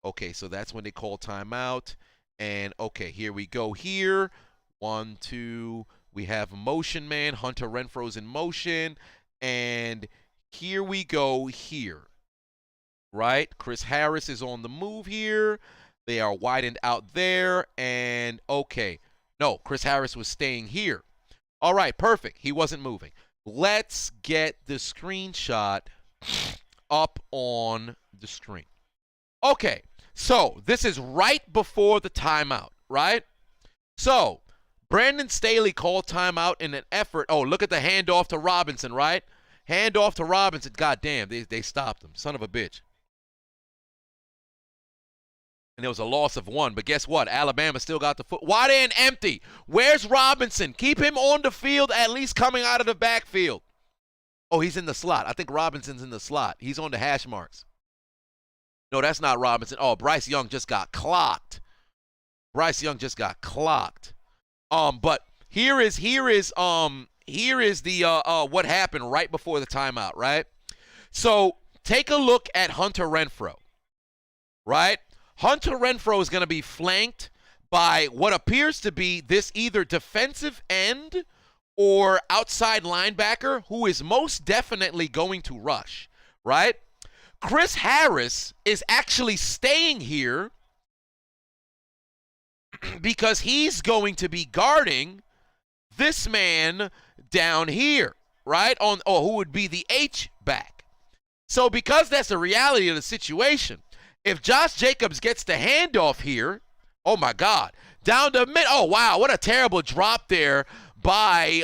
Okay, so that's when they call timeout. And, okay, here we go here. 1, 2, we have motion man. Hunter Renfro's in motion. And here we go here. Right? Chris Harris is on the move here. They are widened out there. And, okay. No, Chris Harris was staying here. All right, perfect. He wasn't moving. Let's get the screenshot up on the screen. Okay, so this is right before the timeout, right? So Brandon Staley called timeout in an effort. Oh, look at the handoff to Robinson, right? Handoff to Robinson. God damn, they stopped him. Son of a bitch. And there was a loss of 1. But guess what? Alabama still got the foot. Wide end empty. Where's Robinson? Keep him on the field, at least coming out of the backfield. Oh, he's in the slot. I think Robinson's in the slot. He's on the hash marks. No, that's not Robinson. Oh, Bryce Young just got clocked. Bryce Young just got clocked. But here is the what happened right before the timeout, right? So take a look at Hunter Renfrow, right? Hunter Renfrow is going to be flanked by what appears to be this either defensive end or outside linebacker who is most definitely going to rush, right? Chris Harris is actually staying here because he's going to be guarding this man down here, right? Or who would be the H-back. So because that's the reality of the situation, if Josh Jacobs gets the handoff here, oh my God, down the mid. Oh wow, what a terrible drop there by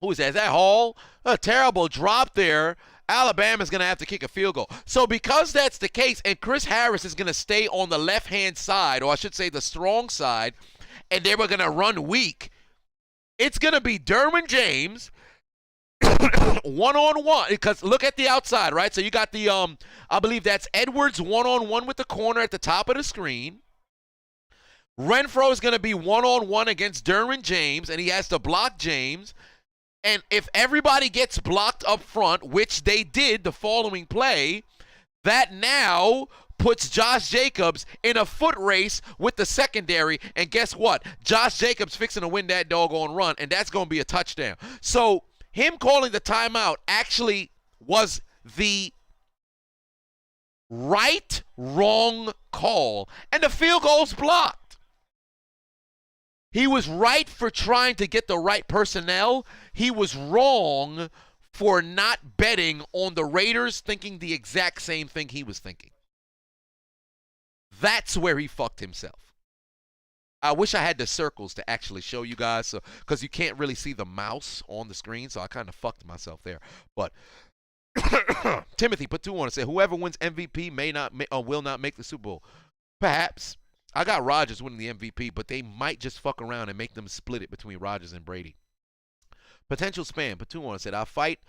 who is that? Is that Hall? A terrible drop there. Alabama's going to have to kick a field goal. So because that's the case, and Chris Harris is going to stay on the left-hand side, or I should say the strong side, and they were going to run weak, it's going to be Derwin James one-on-one. Because look at the outside, right? So you got the, I believe that's Edwards one-on-one with the corner at the top of the screen. Renfrow is going to be one-on-one against Derwin James, and he has to block James. And if everybody gets blocked up front, which they did the following play, that now puts Josh Jacobs in a foot race with the secondary. And guess what? Josh Jacobs fixing to win that doggone run, and that's going to be a touchdown. So him calling the timeout actually was the wrong call, and the field goal's blocked. He was right for trying to get the right personnel. He was wrong for not betting on the Raiders thinking the exact same thing he was thinking. That's where he fucked himself. I wish I had the circles to actually show you guys, because you can't really see the mouse on the screen, so I kind of fucked myself there. But Timothy put 2 on and said, whoever wins MVP will not make the Super Bowl. Perhaps. I got Rodgers winning the MVP, but they might just fuck around and make them split it between Rodgers and Brady. Potential spam. Patuan said, I fight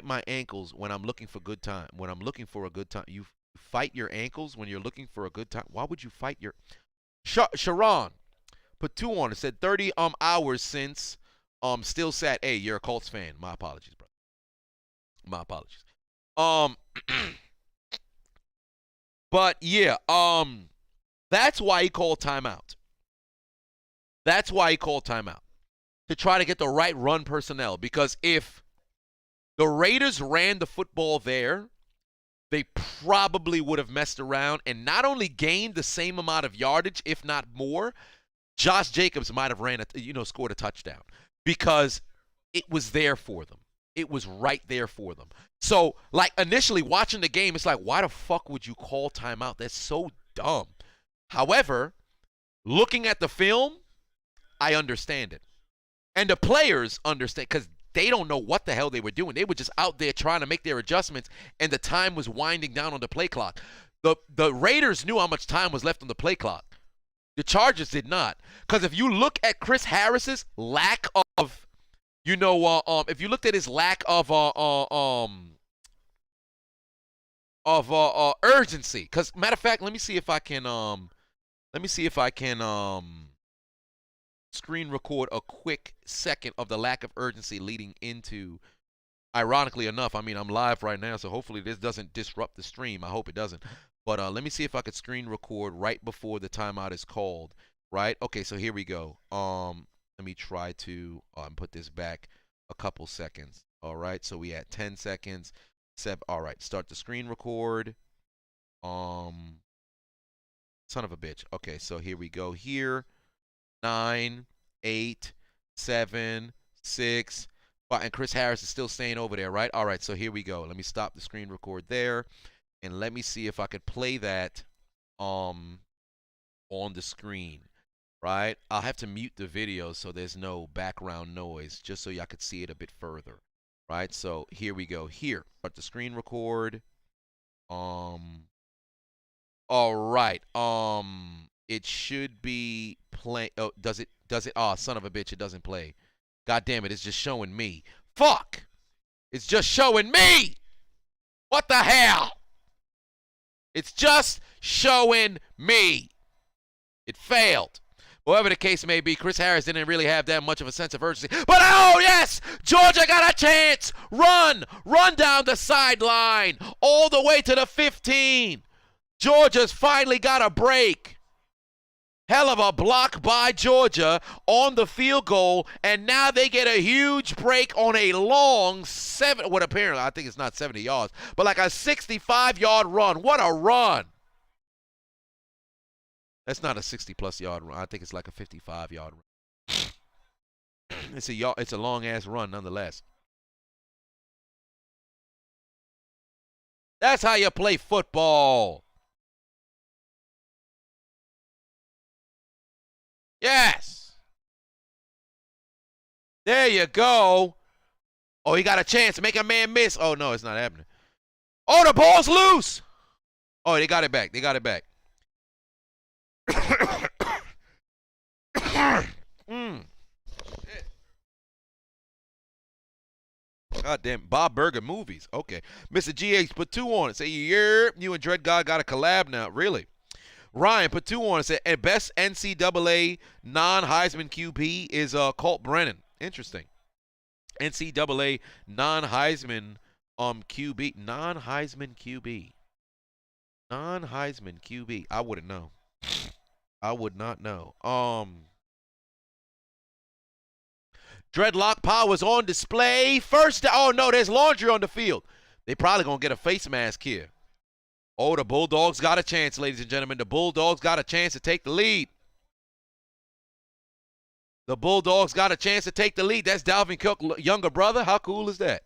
my ankles when I'm looking for good time. When I'm looking for a good time. You fight your ankles when you're looking for a good time? Why would you fight your... Sharon put 2 on and said 30 hours since still sad. Hey, you're a Colts fan. My apologies, bro. My apologies. But yeah, that's why he called timeout. That's why he called timeout. To try to get the right run personnel. Because if the Raiders ran the football there, they probably would have messed around and not only gained the same amount of yardage, if not more. Josh Jacobs might have scored a touchdown because it was there for them. It was right there for them. So, like, initially watching the game, it's like, why the fuck would you call timeout? That's so dumb. However, looking at the film, I understand it. And the players understand because they don't know what the hell they were doing. They were just out there trying to make their adjustments, and the time was winding down on the play clock. The Raiders knew how much time was left on the play clock. The Chargers did not. Because if you look at Chris Harris's lack of, if you looked at his lack of urgency. Because matter of fact, let me see if I can screen record a quick second of the lack of urgency leading into. Ironically enough, I mean, I'm live right now, so hopefully this doesn't disrupt the stream. I hope it doesn't. But let me see if I could screen record right before the timeout is called. Right? Okay, so here we go. Let me try to put this back a couple seconds. All right, so we at 10 seconds. All right, start the screen record. Son of a bitch. Okay, so here we go. Here, 9, 8, 7, 6. And Chris Harris is still staying over there, right? All right, so here we go. Let me stop the screen record there. And let me see if I could play that on the screen, right? I'll have to mute the video so there's no background noise, just so y'all could see it a bit further, right? So here we go. Here, start the screen record. All right. It should be play. Oh, does it? Oh, son of a bitch, it doesn't play. God damn it, it's just showing me. Fuck! It's just showing me! What the hell? It's just showing me. It failed. Whatever the case may be, Chris Harris didn't really have that much of a sense of urgency. But oh yes, Georgia got a chance. Run down the sideline all the way to the 15. Georgia's finally got a break. Hell of a block by Georgia on the field goal, and now they get a huge break on a long apparently I think it's not 70 yards, but like a 65-yard run. What a run! That's not a 60-plus yard run. I think it's like a 55-yard run. It's a long-ass run nonetheless. That's how you play football. Yes. There you go. Oh, he got a chance to make a man miss. Oh, no, it's not happening. Oh, the ball's loose. Oh, they got it back. God damn. Bob Burger movies. Okay. Mr. GH put 2 on it. Say, yeah, you and Dread God got a collab now. Really? Ryan put 2 on and said, and best NCAA non-Heisman QB is Colt Brennan. Interesting. NCAA non-Heisman QB. Non-Heisman QB. Non-Heisman QB. I wouldn't know. I would not know. Dreadlock powers on display. First, oh no, there's laundry on the field. They probably gonna get a face mask here. Oh, the Bulldogs got a chance, ladies and gentlemen. The Bulldogs got a chance to take the lead. The Bulldogs got a chance to take the lead. That's Dalvin Cook's younger brother. How cool is that?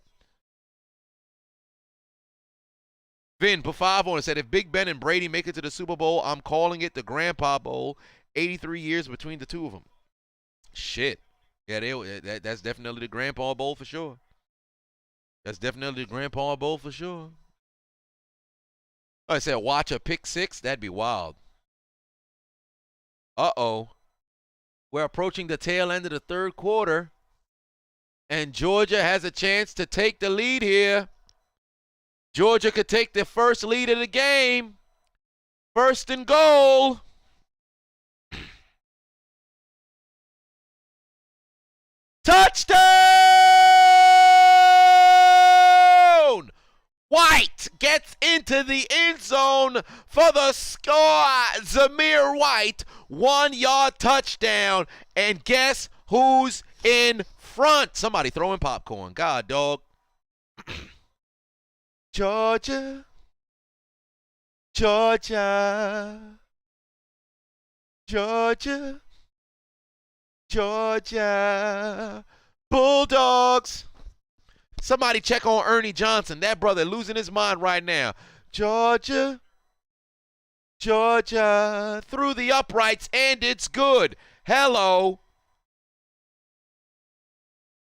Vin put 5 on it. Said, if Big Ben and Brady make it to the Super Bowl, I'm calling it the Grandpa Bowl. 83 years between the two of them. Shit. Yeah, that's definitely the Grandpa Bowl for sure. That's definitely the Grandpa Bowl for sure. I said, watch a pick 6? That'd be wild. Uh-oh. We're approaching the tail end of the third quarter. And Georgia has a chance to take the lead here. Georgia could take the first lead of the game. First and goal. Touchdown! White gets into the end zone for the score. Zamir White, 1-yard touchdown. And guess who's in front? Somebody throwing popcorn. God, dog. Georgia, Georgia. Georgia. Georgia. Bulldogs. Somebody check on Ernie Johnson. That brother losing his mind right now. Georgia. Georgia. Through the uprights, and it's good. Hello.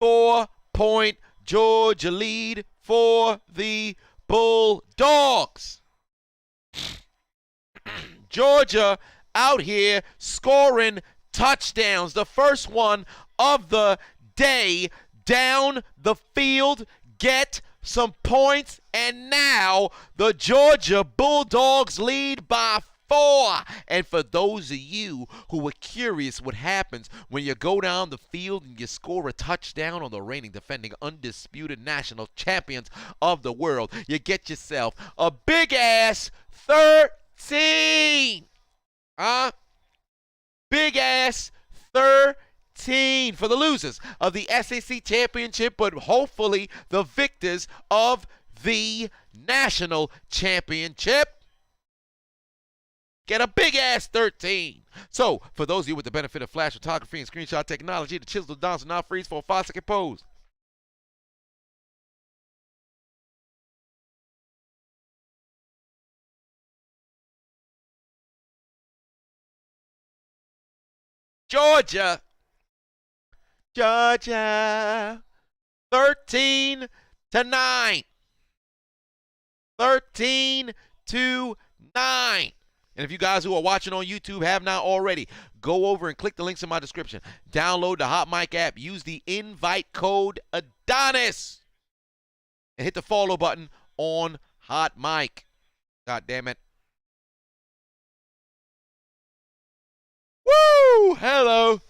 4-point Georgia lead for the Bulldogs. Georgia out here scoring touchdowns. The first one of the day down the field. Get some points, and now the Georgia Bulldogs lead by 4. And for those of you who were curious what happens when you go down the field and you score a touchdown on the reigning defending undisputed national champions of the world, you get yourself a big-ass 13. Big-ass 13 for the losers of the SEC championship, but hopefully the victors of the national championship get a big-ass 13. So, for those of you with the benefit of flash photography and screenshot technology, the Chiseled Adonis will now freeze for a 5-second pose. Georgia. Georgia. 13-9. 13-9. And if you guys who are watching on YouTube have not already, go over and click the links in my description. Download the Hot Mic app. Use the invite code Adonis. And hit the follow button on Hot Mic. God damn it. Woo! Hello.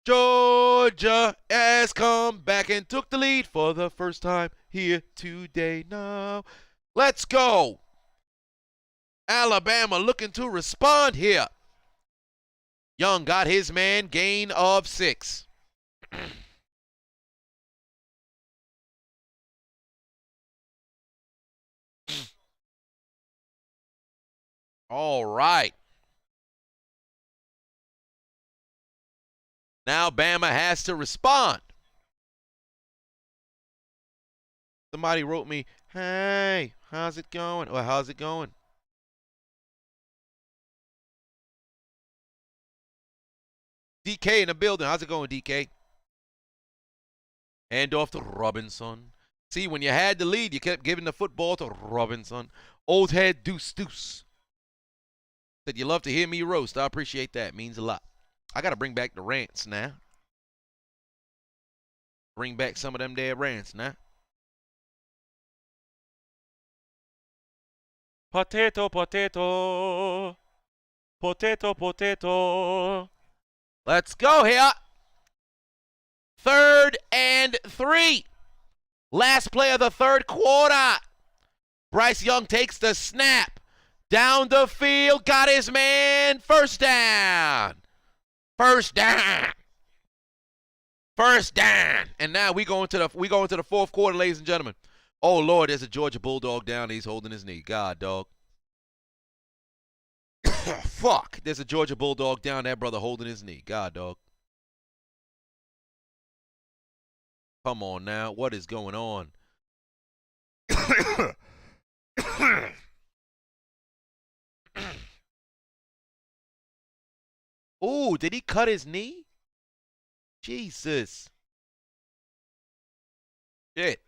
Georgia has come back and took the lead for the first time here today. Now, let's go. Alabama looking to respond here. Young got his man, gain of 6. All right. Now Bama has to respond. Somebody wrote me, hey, how's it going? Or how's it going? DK in the building. How's it going, DK? Hand off to Robinson. See, when you had the lead, you kept giving the football to Robinson. Old head deuce. Said you love to hear me roast. I appreciate that. Means a lot. I got to bring back the rants now. Bring back some of them dead rants now. Potato, potato. Potato, potato. Let's go here. 3rd and 3. Last play of the third quarter. Bryce Young takes the snap. Down the field. Got his man. First down. First down. First down. And now we go into the fourth quarter, ladies and gentlemen. Oh, Lord, there's a Georgia Bulldog down. He's holding his knee. God, dog. Fuck. There's a Georgia Bulldog down. That brother holding his knee. God, dog. Come on now. What is going on? Ooh, did he cut his knee? Jesus. Shit.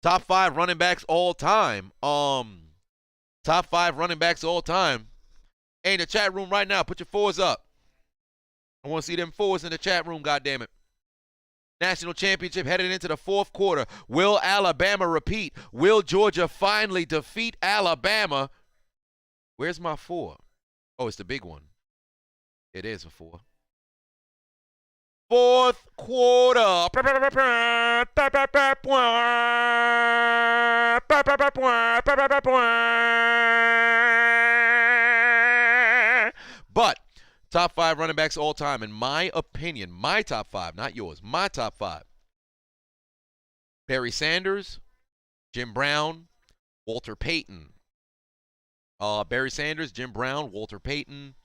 Top 5 running backs all time. Top 5 running backs all time. Hey, in the chat room right now, put your 4s up. I want to see them 4s in the chat room, goddammit. National championship headed into the fourth quarter. Will Alabama repeat? Will Georgia finally defeat Alabama? Where's my 4? Oh, it's the big one. It is a 4. Fourth quarter. But top 5 running backs all time, in my opinion, my top 5, not yours, my top 5. Barry Sanders, Jim Brown, Walter Payton. Barry Sanders, Jim Brown, Walter Payton.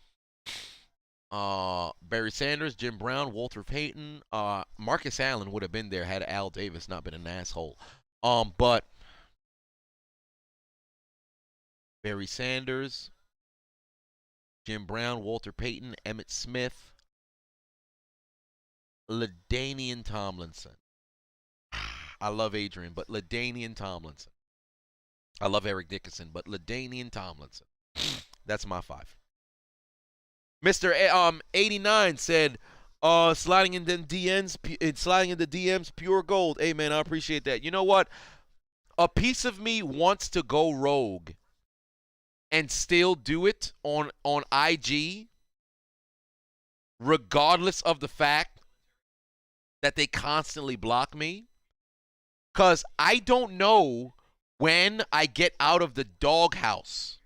Barry Sanders, Jim Brown, Walter Payton. Marcus Allen would have been there had Al Davis not been an asshole. But Barry Sanders, Jim Brown, Walter Payton, Emmitt Smith, LaDainian Tomlinson. I love Adrian, but LaDainian Tomlinson. I love Eric Dickerson, but LaDainian Tomlinson. That's my 5. Mr. 89 said, sliding in the DMs, pure gold. Hey, man, I appreciate that. You know what? A piece of me wants to go rogue and still do it on IG, regardless of the fact that they constantly block me. Because I don't know when I get out of the doghouse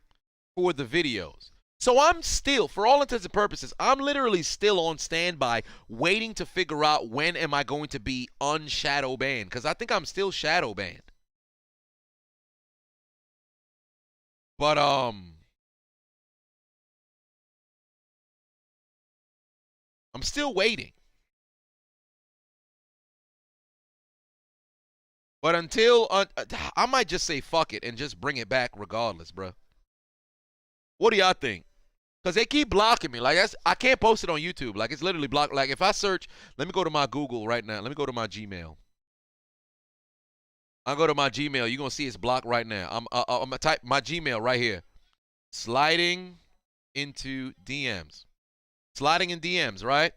for the videos. So I'm still, for all intents and purposes, I'm literally still on standby waiting to figure out when am I going to be unshadow banned. Because I think I'm still shadow banned. But, I'm still waiting. But until, I might just say fuck it and just bring it back regardless, bro. What do y'all think? Because they keep blocking me. Like, I can't post it on YouTube. Like, it's literally blocked. Like, if I search, let me go to my Google right now. Let me go to my Gmail. I'll go to my Gmail. You're going to see it's blocked right now. I'm going to type my Gmail right here. Sliding into DMs. Sliding in DMs, right?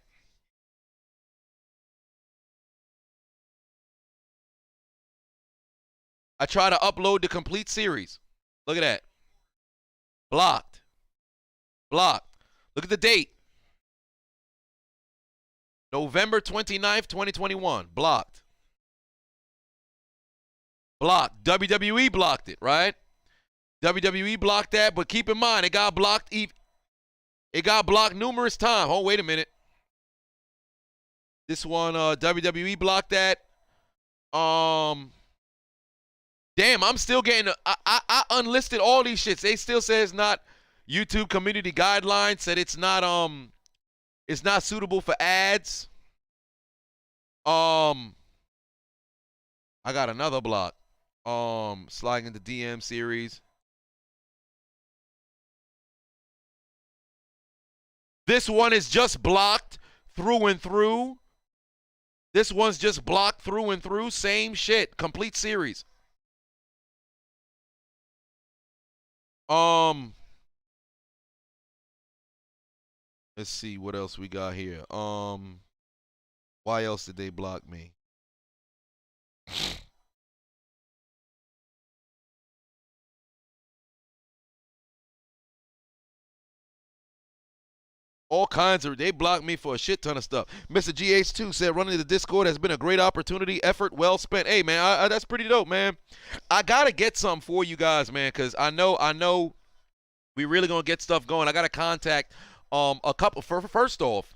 I try to upload the complete series. Look at that. Blocked. Blocked. Look at the date. November 29th, 2021. Blocked. Blocked. WWE blocked it, right? WWE blocked that, but keep in mind, it got blocked. It got blocked numerous times. Oh, wait a minute. This one, WWE blocked that. Damn, I'm still getting. I unlisted all these shits. They still say it's not YouTube community guidelines. Said it's not suitable for ads. I got another block. Sliding into DM series. This one is just blocked through and through. This one's just blocked through and through. Same shit. Complete series. Let's see what else we got here. Why else did they block me? All kinds of, they blocked me for a shit ton of stuff. Mr. GH2 said running the Discord has been a great opportunity, effort well spent. Hey, man, that's pretty dope, man. I got to get something for you guys, man, because I know we really going to get stuff going. I got to contact a couple. First off,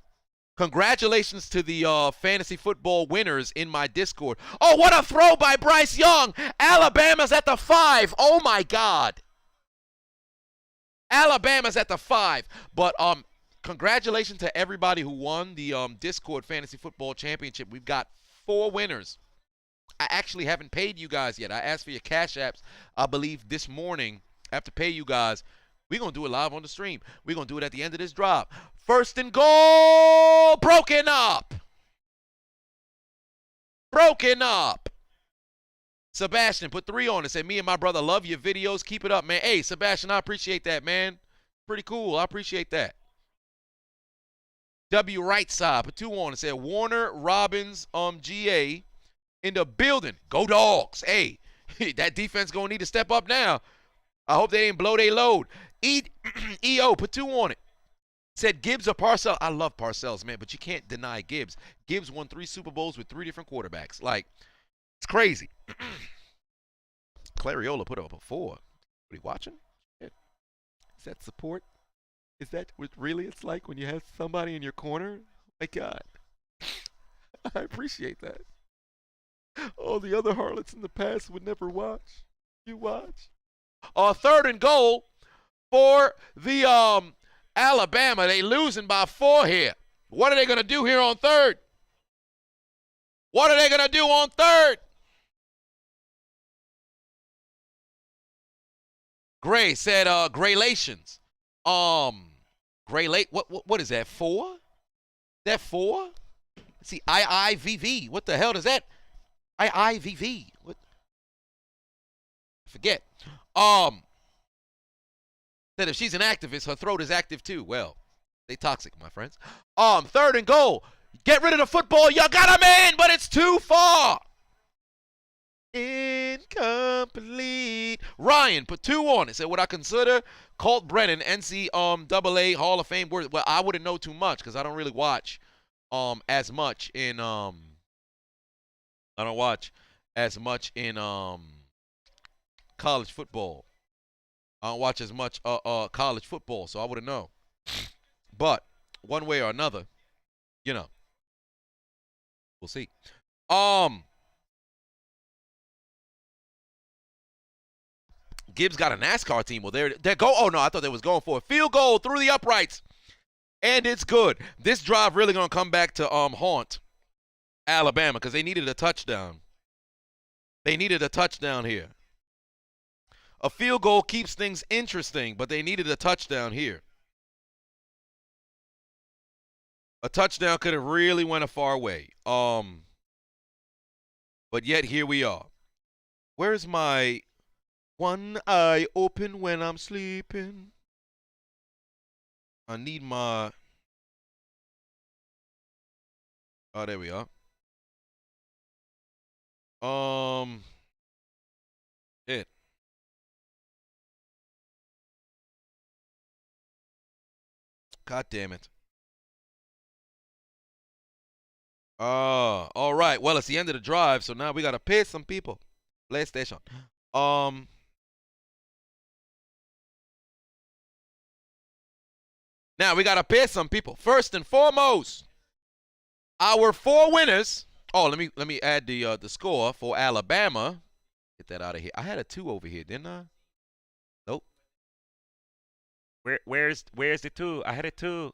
congratulations to the fantasy football winners in my Discord. Oh, what a throw by Bryce Young. Alabama's at the 5. Oh, my God. Alabama's at the 5. But, congratulations to everybody who won the Discord Fantasy Football Championship. We've got 4 winners. I actually haven't paid you guys yet. I asked for your Cash Apps, I believe, this morning. I have to pay you guys. We're going to do it live on the stream. We're going to do it at the end of this drop. First and goal. Broken up. Broken up. Sebastian put 3 on it. Said, me and my brother love your videos. Keep it up, man. Hey, Sebastian, I appreciate that, man. Pretty cool. I appreciate that. W right side put 2 on it. Said, Warner Robbins GA in the building. Go Dogs. Hey, that defense going to need to step up now. I hope they didn't blow their load. EO put 2 on it. Said Gibbs or Parcells. I love Parcells, man, but you can't deny Gibbs. Gibbs won 3 Super Bowls with 3 different quarterbacks. Like, it's crazy. Clariola put up a 4. Are you watching? Is that support? Is that what really it's like when you have somebody in your corner? Oh my God. I appreciate that. All the other harlots in the past would never watch. You watch. 3rd and goal for the Alabama. They losing by 4 here. What are they going to do here on 3rd? What are they going to do on 3rd? Gray said Graylations. What is that? 4? Is that 4? Let's see, IIVV. What the hell is that? IIVV. What? Forget. Said if she's an activist, her throat is active too. Well, they toxic, my friends. 3rd and goal. Get rid of the football. You got him in, but it's too far. Incomplete. Ryan put 2 on it. Said, would I consider Colt Brennan, NCAA Hall of Fame worthy? Well, I wouldn't know too much because I don't really watch as much in college football. I don't watch as much college football, so I wouldn't know. But one way or another, you know, we'll see. Gibbs got a NASCAR team. Well, they're go. Oh no, I thought they was going for a field goal through the uprights, and it's good. This drive really gonna come back to haunt Alabama because they needed a touchdown. They needed a touchdown here. A field goal keeps things interesting, but they needed a touchdown here. A touchdown could have really went a far way. But yet here we are. Where's my one eye open when I'm sleeping? I need my... Oh, there we are. Hit. God damn it. All right. Well, it's the end of the drive, so now we got to pay some people. PlayStation. Now we got to pay some people. First and foremost, our 4 winners. Oh, let me add the score for Alabama. Get that out of here. I had a 2 over here, didn't I? Nope. Where's the 2? I had a 2.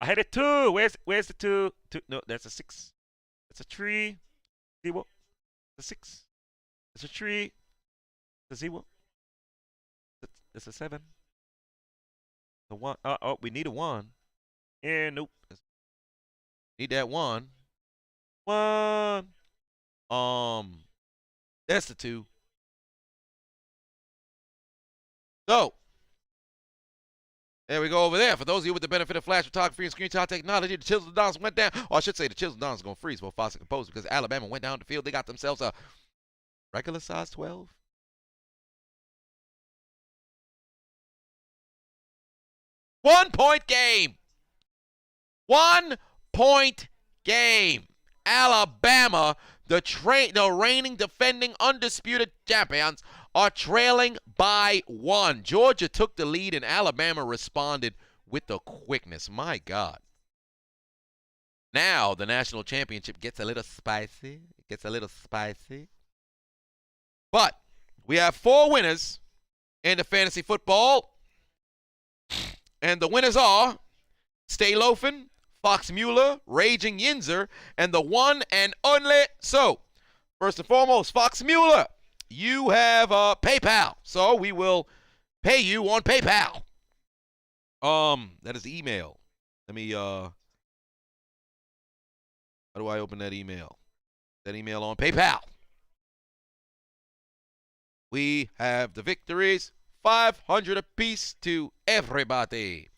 I had a 2. Where's the 2? No, that's a 6. That's a 3. 0. That's a 6. That's a 3. That's a 0. That's a 7. The 1. Oh, we need a 1. Yeah, nope. Need that 1. 1. That's the 2. So, there we go over there. For those of you with the benefit of flash photography and screenshot technology, the Chiseled Dons went down. Or I should say the Chiseled Dons are going to freeze for Foster Composer because Alabama went down the field. They got themselves a regular size 12. One-point game. 1-point game. Alabama, the reigning, defending, undisputed champions, are trailing by 1. Georgia took the lead, and Alabama responded with the quickness. My God. Now the national championship gets a little spicy. It gets a little spicy. But we have 4 winners in the fantasy football. And the winners are Stay Loafin', Fox Mueller, Raging Yinzer, and the one and only. So, first and foremost, Fox Mueller, you have PayPal. So we will pay you on PayPal. That is the email. Let me, how do I open that email? That email on PayPal. We have the victories. 500 apiece to everybody.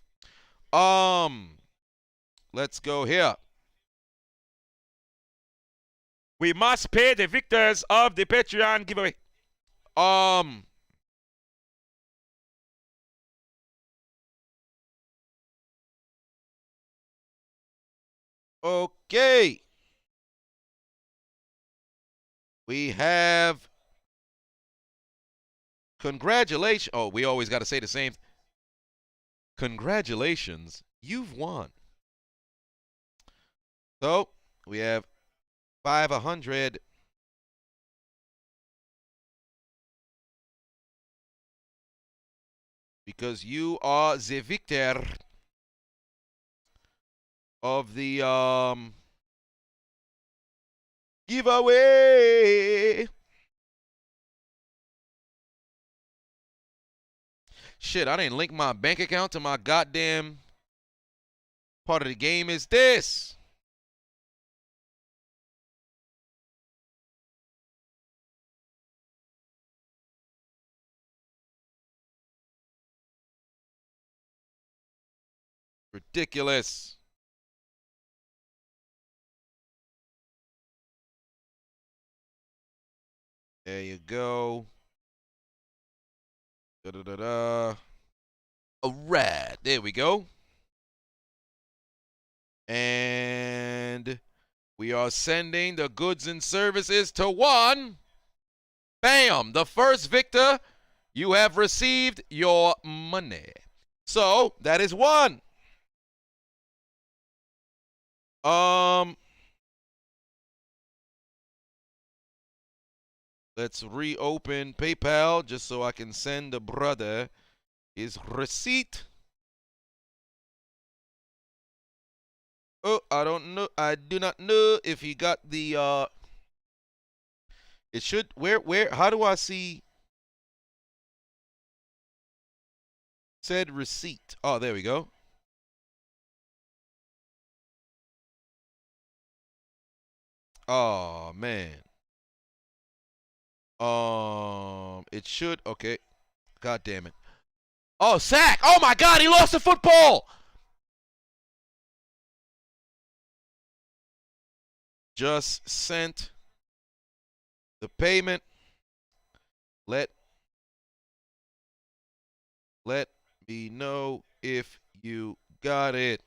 Let's go here. We must pay the victors of the Patreon giveaway. Okay. We have congratulations. Oh, we always got to say the same. Congratulations, you've won. So we have 500 because you are the victor of the giveaway. Shit, I didn't link my bank account to my goddamn part of the game. Is this? Ridiculous. There you go. Da-da-da-da. All right. There we go. And we are sending the goods and services to one. Bam. The first victor. You have received your money. So, that is one. Let's reopen PayPal just so I can send the brother his receipt. Oh, I don't know. I do not know if he got the it should where how do I see said receipt? Oh, there we go. Oh man. It should. Okay. God damn it. Oh, sack. Oh my God, he lost the football. Just sent the payment. Let me know if you got it.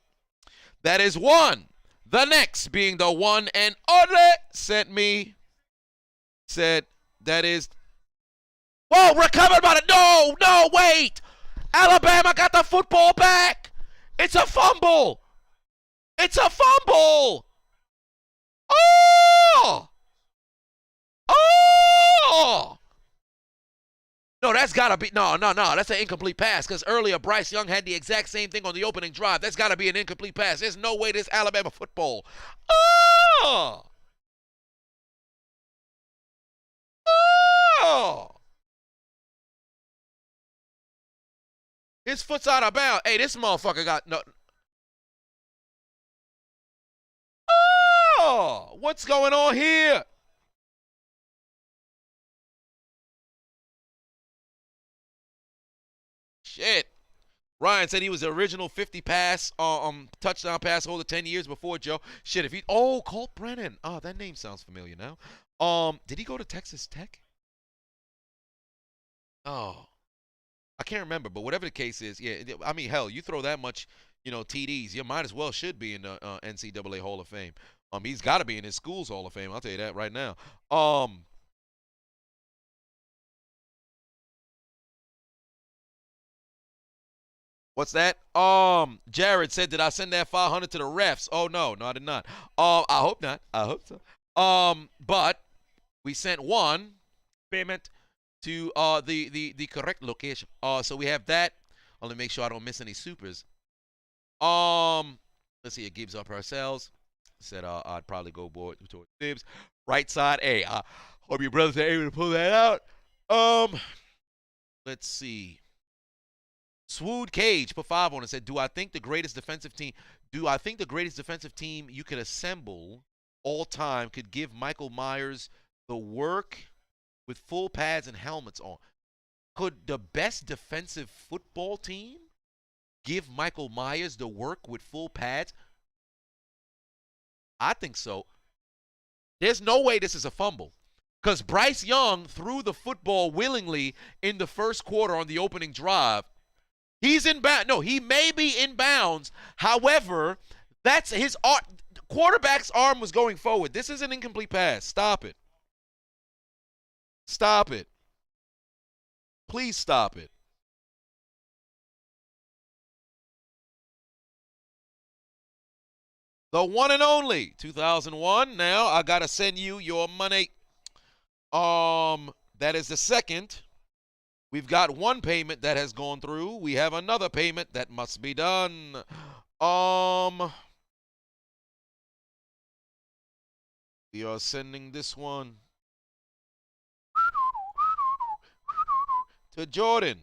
That is one. The next being the one and only sent me. Said that is. Whoa, recovered by the. No, wait. Alabama got the football back. It's a fumble. It's a fumble. Oh. Oh. No, that's got to be. No. That's an incomplete pass because earlier Bryce Young had the exact same thing on the opening drive. That's got to be an incomplete pass. There's no way this Alabama football. Oh. Oh. His foot's out of bounds. Hey, this motherfucker got no. Oh, what's going on here? Shit. Ryan said he was the original 50 pass, touchdown pass holder 10 years before Joe. Shit, if he. Oh, Colt Brennan. Oh, that name sounds familiar now. Did he go to Texas Tech? Oh. I can't remember, but whatever the case is, yeah. I mean, hell, you throw that much, TDs, you might as well should be in the NCAA Hall of Fame. He's got to be in his school's Hall of Fame. I'll tell you that right now. What's that? Jared said, did I send that 500 to the refs? Oh no, I did not. I hope not. I hope so. But we sent one payment to the correct location. So we have that. Let me make sure I don't miss any supers. Let's see. It gives up ourselves. Said I'd probably go towards Dibs. Right side. Hey, hope your brothers are able to pull that out. Let's see. Swood Cage put 5 on and said, do I think the greatest defensive team you could assemble all time could give Michael Myers the work with full pads and helmets on? Could the best defensive football team give Michael Myers the work with full pads? I think so. There's no way this is a fumble. Because Bryce Young threw the football willingly in the first quarter on the opening drive. He's in bounds. No, he may be in bounds. However, that's his quarterback's arm was going forward. This is an incomplete pass. Stop it. Stop it. Please stop it. The one and only 2001. Now I gotta send you your money. That is the second. We've got one payment that has gone through. We have another payment that must be done. We are sending this one to Jordan.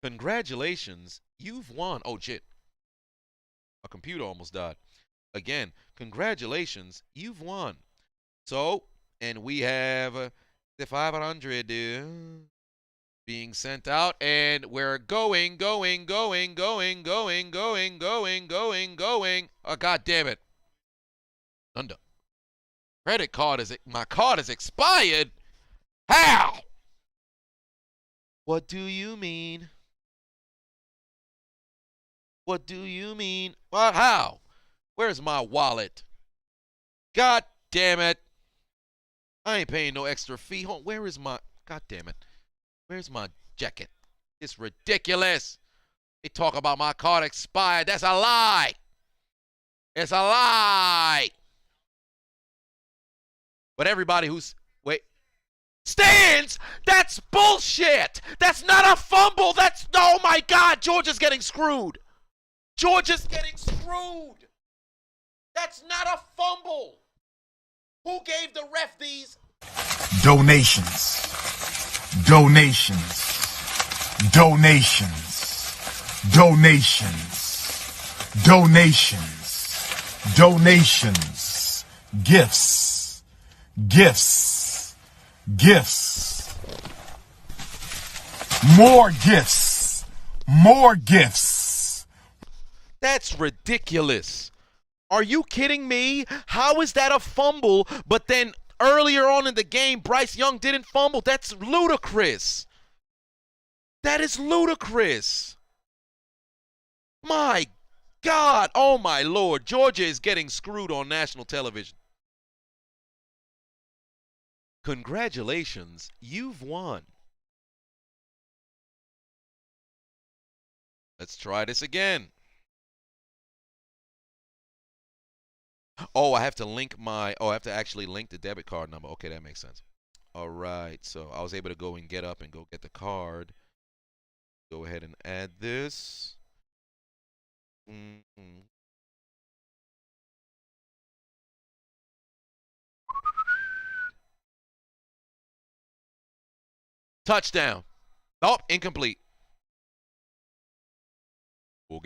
Congratulations, you've won. Oh, shit. My computer almost died. Again, congratulations, you've won. So, and we have the 500 being sent out, and we're going. Oh, God damn it. Under. Credit card is, my card is expired. How? What do you mean? What do you mean? What? How? Where's my wallet? God damn it. I ain't paying no extra fee. Where is my, God damn it. Where's my jacket? It's ridiculous. They talk about my card expired. That's a lie. It's a lie. But everybody who's, wait, stands, that's bullshit. That's not a fumble. That's, oh my God, Georgia's getting screwed. Georgia's getting screwed. That's not a fumble. Who gave the ref these? Donations. Donations. Donations. Donations. Donations. Donations. Gifts. Gifts. Gifts. More gifts. More gifts. That's ridiculous. Are you kidding me? How is that a fumble? But then earlier on in the game, Bryce Young didn't fumble. That's ludicrous. That is ludicrous. My God. Oh, my Lord. Georgia is getting screwed on national television. Congratulations. You've won. Let's try this again. Oh, I have to link my, oh, I have to actually link the debit card number. Okay, that makes sense. All right, so I was able to go and get up and go get the card. Go ahead and add this. Touchdown. Oh, incomplete. Here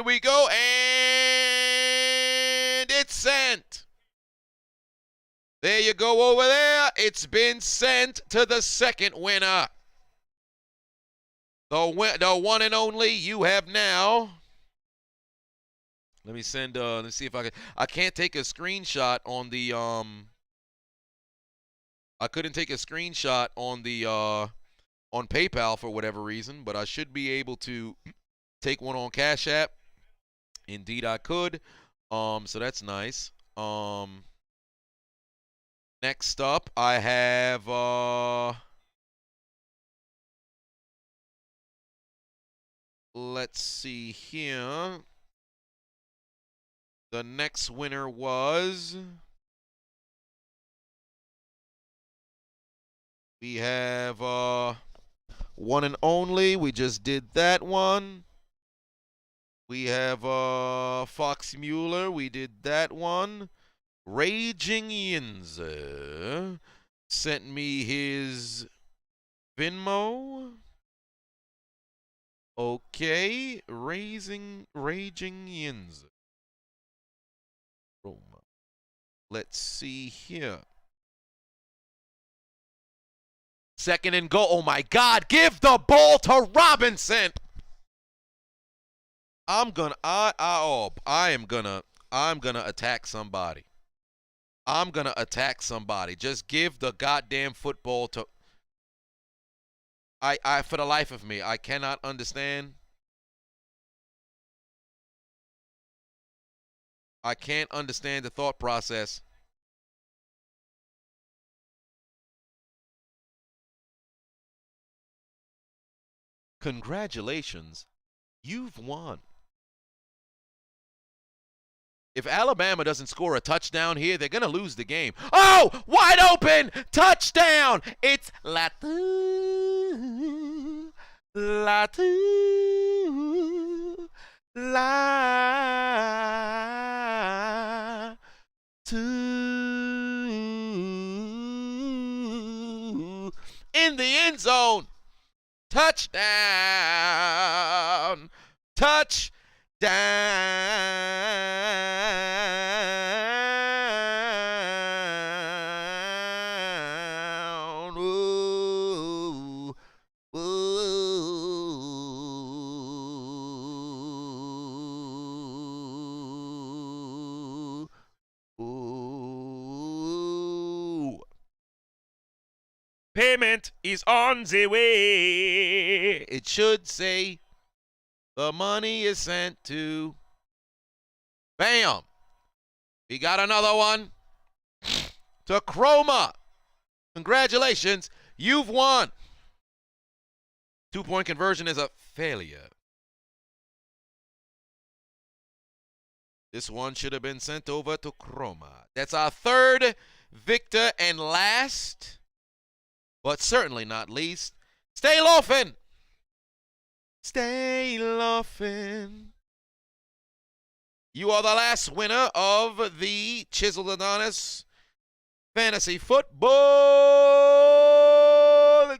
we go, and it's sent. There you go over there. It's been sent to the second winner. The one and only you have now. Let me send, let's see if I can. I can't take a screenshot on the, I couldn't take a screenshot on the, on PayPal for whatever reason, but I should be able to take one on Cash App. Indeed, I could. So that's nice. Next up, I have let's see here. The next winner was, we have one and only. We just did that one. We have Fox Mueller. We did that one. Raging Yinzer sent me his Venmo. Okay, Raging Yinzer. Let's see here. Second and goal. Oh my God! Give the ball to Robinson. I'm gonna attack somebody. I'm gonna attack somebody. Just give the goddamn football to. I for the life of me, I cannot understand. I can't understand the thought process. Congratulations, you've won. If Alabama doesn't score a touchdown here, they're going to lose the game. Oh, wide open, touchdown. It's Latu, Latu, Latu. In the end zone. Touchdown. Touchdown. Ooh. Ooh. Ooh. Payment is on the way. It should say the money is sent to. Bam. We got another one. To Chroma. Congratulations. You've won. 2-point conversion is a failure. This one should have been sent over to Chroma. That's our third victor and last, but certainly not least. Stay loafing. Stay loafing. You are the last winner of the Chiseled Adonis Fantasy Football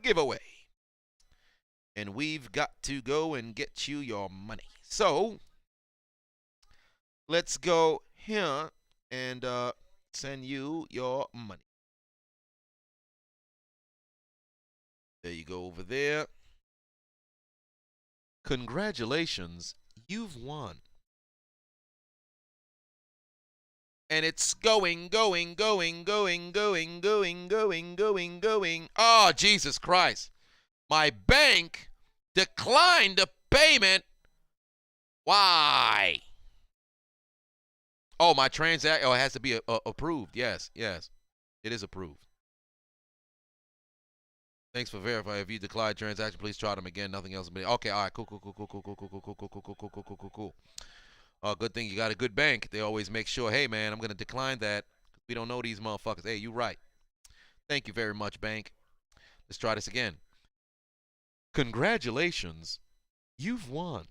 giveaway. And we've got to go and get you your money. So, let's go here and send you your money. There you go over there. Congratulations, you've won. And it's going. Oh, Jesus Christ. My bank declined the payment. Why? Oh, my transaction. Oh, it has to be approved. Yes. It is approved. Thanks for verifying. If you decline transaction, please try them again. Nothing else. Okay, all right, cool. Good thing you got a good bank. They always make sure, hey, man, I'm going to decline that. We don't know these motherfuckers. Hey, you right. Thank you very much, bank. Let's try this again. Congratulations. You've won.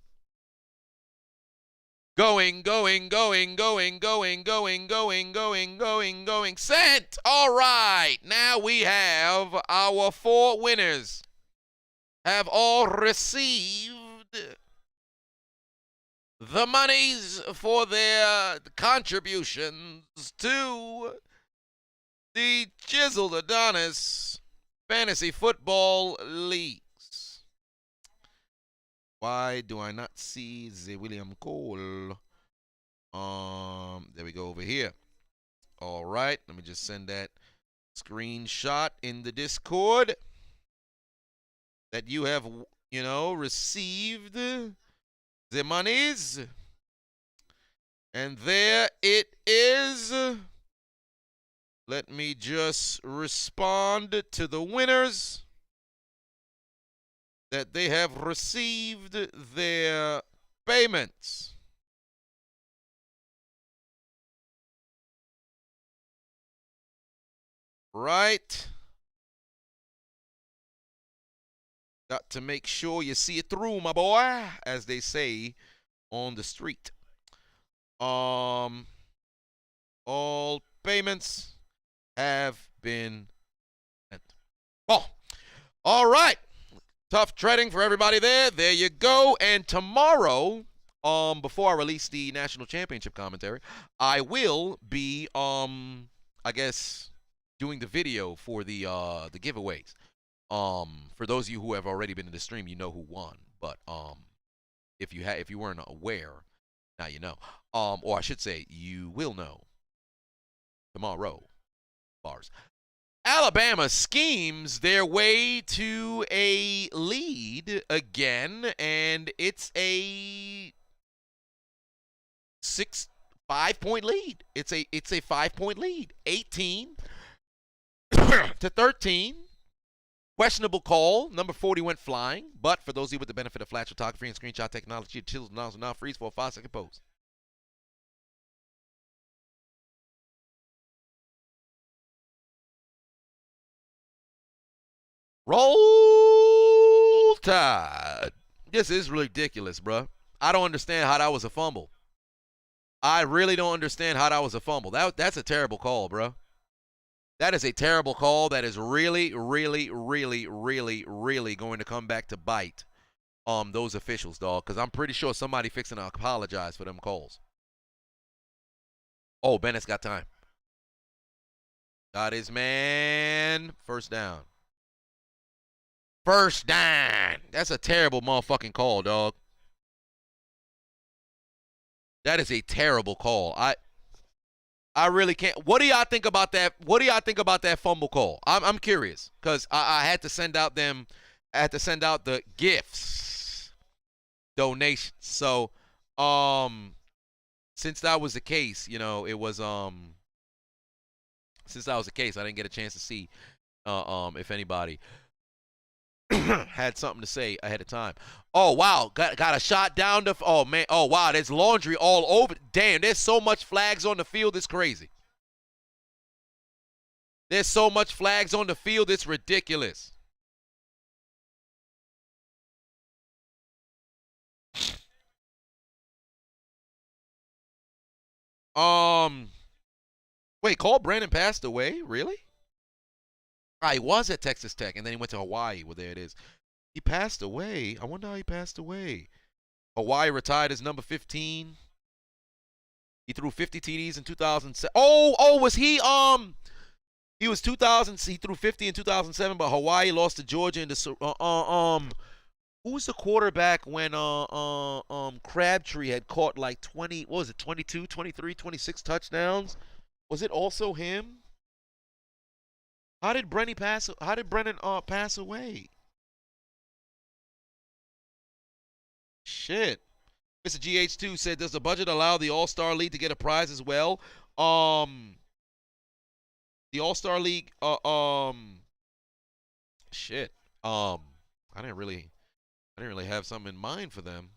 Going. Sent. All right. Now we have our 4 winners. Have all received the monies for their contributions to the Chiseled Adonis Fantasy Football Leagues. Why do I not see the William Cole? There we go over here. All right, let me just send that screenshot in the Discord that you have, received the monies. And there it is. Let me just respond to the winners that they have received their payments. Right. Got to make sure you see it through, my boy, as they say on the street. All payments have been sent. Oh, all right. Tough treading for everybody there. There you go. And tomorrow, before I release the national championship commentary, I will be, doing the video for the giveaways. For those of you who have already been in the stream, you know who won. But if you weren't aware, now you know. Or I should say, you will know tomorrow. Bars. Alabama schemes their way to a lead again, and it's a 5-point lead. It's a 5-point lead. 18 to 13. Questionable call. Number 40 went flying. But for those of you with the benefit of flash photography and screenshot technology, Chiseled Adonis will now freeze for a 5-second pose. Roll Tide. This is ridiculous, bro. I don't understand how that was a fumble. I really don't understand how that was a fumble. That's a terrible call, bro. That is a terrible call. That is really, really, really, really, really going to come back to bite those officials, dog. Because I'm pretty sure somebody fixing to apologize for them calls. Oh, Bennett's got time. Got his man. First down. First down. That's a terrible motherfucking call, dog. That is a terrible call. I really can't. What do y'all think about that? What do y'all think about that fumble call? I'm curious because I had to send out them. I had to send out the gifts, donations. So, since that was the case, you know, it was since that was the case, I didn't get a chance to see if anybody had something to say ahead of time. Oh, wow. Got a shot down the... Oh, man. Oh, wow. There's laundry all over. Damn, there's so much flags on the field. It's crazy. There's so much flags on the field. It's ridiculous. Wait, Cole Brandon passed away? Really? He was at Texas Tech, and then he went to Hawaii. Well, there it is. He passed away. I wonder how he passed away. Hawaii retired as number 15. He threw 50 TDs in 2007. Was he? He was 2000. He threw 50 in 2007, but Hawaii lost to Georgia in the. Who was the quarterback when Crabtree had caught like 20? What was it? 22, 23, 26 touchdowns. Was it also him? How did Brennan pass away? Shit. Mr. GH2 said, does the budget allow the All-Star League to get a prize as well? The All-Star League, shit. I didn't really have something in mind for them.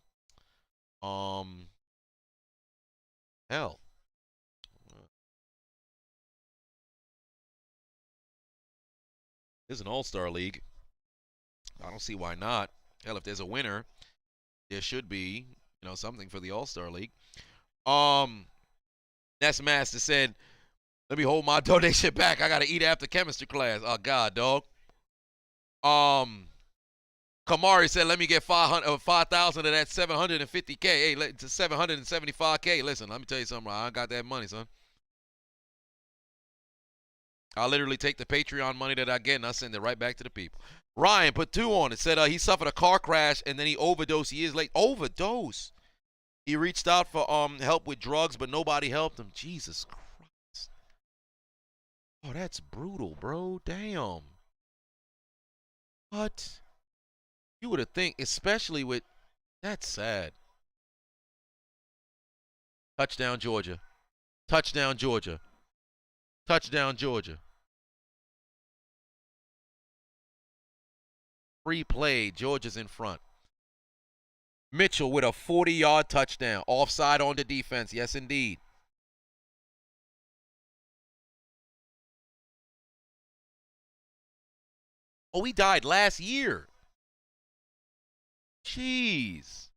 Hell. There's an All-Star League. I don't see why not. Hell, if there's a winner, there should be, you know, something for the All-Star League. Ness Master said, let me hold my donation back. I gotta eat after chemistry class. Oh God, dog. Kamari said, let me get 5,000 of that 750K. Hey, to 775K. Listen, let me tell you something. I got that money, son. I'll literally take the Patreon money that I get and I'll send it right back to the people. Ryan put 2 on it. Said he suffered a car crash and then he overdosed years late. Overdose? He reached out for help with drugs, but nobody helped him. Jesus Christ. Oh, that's brutal, bro. Damn. What? You would have think, especially with... That's sad. Touchdown, Georgia. Touchdown, Georgia. Touchdown, Georgia. Free play. Georgia's in front. Mitchell with a 40-yard touchdown. Offside on the defense. Yes, indeed. Oh, he died last year. Jeez.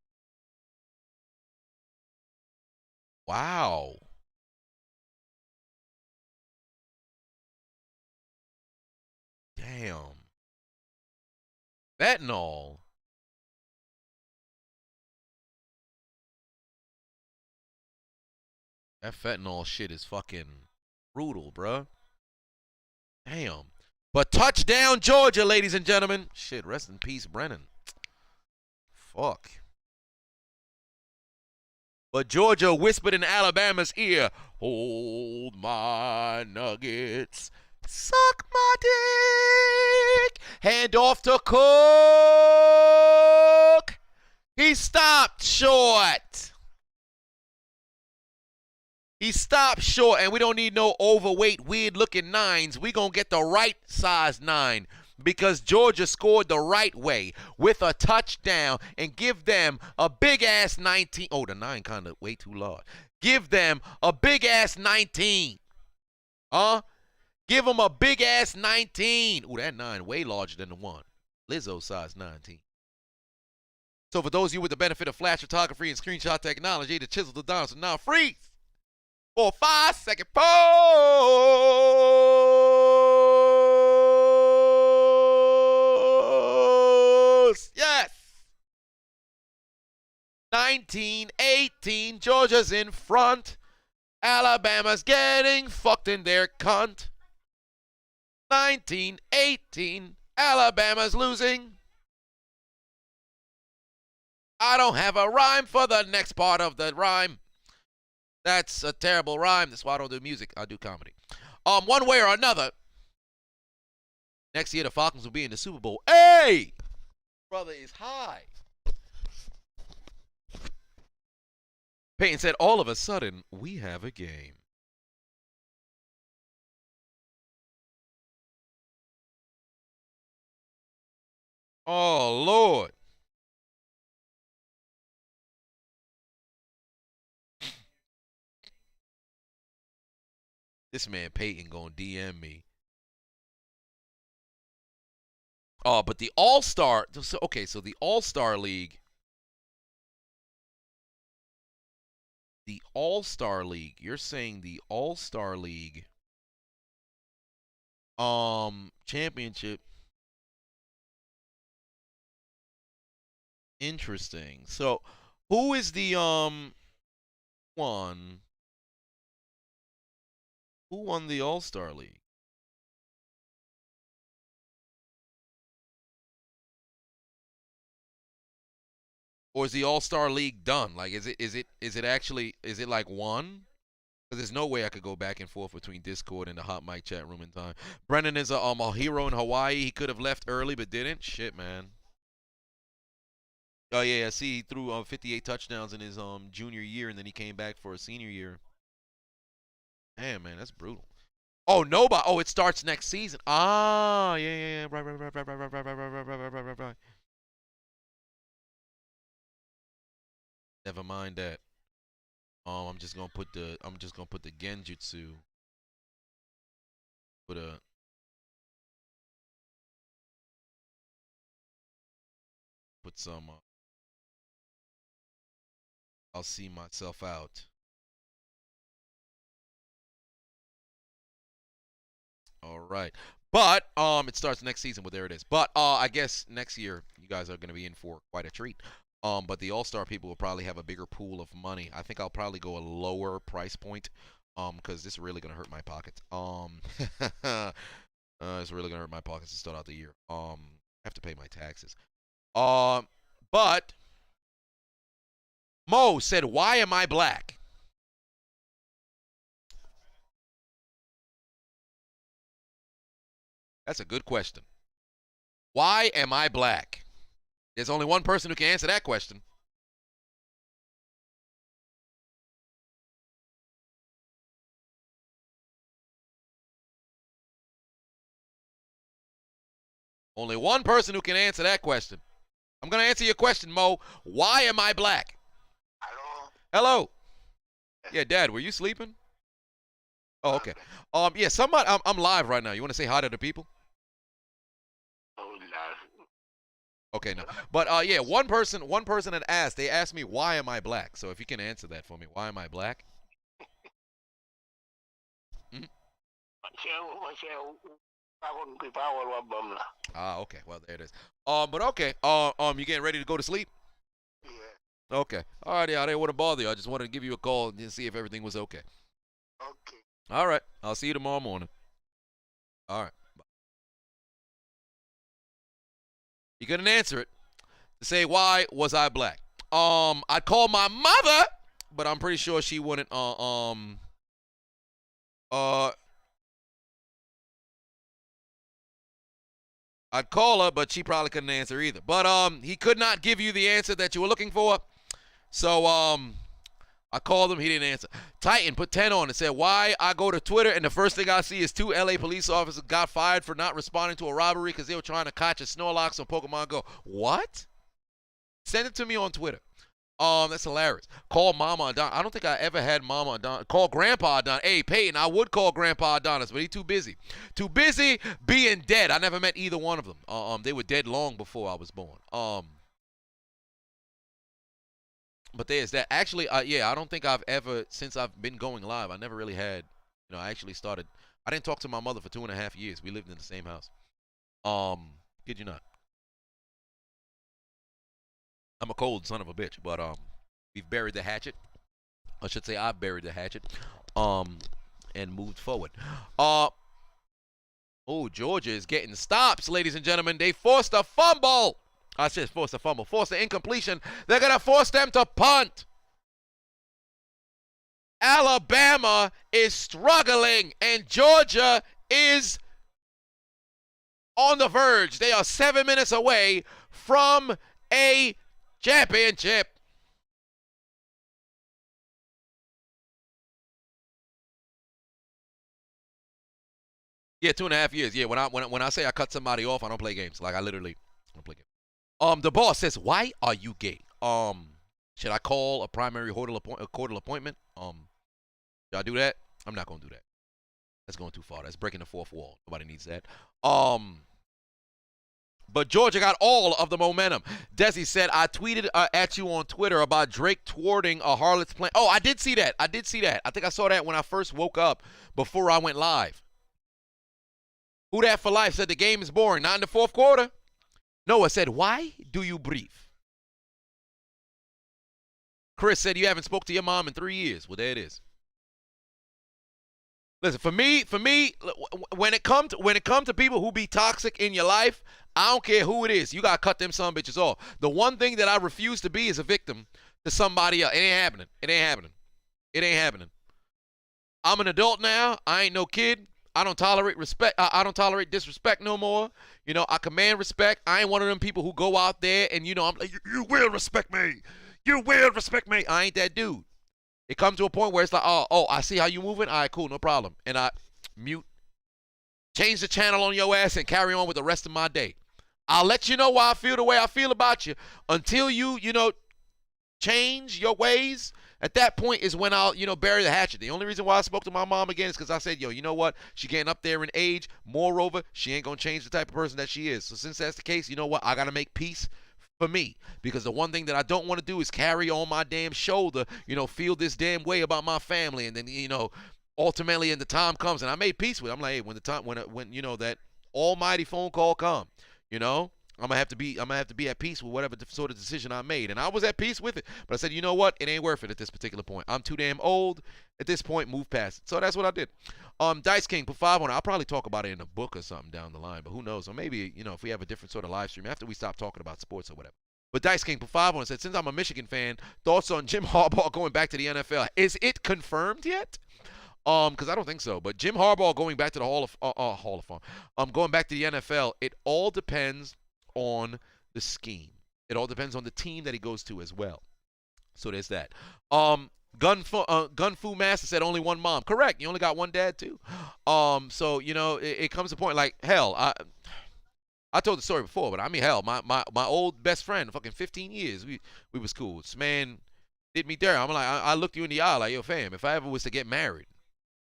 Wow. Damn. Fentanyl. That fentanyl shit is fucking brutal, bruh. Damn. But touchdown, Georgia, ladies and gentlemen. Shit, rest in peace, Brennan. Fuck. But Georgia whispered in Alabama's ear, hold my nuggets. Suck my dick. Hand off to Cook. He stopped short. He stopped short, and we don't need no overweight, weird-looking 9s. We going to get the right size 9 because Georgia scored the right way with a touchdown and give them a big-ass 19. Oh, the 9 kind of way too large. Give them a big-ass 19. Give him a big ass 19. Ooh, that 9 way larger than the 1. Lizzo size 19. So for those of you with the benefit of flash photography and screenshot technology, the Chiseled Adonis will now freeze for a 5-second pause. Yes. 19-18, Georgia's in front. Alabama's getting fucked in their cunt. 19-18, Alabama's losing. I don't have a rhyme for the next part of the rhyme. That's a terrible rhyme. That's why I don't do music. I do comedy. One way or another, next year the Falcons will be in the Super Bowl. Hey! Brother is high. Peyton said, all of a sudden, we have a game. Oh, Lord. This man Peyton gonna DM me. Oh, but the All-Star, okay, so the All-Star League. The All-Star League. You're saying the All-Star League championship. Interesting. So, who is the one? Who won the All-Star League? Or is the All-Star League done? Like, is it actually, is it like one? Because there's no way I could go back and forth between Discord and the hot mic chat room in time. Brennan is a hero in Hawaii. He could have left early but didn't. Shit, man. Oh yeah, I see. He threw 58 touchdowns in his junior year, and then he came back for a senior year. Damn, man, that's brutal. Oh, nobody. Oh, it starts next season. Ah, yeah. Right. Never mind that. I'm just gonna put the genjutsu. Put some. I'll see myself out. All right. But it starts next season. Well, there it is. But I guess next year you guys are going to be in for quite a treat. But the All-Star people will probably have a bigger pool of money. I think I'll probably go a lower price point because this is really going to hurt my pockets. It's really going to hurt my pockets to start out the year. I have to pay my taxes. But Mo said, "Why am I black?" That's a good question. Why am I black? There's only one person who can answer that question. Only one person who can answer that question. I'm going to answer your question, Mo. Why am I black? Hello? Hello. Yeah, Dad, were you sleeping? Oh, okay. Yeah, somebody, I'm live right now. You want to say hi to the people? Okay, no. But yeah, one person had asked. They asked me, why am I black? So if you can answer that for me, why am I black? Ah, okay. Well, there it is. But okay. You getting ready to go to sleep? Yeah. Okay. All right. Yeah, I didn't want to bother you. I just wanted to give you a call and see if everything was okay. Okay. All right. I'll see you tomorrow morning. All right. Bye. You couldn't answer it. To say why was I black? I'd call my mother, but I'm pretty sure she wouldn't. I'd call her, but she probably couldn't answer either. But he could not give you the answer that you were looking for. So I called him. He didn't answer. Titan put 10 on and said, why I go to Twitter and the first thing I see is 2 LA police officers got fired for not responding to a robbery because they were trying to catch a Snorlax on Pokemon Go. What? Send it to me on Twitter. That's hilarious. Call Mama Adonis. I don't think I ever had Mama Adonis. Call Grandpa Adonis. Hey, Peyton, I would call Grandpa Adonis, but he's too busy. Too busy being dead. I never met either one of them. They were dead long before I was born. But there's that. Actually, yeah, I don't think I've ever, since I've been going live, I never really had, I actually started, I didn't talk to my mother for 2.5 years. We lived in the same house. Kid you not. I'm a cold son of a bitch, but we've buried the hatchet. I should say I've buried the hatchet, and moved forward. Oh, Georgia is getting stops, ladies and gentlemen. They forced a fumble. I said forced a fumble, forced an incompletion. They're gonna force them to punt. Alabama is struggling, and Georgia is on the verge. They are 7 minutes away from a championship. Yeah, 2.5 years. Yeah, when I say I cut somebody off, I don't play games. Like I literally don't play games. The boss says, "Why are you gay?" Should I call a primary courtal appointment? Should I do that? I'm not gonna do that. That's going too far. That's breaking the fourth wall. Nobody needs that. But Georgia got all of the momentum. Desi said, I tweeted at you on Twitter about Drake thwarting a Harlot's plan. Oh, I did see that. I think I saw that when I first woke up before I went live. Who that for life said the game is boring. Not in the fourth quarter. Noah said, why do you brief? Chris said you haven't spoke to your mom in 3 years. Well, there it is. Listen, for me, when it comes to people who be toxic in your life, I don't care who it is. You gotta cut them some bitches off. The one thing that I refuse to be is a victim to somebody else. It ain't happening. It ain't happening. It ain't happening. I'm an adult now. I ain't no kid. I don't tolerate respect. I don't tolerate disrespect no more. I command respect. I ain't one of them people who go out there and I'm like, you will respect me. You will respect me. I ain't that dude. It comes to a point where it's like, oh, I see how you moving. All right, cool, no problem. And I mute, change the channel on your ass, and carry on with the rest of my day. I'll let you know why I feel the way I feel about you until you change your ways. At that point is when I'll, bury the hatchet. The only reason why I spoke to my mom again is because I said, yo, you know what? She getting up there in age. Moreover, she ain't going to change the type of person that she is. So since that's the case, you know what? I got to make peace for me, because the one thing that I don't want to do is carry on my damn shoulder, feel this damn way about my family, and then ultimately, and the time comes, and I made peace with it. I'm like, hey, when that almighty phone call come, I'm gonna have to be at peace with whatever sort of decision I made, and I was at peace with it. But I said, you know what? It ain't worth it at this particular point. I'm too damn old at this point. Move past it. So that's what I did. Dice King put 5 on it. I'll probably talk about it in a book or something down the line, but who knows? Or maybe, if we have a different sort of live stream after we stop talking about sports or whatever. But Dice King put 5 on it. Said, since I'm a Michigan fan, thoughts on Jim Harbaugh going back to the NFL? Is it confirmed yet? Because I don't think so. But Jim Harbaugh going back to the Hall of Fame, going back to the NFL, it all depends on the scheme. It all depends on the team that he goes to as well. So there's that. Gun Fu Master said only one mom. Correct. You only got one dad too. So it comes to a point like, hell, I told the story before, but I mean, hell, my old best friend, fucking 15 years, we was cool. This man did me dirty. I'm like, I looked you in the eye like, yo, fam, if I ever was to get married,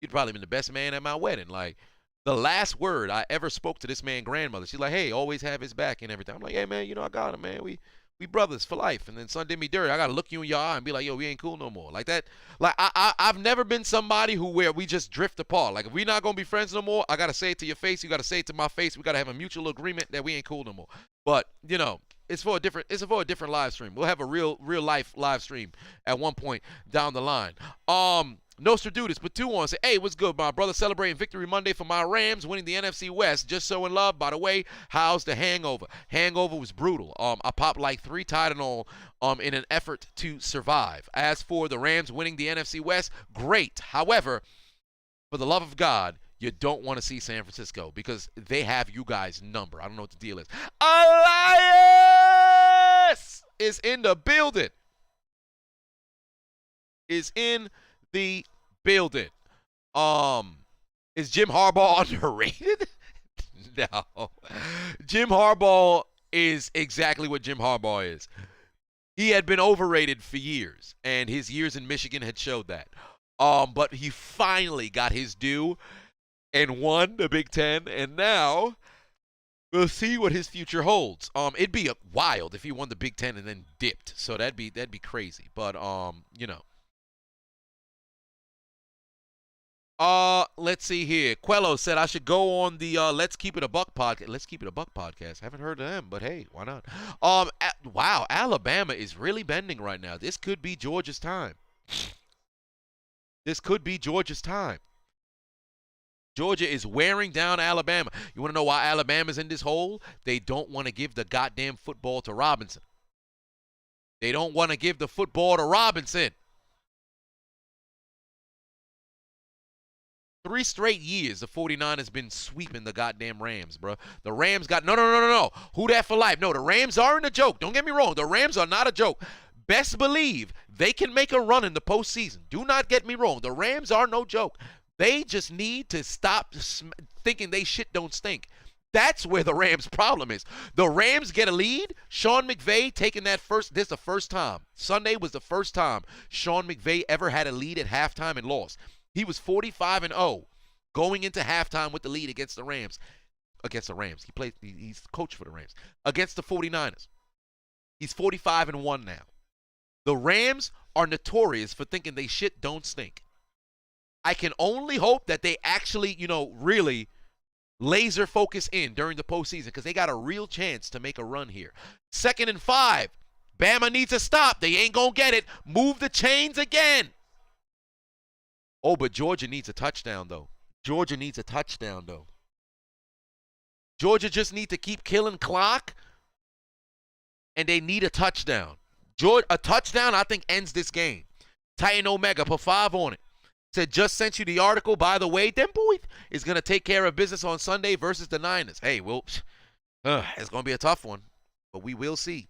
you'd probably been the best man at my wedding. Like, the last word I ever spoke to this man's grandmother, she's like, hey, always have his back and everything. I'm like, hey, man, I got him, man. We brothers for life. And then son did me dirty. I got to look you in your eye and be like, yo, we ain't cool no more. Like that. Like, I've never been somebody where we just drift apart. Like, if we not going to be friends no more, I got to say it to your face. You got to say it to my face. We got to have a mutual agreement that we ain't cool no more. But, it's for a different live stream. We'll have a real life live stream at one point down the line. Nostradamus put 2 on. Say, hey, what's good, my brother? Celebrating Victory Monday for my Rams winning the NFC West. Just so in love. By the way, how's the hangover? Hangover was brutal. I popped like 3 Tylenol in an effort to survive. As for the Rams winning the NFC West, great. However, for the love of God, you don't want to see San Francisco because they have you guys' number. I don't know what the deal is. Elias is in the building. Is in the building. Is Jim Harbaugh underrated? No. Jim Harbaugh is exactly what Jim Harbaugh is. He had been overrated for years, and his years in Michigan had showed that. But he finally got his due and won the Big Ten, and now we'll see what his future holds. It'd be wild if he won the Big Ten and then dipped. So that'd be crazy. But you know. Let's see here. Quello said I should go on the Let's Keep It a Buck podcast. Let's Keep It a Buck podcast. Haven't heard of them, but hey, why not? Wow, Alabama is really bending right now. This could be Georgia's time. This could be Georgia's time. Georgia is wearing down Alabama. You want to know why Alabama's in this hole? They don't want to give the goddamn football to Robinson. They don't want to give the football to Robinson. 3 straight years the 49ers been sweeping the goddamn Rams, bro. The Rams got no. Who that for life? No, the Rams aren't a joke. Don't get me wrong. The Rams are not a joke. Best believe they can make a run in the postseason. Do not get me wrong. The Rams are no joke. They just need to stop thinking they shit don't stink. That's where the Rams' problem is. The Rams get a lead. Sean McVay taking that first. This is the first time. Sunday was the first time Sean McVay ever had a lead at halftime and lost. He was 45-0 going into halftime with the lead against the Rams. He's coach for the Rams. Against the 49ers. He's 45-1 now. The Rams are notorious for thinking they shit don't stink. I can only hope that they actually, really laser focus in during the postseason because they got a real chance to make a run here. 2nd and 5. Bama needs a stop. They ain't going to get it. Move the chains again. Oh, but Georgia needs a touchdown, though. Georgia just need to keep killing clock, and they need a touchdown. A touchdown, I think, ends this game. Titan Omega, put 5 on it. Said, just sent you the article. By the way, them boys is going to take care of business on Sunday versus the Niners. Hey, well, it's going to be a tough one, but we will see.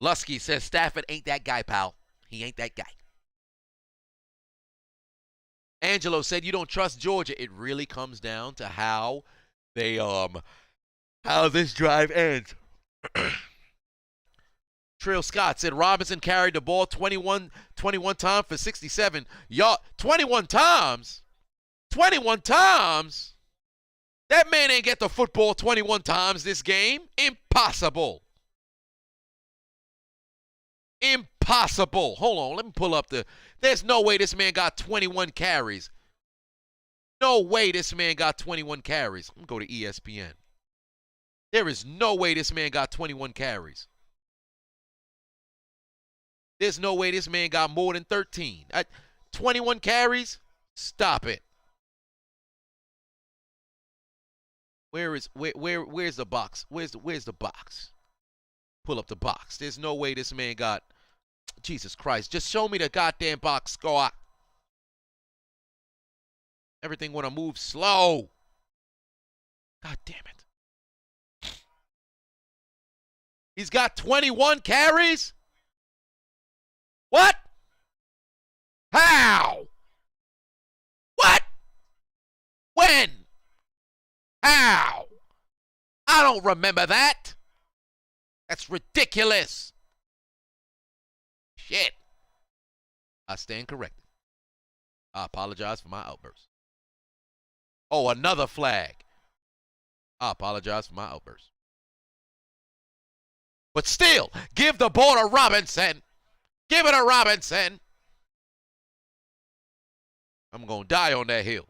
Lusky says, Stafford ain't that guy, pal. He ain't that guy. Angelo said, you don't trust Georgia. It really comes down to how this drive ends. Trill Scott said Robinson carried the ball 21 times for 67 yards. 21 times? 21 times? That man ain't get the football 21 times this game. Impossible. Impossible. Hold on, let me pull up there's no way this man got 21 carries. No way this man got 21 carries. I'm going to go to ESPN. There is no way this man got 21 carries. There's no way this man got more than 13. 21 carries? Stop it. Where's the box? Where's the box? Pull up the box. There's no way this man got, Jesus Christ. Just show me the goddamn box score. Everything want to move slow. God damn it. He's got 21 carries? What? How? What? When? How? I don't remember that. That's ridiculous. Shit. I stand corrected. I apologize for my outburst. Oh, another flag. I apologize for my outburst. But still, give the ball to Robinson. Give it to Robinson. I'm going to die on that hill.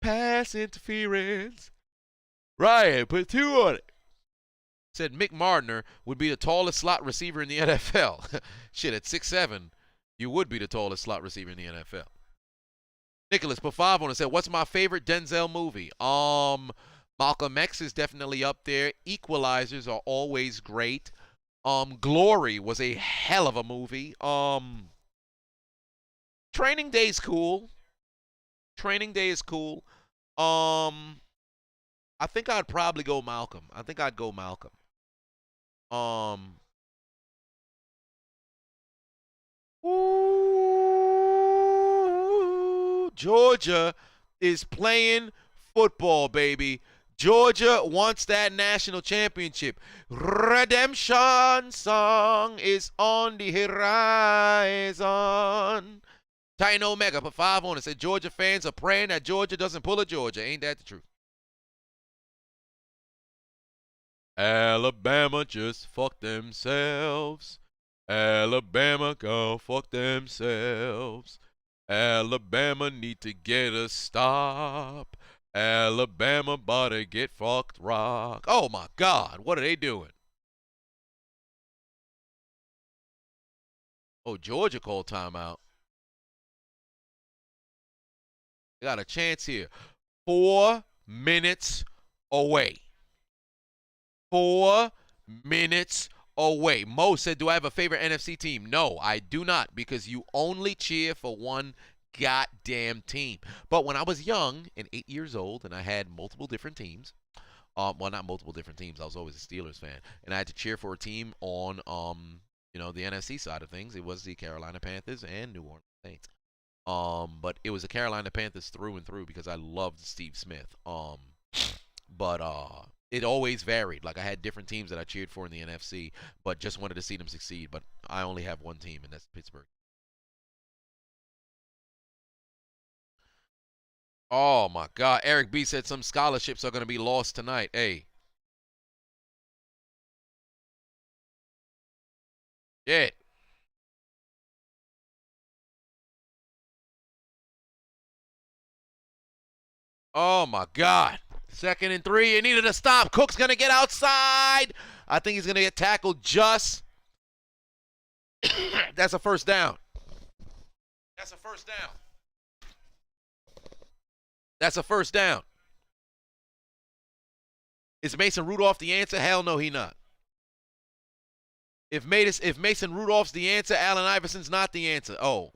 Pass interference. Ryan, put 2 on it. Said Mick Martiner would be the tallest slot receiver in the NFL. Shit, at 6'7", you would be the tallest slot receiver in the NFL. Nicholas put 5 on it. Said, what's my favorite Denzel movie? Malcolm X is definitely up there. Equalizers are always great. Glory was a hell of a movie. Training Day is cool. I think I'd probably go Malcolm. Ooh, Georgia is playing football, baby. Georgia wants that national championship. Redemption song is on the horizon. Titan Omega put 5 on it. Said Georgia fans are praying that Georgia doesn't pull a Georgia. Ain't that the truth? Alabama just fucked themselves. Alabama go fuck themselves. Alabama need to get a stop. Alabama about to get fucked rock. Oh my God, what are they doing? Oh, Georgia called timeout. They got a chance here. 4 minutes away. 4 minutes away. Mo said, do I have a favorite NFC team? No, I do not, because you only cheer for one goddamn team. But when I was young and 8 years old and I had multiple different teams, well, not multiple different teams, I was always a Steelers fan, and I had to cheer for a team on the NFC side of things. It was the Carolina Panthers and New Orleans Saints. But it was the Carolina Panthers through and through because I loved Steve Smith. But it always varied. Like, I had different teams that I cheered for in the NFC, but just wanted to see them succeed. But I only have one team, and that's Pittsburgh. Oh, my God. Eric B. said some scholarships are going to be lost tonight. Hey. Shit. Oh, my God. 2nd and 3. You needed to stop. Cook's going to get outside. I think he's going to get tackled just. That's a first down. That's a first down. That's a first down. Is Mason Rudolph the answer? Hell no, he not. If Mason Rudolph's the answer, Allen Iverson's not the answer. Oh.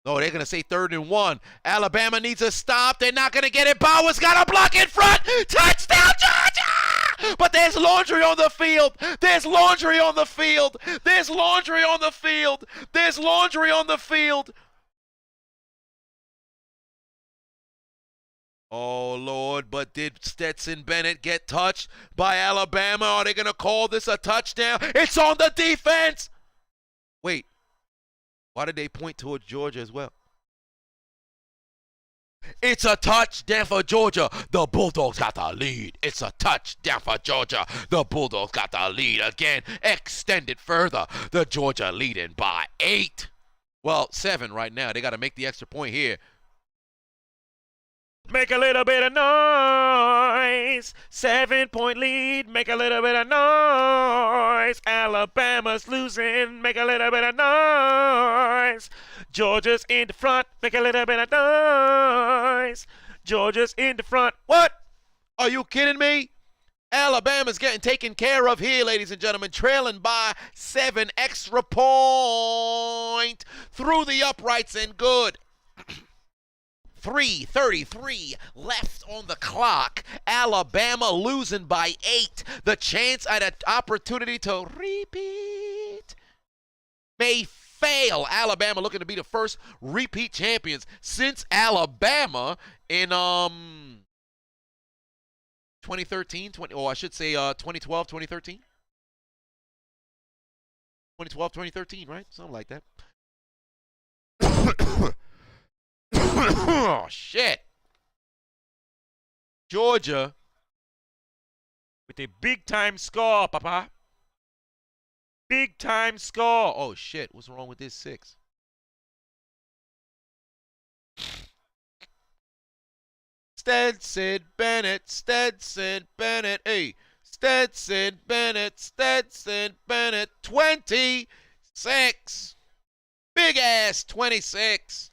No, they're going to say 3rd and 1. Alabama needs a stop. They're not going to get it. Bowers got a block in front. Touchdown, Georgia! But there's laundry on the field. There's laundry on the field. There's laundry on the field. There's laundry on the field. Oh, Lord, but did Stetson Bennett get touched by Alabama? Are they going to call this a touchdown? It's on the defense. Wait. Why did they point towards Georgia as well? It's a touchdown for Georgia. The Bulldogs got the lead. It's a touchdown for Georgia. The Bulldogs got the lead again. Extended further. The Georgia leading by 8. Well, 7 right now. They got to make the extra point here. Make a little bit of noise. 7-point lead. Make a little bit of noise. Alabama's losing. Make a little bit of noise. Georgia's in the front. Make a little bit of noise. Georgia's in the front. What? Are you kidding me? Alabama's getting taken care of here, ladies and gentlemen. Trailing by 7. Extra point. Through the uprights and good. 3:33 left on the clock. Alabama losing by 8. The chance at an opportunity to repeat may fail. Alabama looking to be the first repeat champions since Alabama in 2013, 2012, 2013. 2012, 2013, right? Something like that. Oh, shit. Georgia with a big-time score, Papa. Big-time score. Oh, shit. What's wrong with this 6? Stetson Bennett. Hey. Stetson Bennett. 26. Big-ass 26.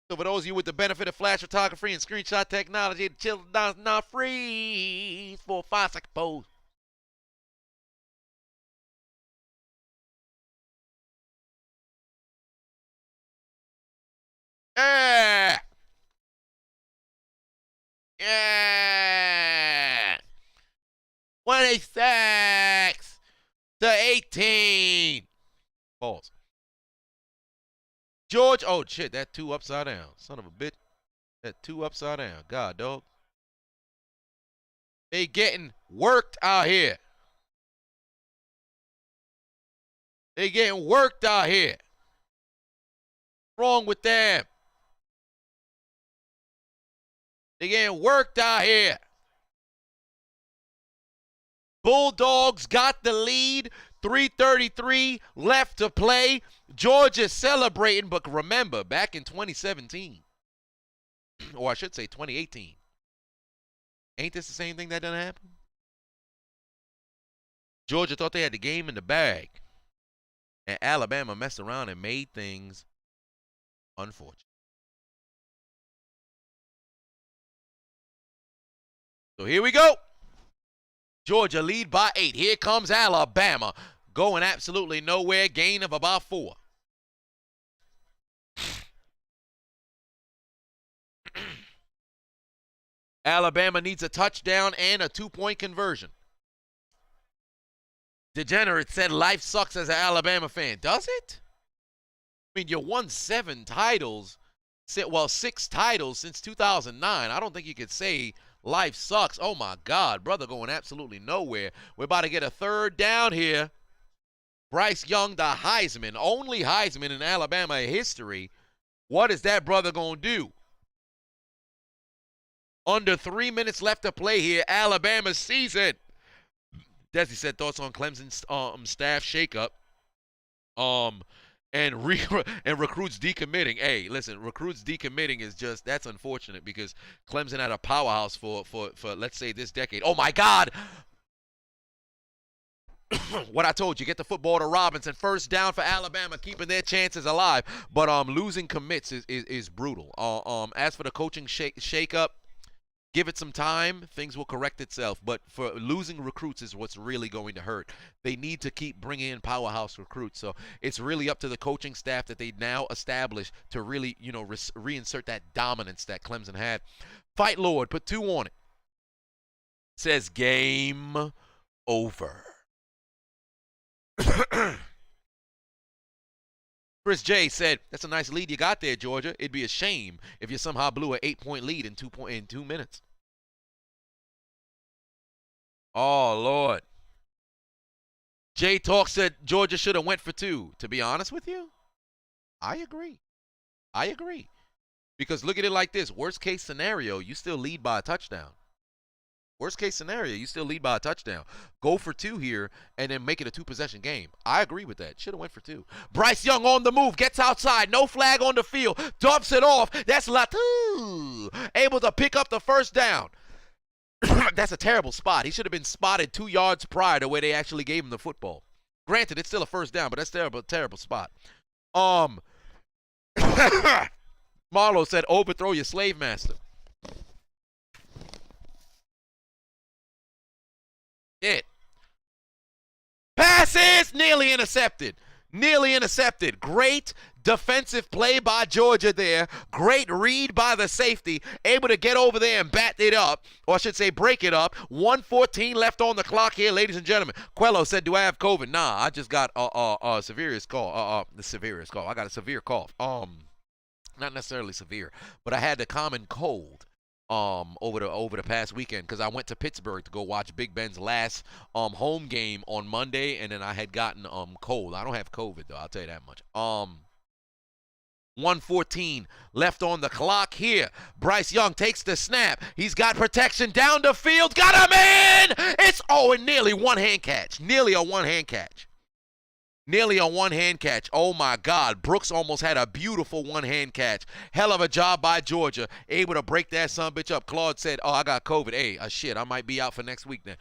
So for those of you with the benefit of flash photography and screenshot technology, the Chiseled does not freeze for a 5-second pose. Yeah! Yeah! 26 to 18. Pause. George, oh shit, that 2 upside down. Son of a bitch. That 2 upside down. God, dog. They getting worked out here. They getting worked out here. What's wrong with them? They getting worked out here. Bulldogs got the lead. 3:33 left to play. Georgia celebrating, but remember, back in 2017, or I should say 2018, ain't this the same thing that done happen? Georgia thought they had the game in the bag, and Alabama messed around and made things unfortunate. So here we go. Georgia lead by 8. Here comes Alabama. Going absolutely nowhere. Gain of about 4. Alabama needs a touchdown and a 2-point conversion. Degenerate said life sucks as an Alabama fan. Does it? I mean, you won 7 titles. Well, 6 titles since 2009. I don't think you could say life sucks. Oh, my God. Brother going absolutely nowhere. We're about to get a 3rd down here. Bryce Young, the Heisman. Only Heisman in Alabama history. What is that brother going to do? Under 3 minutes left to play here. Alabama season. Desi said thoughts on Clemson's staff shakeup. And recruits decommitting. Hey, listen, recruits decommitting is just, that's unfortunate because Clemson had a powerhouse for let's say this decade. Oh my God. What I told you, get the football to Robinson. 1st down for Alabama, keeping their chances alive. But losing commits is brutal. As for the coaching shakeup, give it some time, things will correct itself. But for losing recruits is what's really going to hurt. They need to keep bringing in powerhouse recruits. So it's really up to the coaching staff that they now establish to really, reinsert that dominance that Clemson had. Fight Lord, put 2 on it. Says game over. Chris J said, that's a nice lead you got there, Georgia. It'd be a shame if you somehow blew an 8-point lead in 2 minutes. Oh, Lord. Jay Talk said Georgia should have went for 2. To be honest with you, I agree. Because look at it like this. Worst case scenario, you still lead by a touchdown. Worst case scenario, you still lead by a touchdown. Go for 2 here and then make it a 2-possession game. I agree with that. Should have went for 2. Bryce Young on the move. Gets outside. No flag on the field. Dumps it off. That's Latu. Able to pick up the 1st down. That's a terrible spot. He should have been spotted 2 yards prior to where they actually gave him the football. Granted, it's still a 1st down, but that's terrible spot. Marlo said, overthrow your slave master. It. Passes nearly intercepted. Great defensive play by Georgia there. Great read by the safety. Able to get over there and bat it up. Or I should say break it up. 1:14 left on the clock here, ladies and gentlemen. Quello said, do I have COVID? Nah, I just got a severest call. The severest call. I got a severe cough. Not necessarily severe, but I had the common cold. Over the past weekend because I went to Pittsburgh to go watch Big Ben's last home game on Monday, and then I had gotten cold. I don't have COVID though, I'll tell you that much. 1:14 left on the clock here. Bryce Young takes the snap. He's got protection down the field. Got him in! It's and nearly a one-hand catch. Oh, my God. Brooks almost had a beautiful one-hand catch. Hell of a job by Georgia. Able to break that sumbitch up. Claude said, I got COVID. Hey, shit, I might be out for next week then.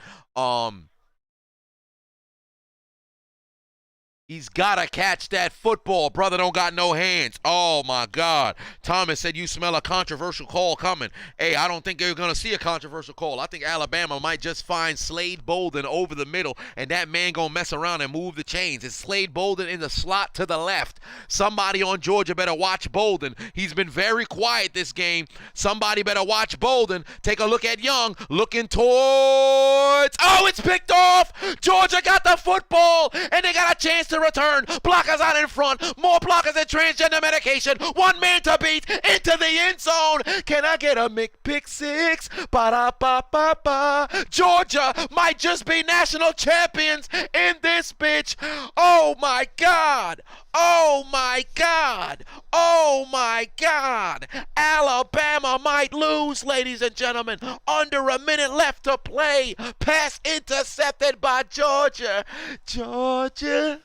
He's got to catch that football. Brother don't got no hands. Oh, my God. Thomas said you smell a controversial call coming. Hey, I don't think you're going to see a controversial call. I think Alabama might just find Slade Bolden over the middle, and that man going to mess around and move the chains. It's Slade Bolden in the slot to the left. Somebody on Georgia better watch Bolden. He's been very quiet this game. Somebody better watch Bolden. Take a look at Young. Looking towards. Oh, it's picked off. Georgia got the football, and they got a chance to to return. Blockers out in front. More blockers and transgender medication. One man to beat into the end zone. Can I get a pick six? Ba-da-ba-ba-ba. Georgia might just be national champions in this bitch. Oh my God. Oh my God. Oh my God. Alabama might lose, ladies and gentlemen. Under a minute left to play. Pass intercepted by Georgia. Georgia.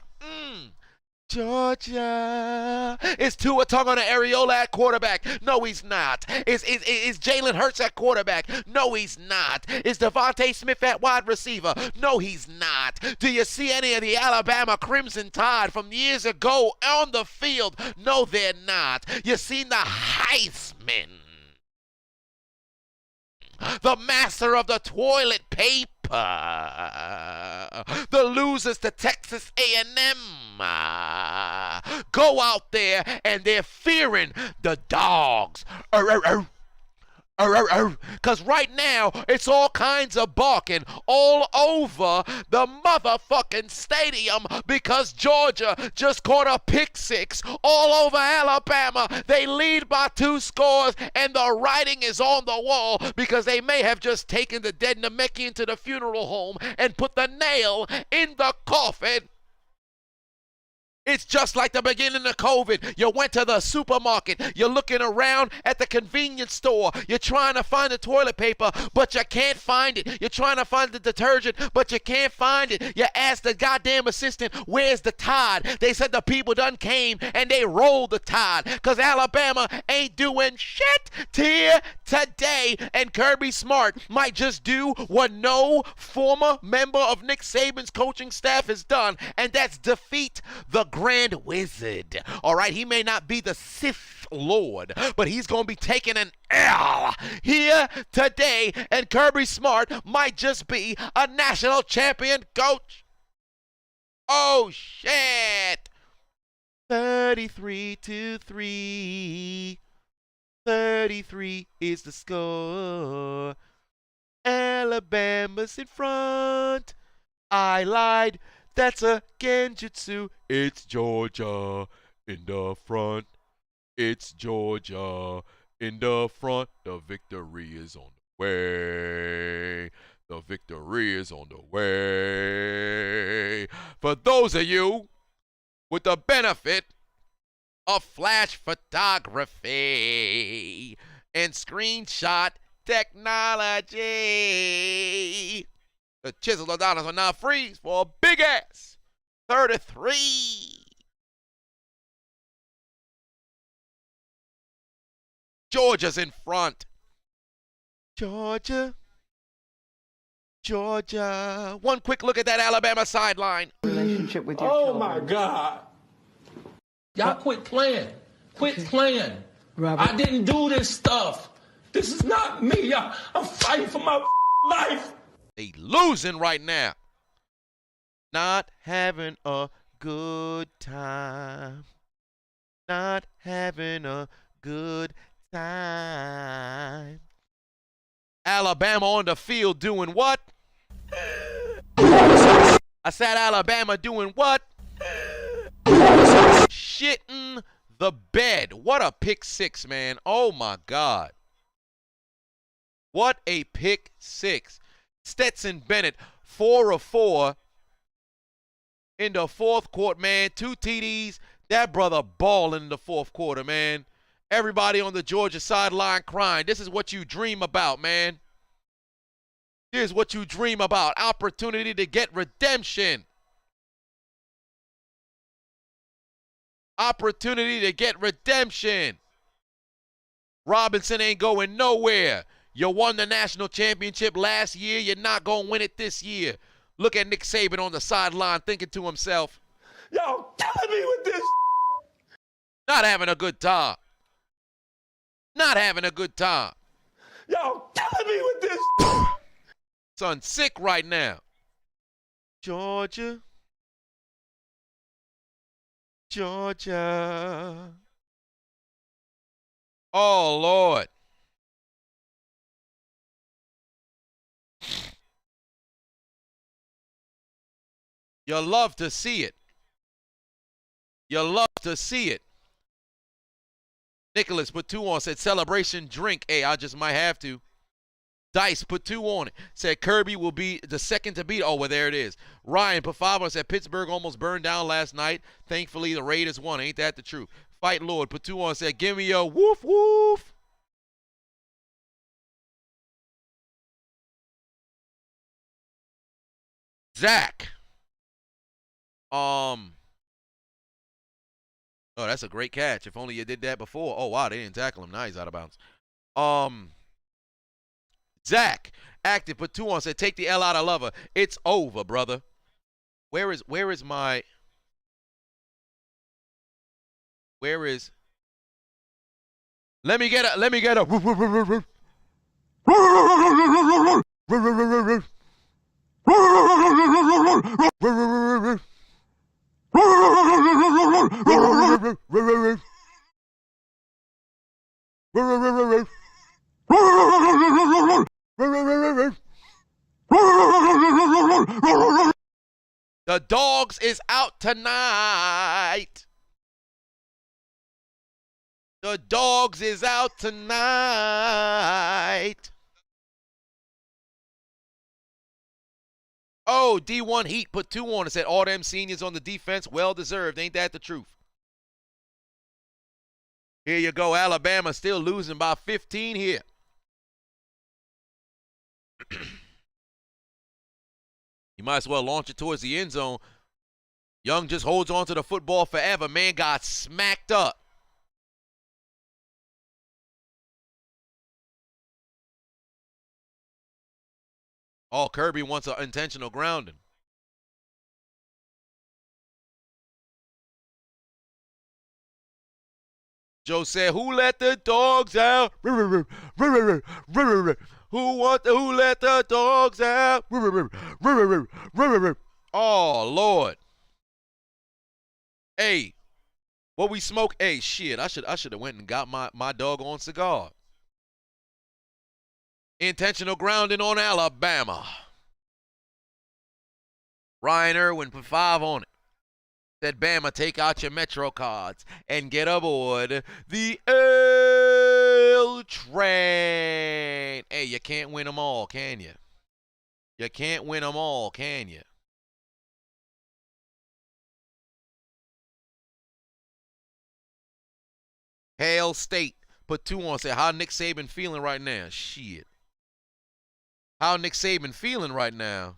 Georgia. Is Tua Tonga Areola at quarterback? No, he's not. Is Jalen Hurts at quarterback? No, he's not. Is Devontae Smith at wide receiver? No, he's not. Do you see any of the Alabama Crimson Tide from years ago on the field? No, they're not. You seen the Heisman, the master of the toilet paper, the losers to Texas A&M, go out there and they're fearing the dogs. Because right now, it's all kinds of barking all over the motherfucking stadium because Georgia just caught a pick six all over Alabama. They lead by 2 scores, and the writing is on the wall because they may have just taken the dead Namekian to the funeral home and put the nail in the coffin. It's just like the beginning of COVID. You went to the supermarket. You're looking around at the convenience store. You're trying to find the toilet paper, but you can't find it. You're trying to find the detergent, but you can't find it. You ask the goddamn assistant, where's the Tide? They said the people done came and they rolled the Tide because Alabama ain't doing shit here today. And Kirby Smart might just do what no former member of Nick Saban's coaching staff has done, and that's defeat the Grand Wizard. All right, he may not be the Sith Lord, but he's going to be taking an L here today, and Kirby Smart might just be a national champion coach. Oh, shit. 33-3. 33 is the score. Alabama's in front. I lied. That's a genjutsu. It's Georgia in the front. It's Georgia in the front. The victory is on the way. The victory is on the way. For those of you with the benefit of flash photography and screenshot technology, the Chiseled Adonis will now freeze for a big ass 33. Georgia's in front. Georgia. One quick look at that Alabama sideline. Relationship with your children. My God. Y'all quit playing. Quit playing. Robert. I didn't do this stuff. This is not me. I'm fighting for my life. They losing right now. Not having a good time. Not having a good time. Alabama on the field doing what? I said Alabama doing what? Shitting the bed. What a pick six, man. Oh my God. What a pick six. Stetson Bennett, 4 of 4 in the fourth quarter, man. 2 TDs. That brother balling in the fourth quarter, man. Everybody on the Georgia sideline crying. This is what you dream about, man. Here's what you dream about. Opportunity to get redemption. Opportunity to get redemption. Robinson ain't going nowhere. You won the national championship last year. You're not going to win it this year. Look at Nick Saban on the sideline thinking to himself, Y'all killing me with this. not having a good time. Not having a good time. Y'all killing me with this. Son sick right now. Georgia. Oh, Lord. You love to see it. You love to see it. Nicholas put 2 on, said celebration drink. Hey, I just might have to. Dice put 2 on it. Said Kirby will be the second to beat. Oh, well, there it is. Ryan put 5 on. Said Pittsburgh almost burned down last night. Thankfully, the Raiders won. Ain't that the truth? Fight Lord put 2 on. Said give me a woof woof. Zach. Oh, that's a great catch. If only you did that before. Oh, wow, they didn't tackle him. Now he's out of bounds. Zach, active, put 2 on, said take the L out of lover. It's over, brother. Where is my... Where is... Let me get a... The Dogs is out tonight. The Dogs is out tonight. Oh, D1 Heat put 2 on and said all them seniors on the defense, well deserved. Ain't that the truth? Here you go. Alabama still losing by 15 here. You might as well launch it towards the end zone. Young just holds on to the football forever. Man got smacked up. Oh, Kirby wants an intentional grounding. Joe said, who let the dogs out? Who let the dogs out? Oh, Lord. Hey, what we smoke? Hey, shit, I should have went and got my doggone cigar. Intentional grounding on Alabama. Ryan Irwin put 5 on it. Said, Bama, take out your Metro cards and get aboard the L train. Hey, you can't win them all, can you? You can't win them all, can you? Hail State put 2 on. Said, how Nick Saban feeling right now? Shit. How Nick Saban feeling right now?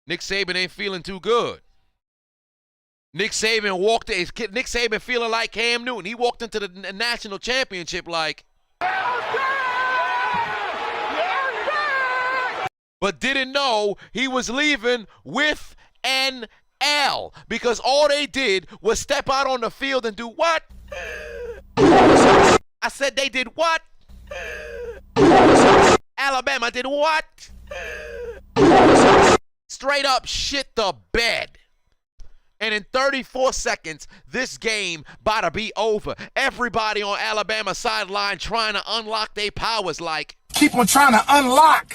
Nick Saban ain't feeling too good. Nick Saban feeling like Cam Newton. He walked into the national championship like, but didn't know he was leaving with an L because all they did was step out on the field and do what? I said they did what? Alabama did what? Straight up shit the bed. And in 34 seconds, this game about to be over. Everybody on Alabama sideline trying to unlock their powers like. Keep on trying to unlock.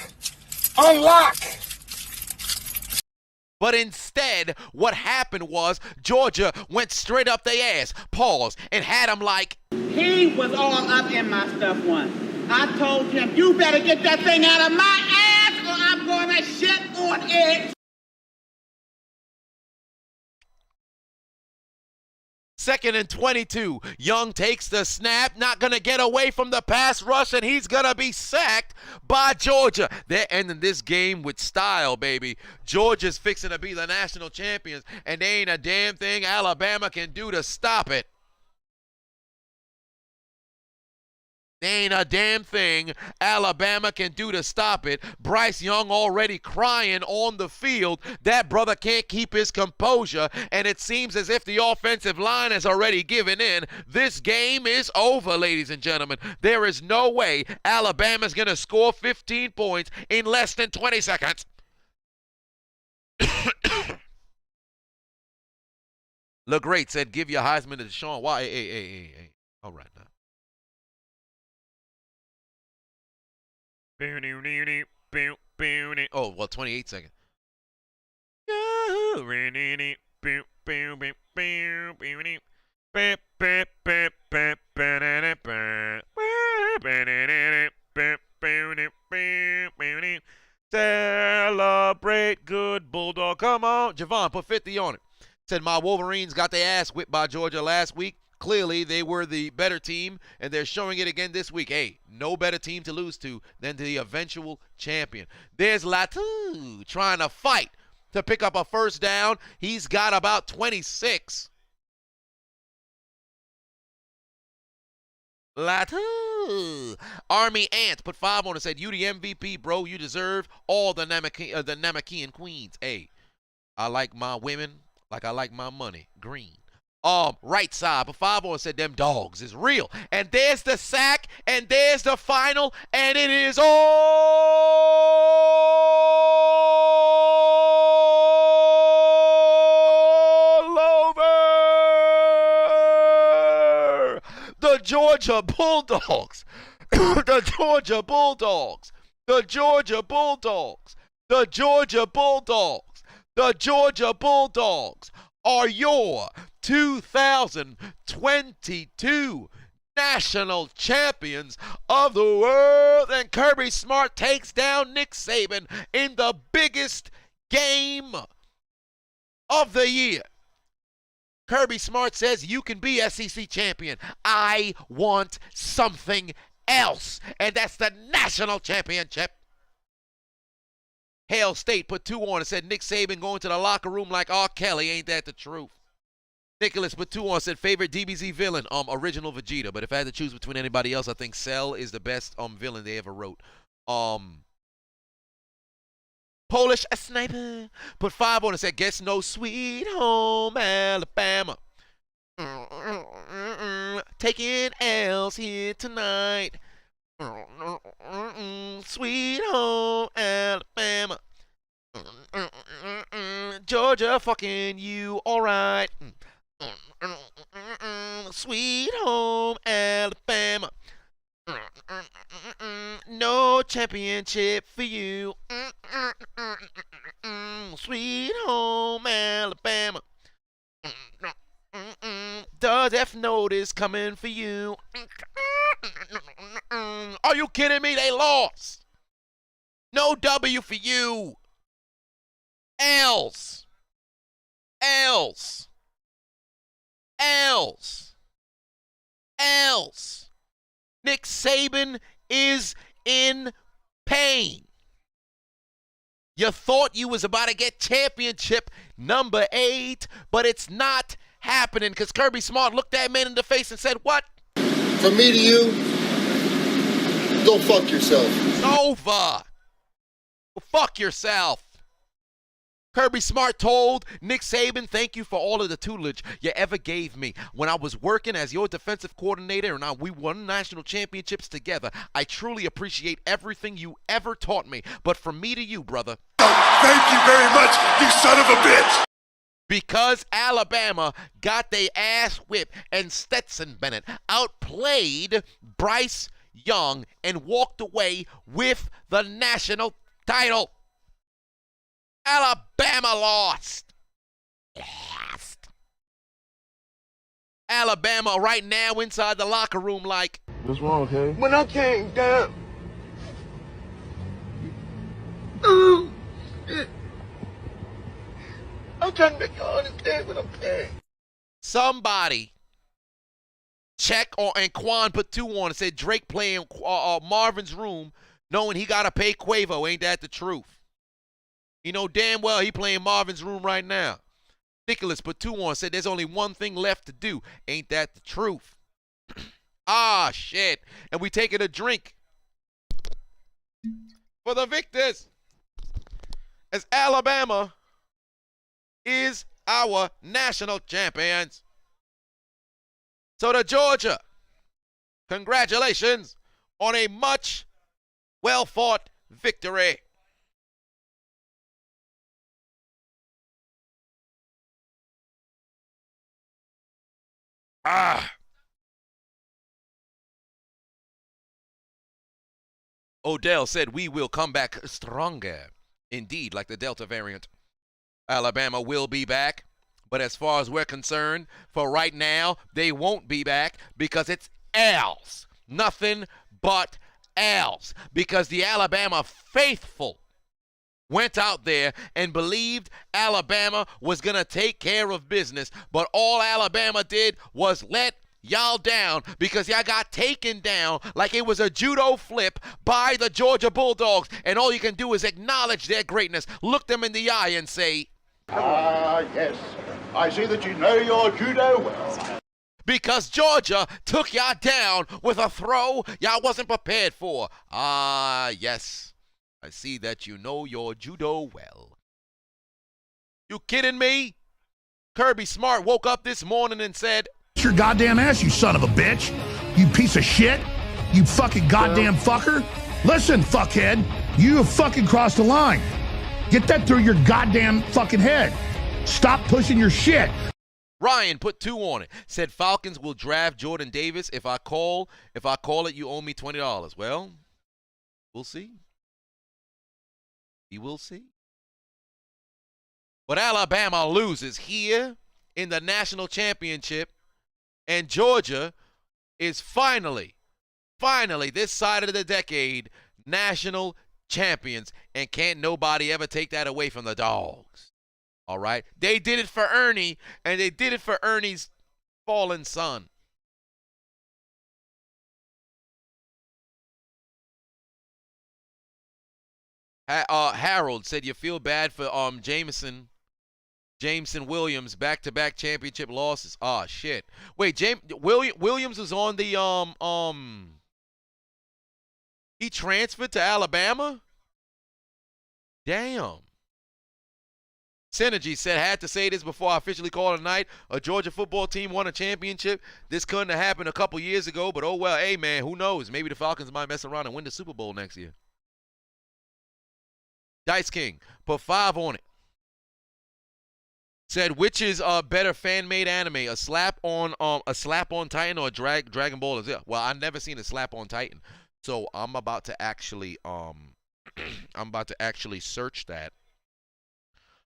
But instead, what happened was Georgia went straight up their ass, paused, and had them like. He was all up in my stuff once. I told him, you better get that thing out of my ass or I'm going to shit on it. Second and 22. Young takes the snap, not going to get away from the pass rush, and he's going to be sacked by Georgia. They're ending this game with style, baby. Georgia's fixing to be the national champions, and there ain't a damn thing Alabama can do to stop it. There ain't a damn thing Alabama can do to stop it. Bryce Young already crying on the field. That brother can't keep his composure, and it seems as if the offensive line has already given in. This game is over, ladies and gentlemen. There is no way Alabama's going to score 15 points in less than 20 seconds. LeGreat said, give your Heisman to Deshaun. Why? Hey. All right, now. Oh, well, 28 seconds. Celebrate, good Bulldog. Come on. Javon, put 50 on it. Said my Wolverines got their ass whipped by Georgia last week. Clearly, they were the better team, and they're showing it again this week. Hey, no better team to lose to than the eventual champion. There's Latu trying to fight to pick up a first down. He's got about 26. Latu. Army Ant put 5 on and said, you the MVP, bro. You deserve all the Namakean queens. Hey, I like my women like I like my money. Green. Right side, but 5 on said them dogs is real. And there's the sack, and there's the final, and it is all over. The Georgia Bulldogs. The Georgia Bulldogs. The Georgia Bulldogs. The Georgia Bulldogs. The Georgia Bulldogs are your 2022 national champions of the world. And Kirby Smart takes down Nick Saban in the biggest game of the year. Kirby Smart says you can be SEC champion. I want something else, and that's the national championship. Hale State put 2 on and said Nick Saban going to the locker room like R. Kelly. Ain't that the truth? Nicholas put 2 on and said favorite DBZ villain, original Vegeta. But if I had to choose between anybody else, I think Cell is the best villain they ever wrote. Polish Sniper put 5 on and said guess no sweet home Alabama. Taking L's here tonight. Sweet home Alabama. Georgia fucking you alright. Sweet home Alabama. No championship for you. Sweet home Alabama. Does F notice coming for you? Are you kidding me? They lost. No W for you. L's. L's. L's. L's. Nick Saban is in pain. You thought you was about to get championship number 8, but it's not happening because Kirby Smart looked that man in the face and said, what? From me to you, go fuck yourself. It's over. Go fuck yourself. Kirby Smart told Nick Saban, thank you for all of the tutelage you ever gave me. When I was working as your defensive coordinator and we won national championships together, I truly appreciate everything you ever taught me. But from me to you, brother. Thank you very much, you son of a bitch! Because Alabama got their ass whipped and Stetson Bennett outplayed Bryce Young and walked away with the national title. Alabama lost. Alabama right now inside the locker room like, What's wrong, okay? When I came down, I'm trying to make y'all understand what I'm saying. somebody check on, and Quan put 2 on and said Drake playing Marvin's Room knowing he got to pay Quavo. Ain't that the truth? You know damn well he playing Marvin's Room right now. Nicholas put 2 on, said there's only one thing left to do. Ain't that the truth? Ah, shit. And we taking a drink for the victors, as Alabama is our national champions. So to Georgia, congratulations on a much well-fought victory. Odell said we will come back stronger. Indeed, like the Delta variant. Alabama will be back. But as far as we're concerned, for right now, they won't be back because it's L's. Nothing but L's. Because the Alabama faithful went out there and believed Alabama was going to take care of business. But all Alabama did was let y'all down because y'all got taken down like it was a judo flip by the Georgia Bulldogs. And all you can do is acknowledge their greatness, look them in the eye and say, Ah, yes. I see that you know your judo well. because Georgia took y'all down with a throw y'all wasn't prepared for. Ah, yes. I see that you know your judo well. You kidding me? Kirby Smart woke up this morning and said, your goddamn ass, you son of a bitch. You piece of shit. You fucking goddamn fucker. Listen, fuckhead. You have fucking crossed the line. Get that through your goddamn fucking head. Stop pushing your shit. Ryan put 2 on it. Said Falcons will draft Jordan Davis. If I call it, you owe me $20. Well, we'll see. We will see. But Alabama loses here in the national championship, and Georgia is finally, this side of the decade, national champions, and can't nobody ever take that away from the Dogs. All right? They did it for Ernie, and they did it for Ernie's fallen son. Harold said you feel bad for Jameson Williams back-to-back championship losses. Oh shit. Wait, Williams was on the he transferred to Alabama? Damn. Synergy said, had to say this before I officially call it a night. A Georgia football team won a championship. This couldn't have happened a couple years ago, but oh well. Hey man, who knows? Maybe the Falcons might mess around and win the Super Bowl next year. Dice King put 5 on it. Said, which is a better fan-made anime, a slap on Titan or Dragon Ball? Well, I've never seen a slap on Titan, so I'm about to actually search that,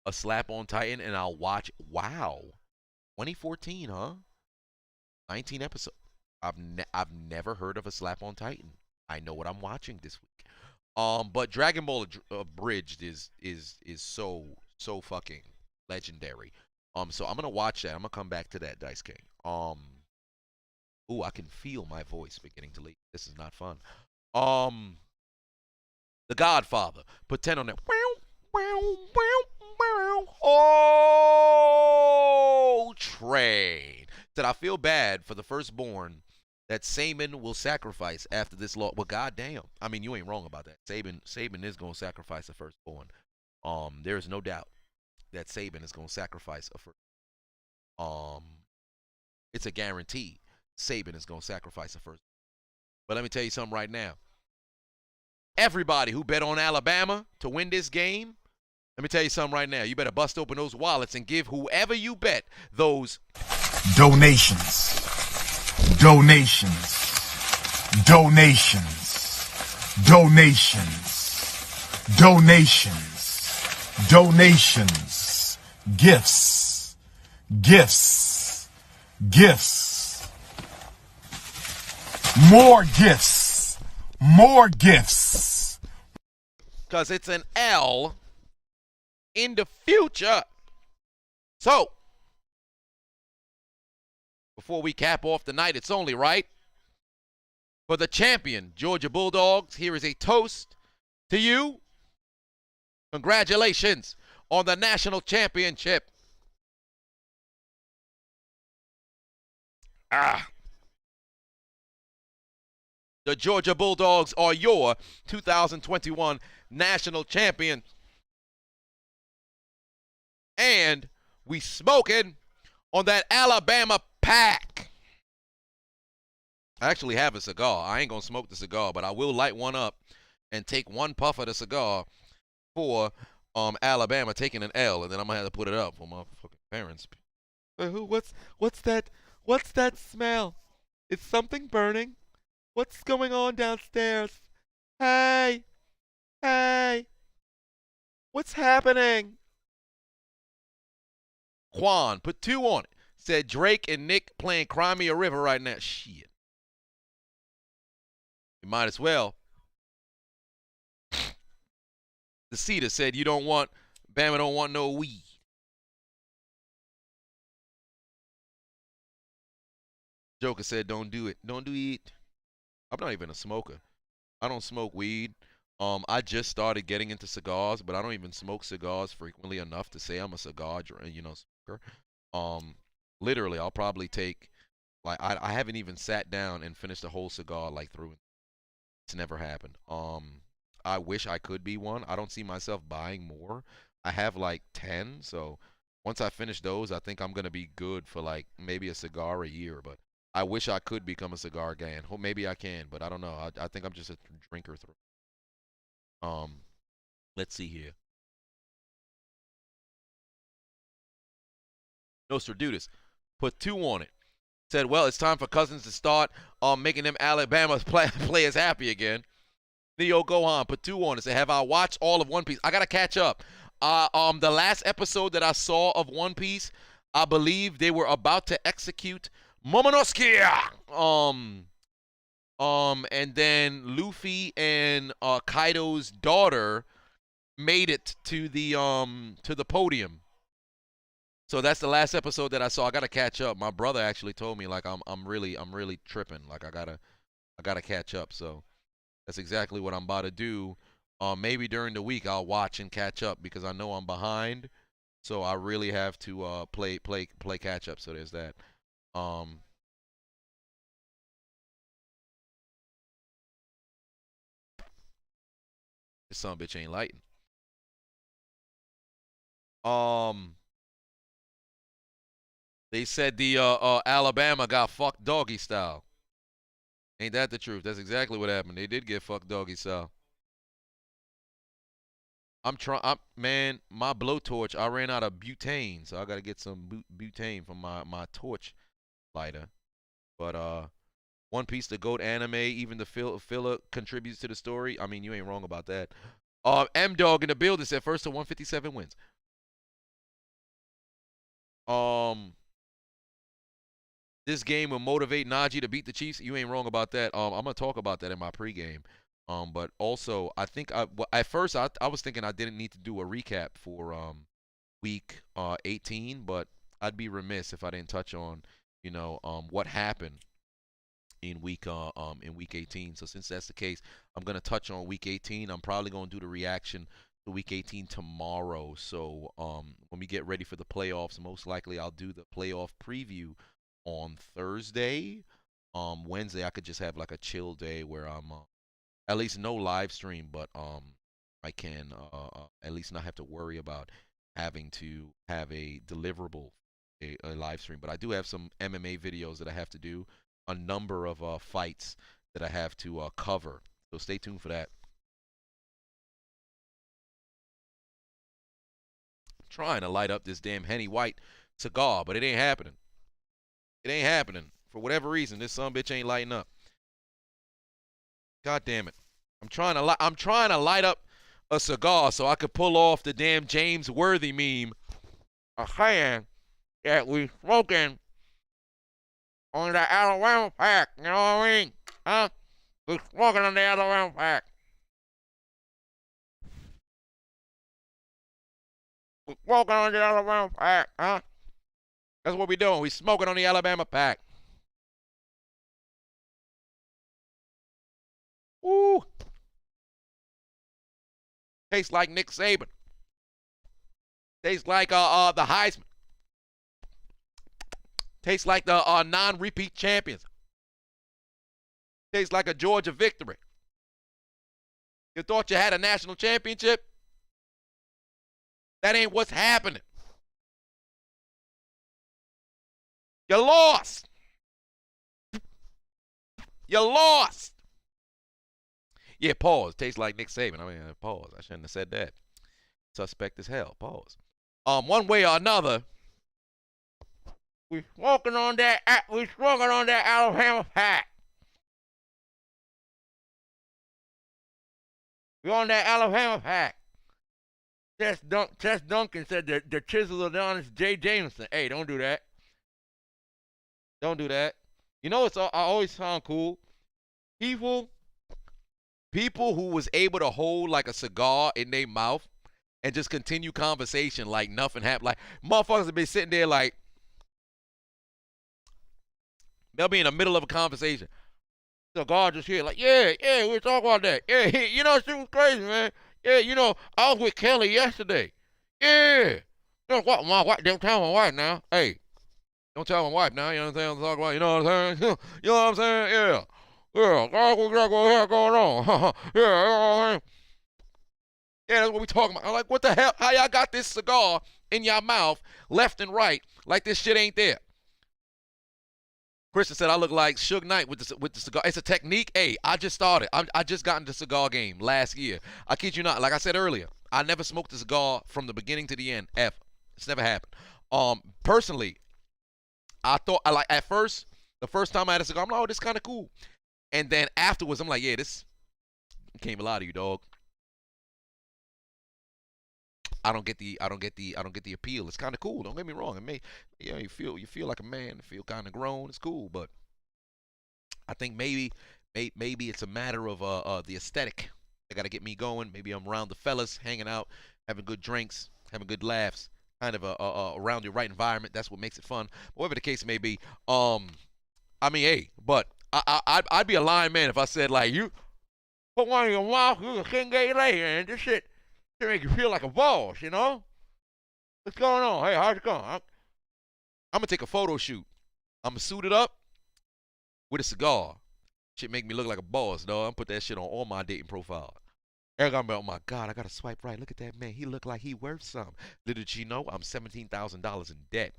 a slap on Titan, and I'll watch. Wow, 2014, huh? 19 episodes. I've never heard of a slap on Titan. I know what I'm watching this week. But Dragon Ball Abridged is so fucking legendary. So I'm gonna watch that. I'm gonna come back to that, Dice King. Ooh, I can feel my voice beginning to leak. This is not fun. The Godfather put 10 on it. Oh, train. Said I feel bad for the firstborn that Saban will sacrifice after this law. Well, goddamn. I mean, you ain't wrong about that. Saban is gonna sacrifice the firstborn. There is no doubt that Saban is gonna sacrifice a first. It's a guarantee. Saban is gonna sacrifice a first. But let me tell you something right now. Everybody who bet on Alabama to win this game, let me tell you something right now. You better bust open those wallets and give whoever you bet those donations. Donations. Donations. Donations. Donations. Donations. Gifts. Gifts. Gifts. More gifts. More gifts. Because it's an L in the future. So, before we cap off the night, it's only right. For the champion, Georgia Bulldogs, here is a toast to you. Congratulations on the national championship. The Georgia Bulldogs are your 2021 national champions. And we smoking on that Alabama pack. I actually have a cigar. I ain't going to smoke the cigar, but I will light one up and take one puff of the cigar for Alabama taking an L, and then I'm going to have to put it up for my fucking parents. What's that smell? Is something burning? What's going on downstairs? Hey! Hey! What's happening? Quan, put 2 on it. Said Drake and Nick playing Cry Me a River right now. Shit. You might as well. The Cedar said Bama don't want no weed. Joker said don't do it. Don't do it. I'm not even a smoker. I don't smoke weed. I just started getting into cigars, but I don't even smoke cigars frequently enough to say I'm a cigar smoker. Literally, I'll probably take, like, I haven't even sat down and finished a whole cigar like through. It's never happened. I wish I could be one. I don't see myself buying more. I have like 10, so once I finish those, I think I'm gonna be good for like maybe a cigar a year. But I wish I could become a cigar guy, and maybe I can, but I don't know. I think I'm just a drinker through. Let's see here. Nostradamus put 2 on it. Said, well, it's time for Cousins to start making them Alabama players happy again. Neo Gohan put 2 on it. Said, have I watched all of One Piece? I gotta catch up. The last episode that I saw of One Piece, I believe they were about to execute Momonosuke. And then Luffy and Kaido's daughter made it to the podium. So that's the last episode that I saw. I gotta catch up. My brother actually told me like I'm really tripping. Like I gotta catch up. So that's exactly what I'm about to do. Maybe during the week I'll watch and catch up because I know I'm behind. So I really have to play catch up. So there's that. This son of a bitch ain't lighting. They said the Alabama got fucked doggy style. Ain't that the truth? That's exactly what happened. They did get fucked doggy style. Man, my blowtorch, I ran out of butane, so I gotta get some butane from my torch lighter. But One Piece, the GOAT anime, even the filler contributes to the story. I mean, you ain't wrong about that. M-Dog in the building said first to 157 wins. This game will motivate Najee to beat the Chiefs. You ain't wrong about that. I'm gonna talk about that in my pregame. But also, I think at first I was thinking I didn't need to do a recap for week 18, but I'd be remiss if I didn't touch on what happened in week 18. So since that's the case, I'm gonna touch on week 18. I'm probably gonna do the reaction to week 18 tomorrow. So when we get ready for the playoffs, most likely I'll do the playoff preview on Thursday. Wednesday I could just have like a chill day where I'm at least no live stream, but I can at least not have to worry about having to have a deliverable a live stream. But I do have some MMA videos that I have to do, a number of fights that I have to cover. So stay tuned for that. I'm trying to light up this damn Henny White cigar, but it ain't happening. It ain't happening. For whatever reason, this sumbitch ain't lighting up. God damn it. I'm trying to light up a cigar so I could pull off the damn James Worthy meme. A saying that we smoking on the Alabama pack. You know what I mean? Huh? We smoking on the Alabama pack. We smoking on the Alabama pack, huh? That's what we doing. We smoking on the Alabama pack. Woo! Tastes like Nick Saban. Tastes like the Heisman. Tastes like the non-repeat champions. Tastes like a Georgia victory. You thought you had a national championship? That ain't what's happening. You lost. You lost. Yeah, pause. Tastes like Nick Saban. I mean, pause. I shouldn't have said that. Suspect as hell. Pause. One way or another, we smoking on that Alabama pack. We on that Alabama pack. Tess Duncan said the Chiseled Adonis Jay Jameson. Hey, don't do that. Don't do that. You know, I always found cool. People who was able to hold like a cigar in their mouth and just continue conversation like nothing happened. Like motherfuckers have been sitting there like they'll be in the middle of a conversation. Cigar just here like, yeah, we'll talk about that. Yeah, you know, shit was crazy, man. Yeah, you know, I was with Kelly yesterday. Yeah. You know what, my wife, don't tell my wife now. Hey, don't tell my wife now. You know what I'm saying? Talk about, you know what I'm saying? You know what I'm saying? Yeah. Yeah. What the hell going on? Yeah. You know what I'm saying? Yeah, that's what we talking about. I'm like, what the hell? How y'all got this cigar in your mouth left and right like this shit ain't there? Christian said I look like Suge Knight with the cigar. It's a technique. Hey, I just started. I just got into the cigar game last year. I kid you not. Like I said earlier, I never smoked a cigar from the beginning to the end ever. It's never happened. Personally, I thought like at first, the first time I had a cigar, I'm like, oh, this kind of cool. And then afterwards, I'm like, yeah, this can't even lie to you, dog. I don't get the appeal. It's kind of cool. Don't get me wrong. It may, you know, you feel like a man. You feel kind of grown. It's cool, but I think maybe it's a matter of the aesthetic. They got to get me going. Maybe I'm around the fellas, hanging out, having good drinks, having good laughs, kind of around the right environment. That's what makes it fun. Whatever the case may be. I mean, hey, but I'd be a lying man if I said like you put one in your mouth, you can't get later, and this shit. It make you feel like a boss, you know? What's going on? Hey, how's it going? I'm going to take a photo shoot. I'm suited up with a cigar. Shit make me look like a boss, dog. I'm going to put that shit on all my dating profiles. Everybody gonna be, oh my God, I got to swipe right. Look at that man. He look like he worth something. Little did she know, I'm $17,000 in debt.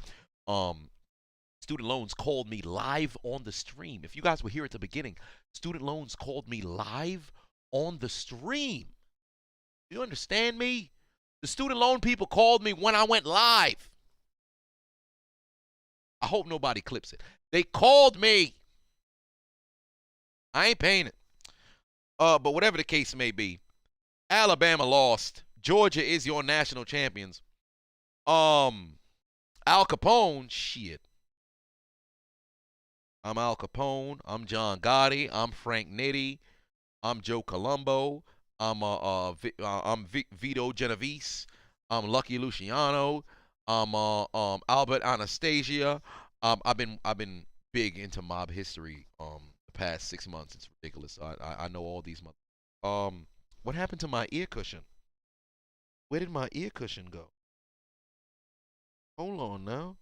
Student loans called me live on the stream. If you guys were here at the beginning, student loans called me live on the stream. You understand me? The student loan people called me when I went live. I hope nobody clips it. They called me. I ain't paying it. But whatever the case may be, Alabama lost. Georgia is your national champions. Al Capone, shit. I'm Al Capone. I'm John Gotti. I'm Frank Nitti. I'm Joe Colombo. I'm Vito Genovese. I'm Lucky Luciano. I'm Albert Anastasia. I've been big into mob history the past 6 months. It's ridiculous. I know all these what happened to my ear cushion? Where did my ear cushion go? Hold on now.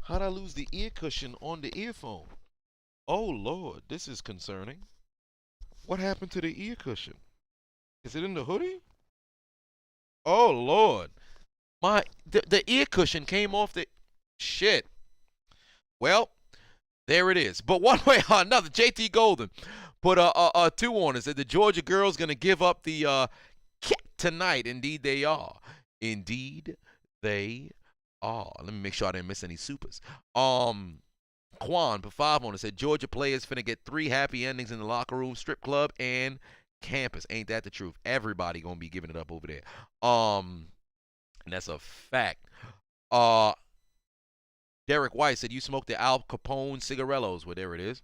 How'd I lose the ear cushion on the earphone? Oh Lord, this is concerning. What happened to the ear cushion? Is it in the hoodie? Oh Lord, the ear cushion came off the shit. Well, there it is. But one way or another, JT Golden put a 2 on it. Said the Georgia girls gonna give up the kit tonight. Indeed they are. Indeed they are. Let me make sure I didn't miss any supers. Quan put 5 on it. Said Georgia players finna get 3 happy endings in the locker room, strip club, and campus. Ain't that the truth? Everybody gonna be giving it up over there. And that's a fact. Derek White said you smoked the Al Capone cigarellos. Well, there it is.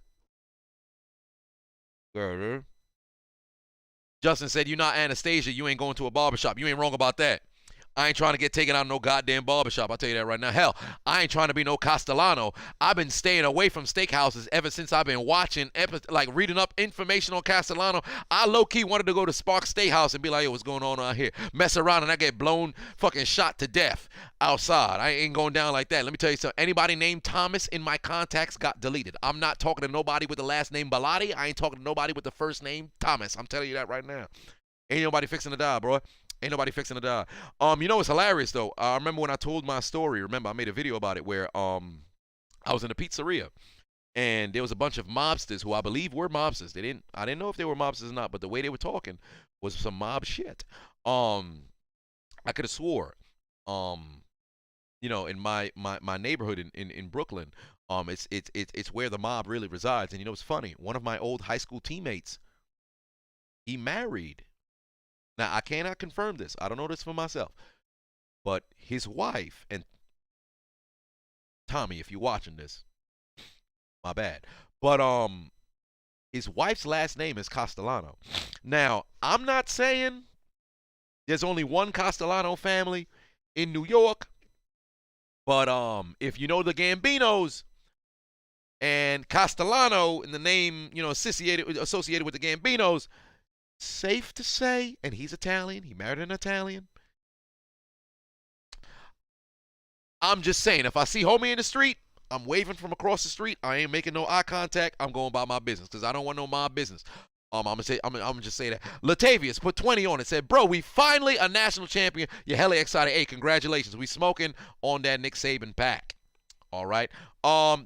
There it is. Justin said you're not Anastasia. You ain't going to a barbershop. You ain't wrong about that. I ain't trying to get taken out of no goddamn barbershop. I'll tell you that right now. Hell, I ain't trying to be no Castellano. I've been staying away from steakhouses ever since I've been watching, like reading up information on Castellano. I low-key wanted to go to Sparks Steakhouse and be like, yo, what's going on out here? Mess around and I get blown, fucking shot to death outside. I ain't going down like that. Let me tell you something. Anybody named Thomas in my contacts got deleted. I'm not talking to nobody with the last name Bellotti. I ain't talking to nobody with the first name Thomas. I'm telling you that right now. Ain't nobody fixing to die, bro. Ain't nobody fixing to die. You know what's hilarious though? I remember when I told my story. Remember, I made a video about it where I was in a pizzeria and there was a bunch of mobsters who I believe were mobsters. I didn't know if they were mobsters or not, but the way they were talking was some mob shit. I could have swore, you know, in my neighborhood in Brooklyn, it's where the mob really resides. And you know what's funny? One of my old high school teammates, he married. Now, I cannot confirm this. I don't know this for myself. but his wife, and Tommy, if you're watching this, my bad. But his wife's last name is Castellano. Now, I'm not saying there's only one Castellano family in New York, but if you know the Gambinos and Castellano in the name, associated with the Gambinos, safe to say, and he's Italian, he married an Italian. I'm just saying, if I see homie in the street, I'm waving from across the street. I ain't making no eye contact. I'm going about my business because I don't want no mob business. I'm gonna just say that. Latavius put 20 on it. Said, bro, we finally a national champion. You're hella excited. Hey, congratulations. We smoking on that Nick Saban pack. All right.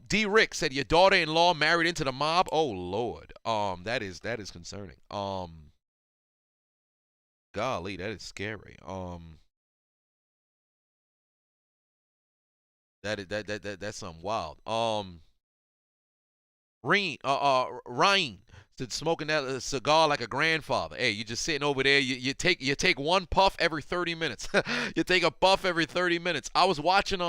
D. Rick said your daughter-in-law married into the mob. Oh Lord. That is concerning. Golly, that is scary. That's something wild. Ryan said smoking that cigar like a grandfather. Hey, you just sitting over there. You take one puff every 30 minutes. You take a puff every 30 minutes. I was watching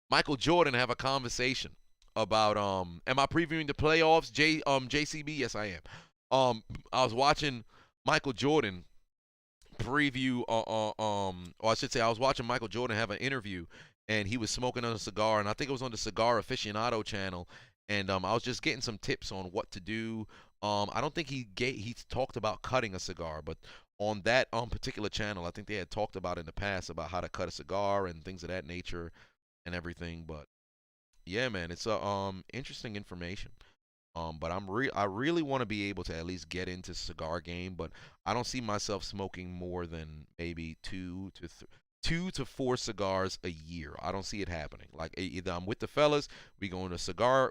Michael Jordan have a conversation about am I previewing the playoffs? JCB? Yes, I am. I was watching Michael Jordan preview or I should say I was watching Michael Jordan have an interview, and he was smoking on a cigar, and I think it was on the Cigar Aficionado channel, and I was just getting some tips on what to do. I don't think he talked about cutting a cigar, but on that particular channel, I think they had talked about in the past about how to cut a cigar and things of that nature and everything. But yeah, man, it's interesting information. But I really want to be able to at least get into cigar game, but I don't see myself smoking more than maybe 2 to 4 cigars a year. I don't see it happening. Like either I'm with the fellas, we go in a cigar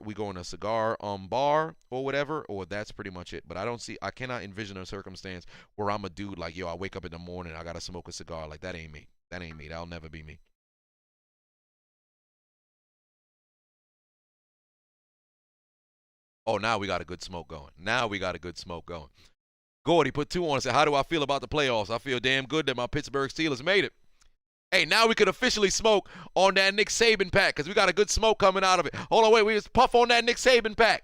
bar or whatever, or that's pretty much it. But I cannot envision a circumstance where I'm a dude like, yo, I wake up in the morning, I gotta smoke a cigar. Like that ain't me. That'll never be me. Oh, now we got a good smoke going. Gordy put 2 on and said, how do I feel about the playoffs? I feel damn good that my Pittsburgh Steelers made it. Hey, now we could officially smoke on that Nick Saban pack because we got a good smoke coming out of it. Hold on, wait, we just puff on that Nick Saban pack.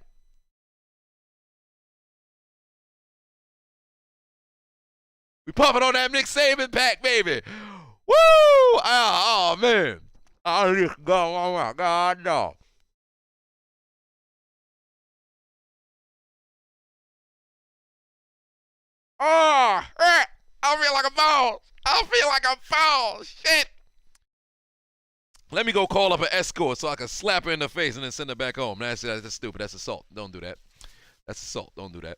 We puffing on that Nick Saban pack, baby. Woo! Oh man. Oh my God, no. Oh, I feel like a ball. Shit. Let me go call up an escort so I can slap her in the face and then send her back home. That's stupid. That's assault. Don't do that. That's assault. Don't do that.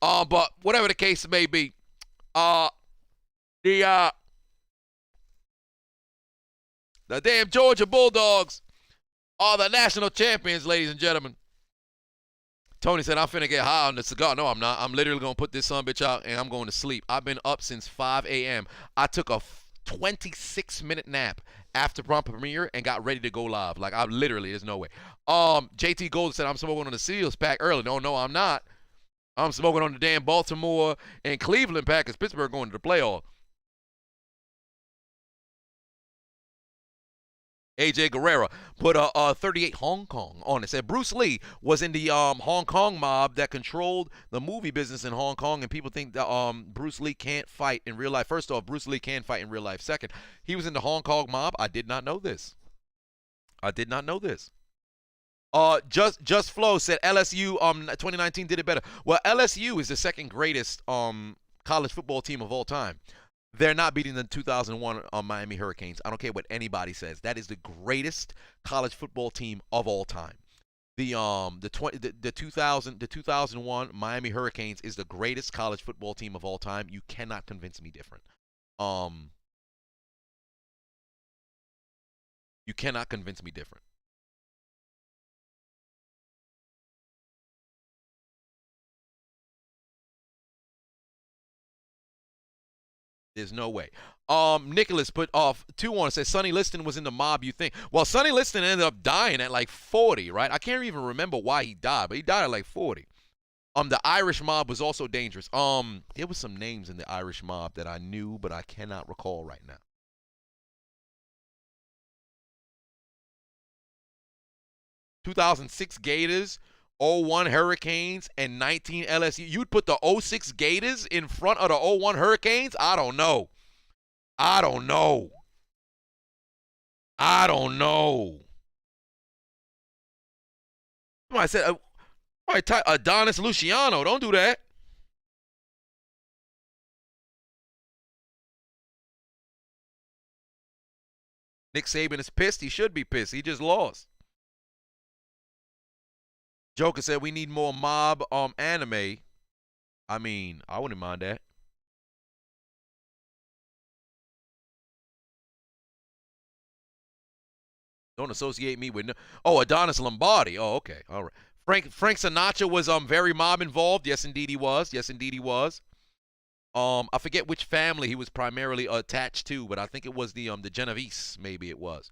But whatever the case may be, the damn Georgia Bulldogs are the national champions, ladies and gentlemen. Tony said, I'm finna get high on the cigar. No, I'm not. I'm literally going to put this son bitch out, and I'm going to sleep. I've been up since 5 a.m. I took a 26-minute nap after prompt premiere and got ready to go live. Like, there's no way. JT Gold said, I'm smoking on the Seals pack early. No, I'm not. I'm smoking on the damn Baltimore and Cleveland pack because Pittsburgh going to the playoff. AJ Guerrero put a 38 Hong Kong on it. Said Bruce Lee was in the Hong Kong mob that controlled the movie business in Hong Kong, and people think that Bruce Lee can't fight in real life. First off, Bruce Lee can fight in real life. Second, he was in the Hong Kong mob. I did not know this. Just Flow said LSU 2019 did it better. Well, LSU is the second greatest college football team of all time. They're not beating the 2001 Miami Hurricanes. I don't care what anybody says. That is the greatest college football team of all time. The 2001 Miami Hurricanes is the greatest college football team of all time. You cannot convince me different. You cannot convince me different. There's no way. Nicholas put off 2 on and says Sonny Liston was in the mob, you think. Well, Sonny Liston ended up dying at like 40, right? I can't even remember why he died, but he died at like 40. The Irish mob was also dangerous. There was some names in the Irish mob that I knew, but I cannot recall right now. 2006 Gators, 01 Hurricanes, and 19 LSU. You'd put the 06 Gators in front of the 01 Hurricanes? I don't know. I don't know. Somebody said, Adonis Luciano. Don't do that. Nick Saban is pissed. He should be pissed. He just lost. Joker said we need more mob anime. I mean, I wouldn't mind that. Don't associate me with no. Oh, Adonis Lombardi. Oh, okay. All right. Frank Sinatra was very mob involved. Yes, indeed he was. Yes, indeed he was. I forget which family he was primarily attached to, but I think it was the Genovese, maybe it was.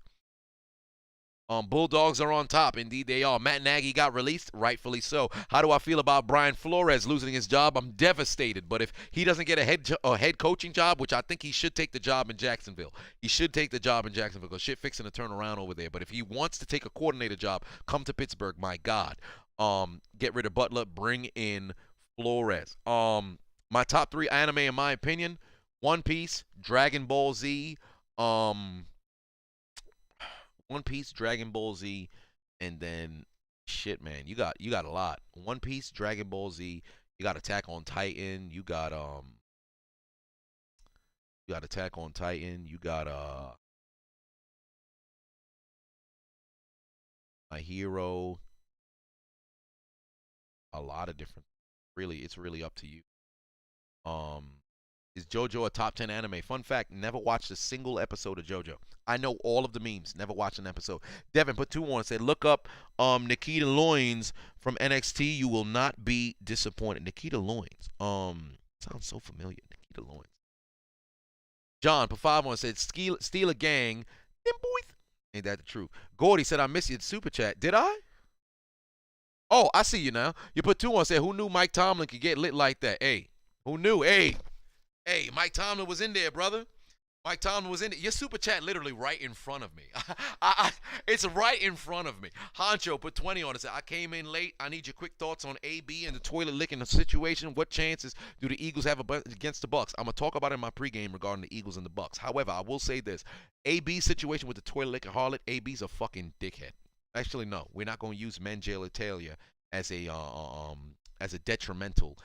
Bulldogs are on top. Indeed they are. Matt Nagy got released, rightfully so. How do I feel about Brian Flores losing his job? I'm devastated. But if he doesn't get a head coaching job, which I think he should take the job in Jacksonville. He should take the job in Jacksonville because shit fixing to turn around over there. But if he wants to take a coordinator job, come to Pittsburgh, my God. Get rid of Butler, bring in Flores. My top 3 anime, in my opinion, One Piece, Dragon Ball Z, One Piece, Dragon Ball Z, and then shit, man, you got a lot. One Piece, Dragon Ball Z, you got Attack on Titan, you got Attack on Titan, you got My Hero, a lot of different. Really, it's really up to you. Is JoJo a top 10 anime? Fun fact, never watched a single episode of JoJo. I know all of the memes, never watched an episode. Devin put 2 on and said, look up Nikita Loins from NXT. You will not be disappointed. Nikita Loins. Sounds so familiar. Nikita Loins. John put 5 on and said, steal a gang. Them boys. Ain't that the truth? Gordy said, I miss you. Super chat. Did I? Oh, I see you now. You put 2 on and said, who knew Mike Tomlin could get lit like that? Hey. Who knew? Hey, Mike Tomlin was in there, brother. Mike Tomlin was in there. Your super chat literally right in front of me. It's right in front of me. Honcho put 20 on it. Said, I came in late. I need your quick thoughts on AB and the toilet licking situation. What chances do the Eagles have against the Bucks? I'm going to talk about it in my pregame regarding the Eagles and the Bucks. However, I will say this. AB's situation with the toilet licking harlot, AB's a fucking dickhead. Actually, no. We're not going to use men genitalia as a detrimental,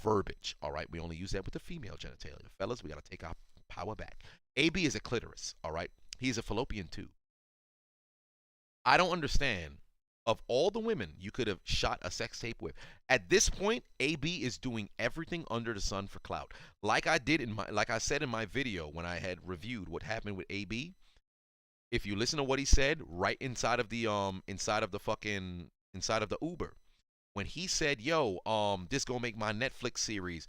verbiage. All right, we only use that with the female genitalia. Fellas, we got to take our power back. AB is a clitoris. All right, he is a fallopian tube. I don't understand. Of all the women you could have shot a sex tape with, at this point, AB is doing everything under the sun for clout. Like I said in my video when I had reviewed what happened with AB. If you listen to what he said right inside of the Uber. When he said, yo, this gonna make my Netflix series,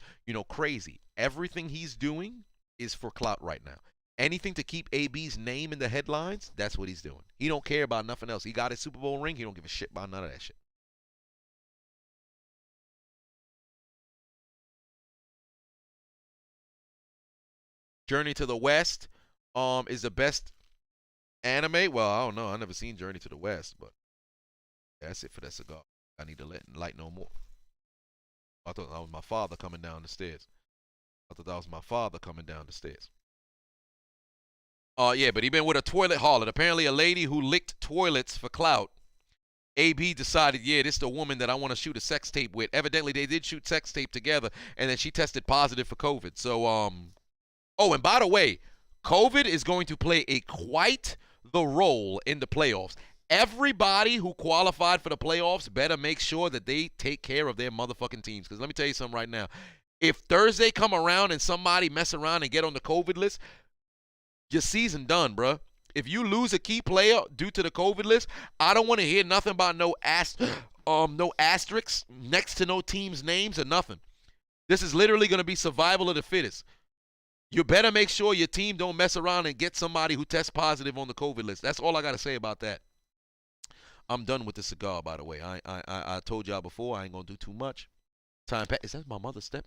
crazy. Everything he's doing is for clout right now. Anything to keep AB's name in the headlines, that's what he's doing. He don't care about nothing else. He got his Super Bowl ring. He don't give a shit about none of that shit. Journey to the West is the best anime. Well, I don't know. I've never seen Journey to the West, but that's it for that cigar. I need to light no more. I thought that was my father coming down the stairs. Yeah, but he been with a toilet harlot. Apparently a lady who licked toilets for clout. AB decided, yeah, this is the woman that I want to shoot a sex tape with. Evidently, they did shoot sex tape together, and then she tested positive for COVID. So, oh, and by the way, COVID is going to play quite the role in the playoffs. Everybody who qualified for the playoffs better make sure that they take care of their motherfucking teams. Because let me tell you something right now. If Thursday come around and somebody mess around and get on the COVID list, your season done, bruh. If you lose a key player due to the COVID list, I don't want to hear nothing about no asterisks next to no team's names or nothing. This is literally going to be survival of the fittest. You better make sure your team don't mess around and get somebody who tests positive on the COVID list. That's all I got to say about that. I'm done with the cigar, by the way. I told y'all before I ain't going to do too much. Is that my mother step?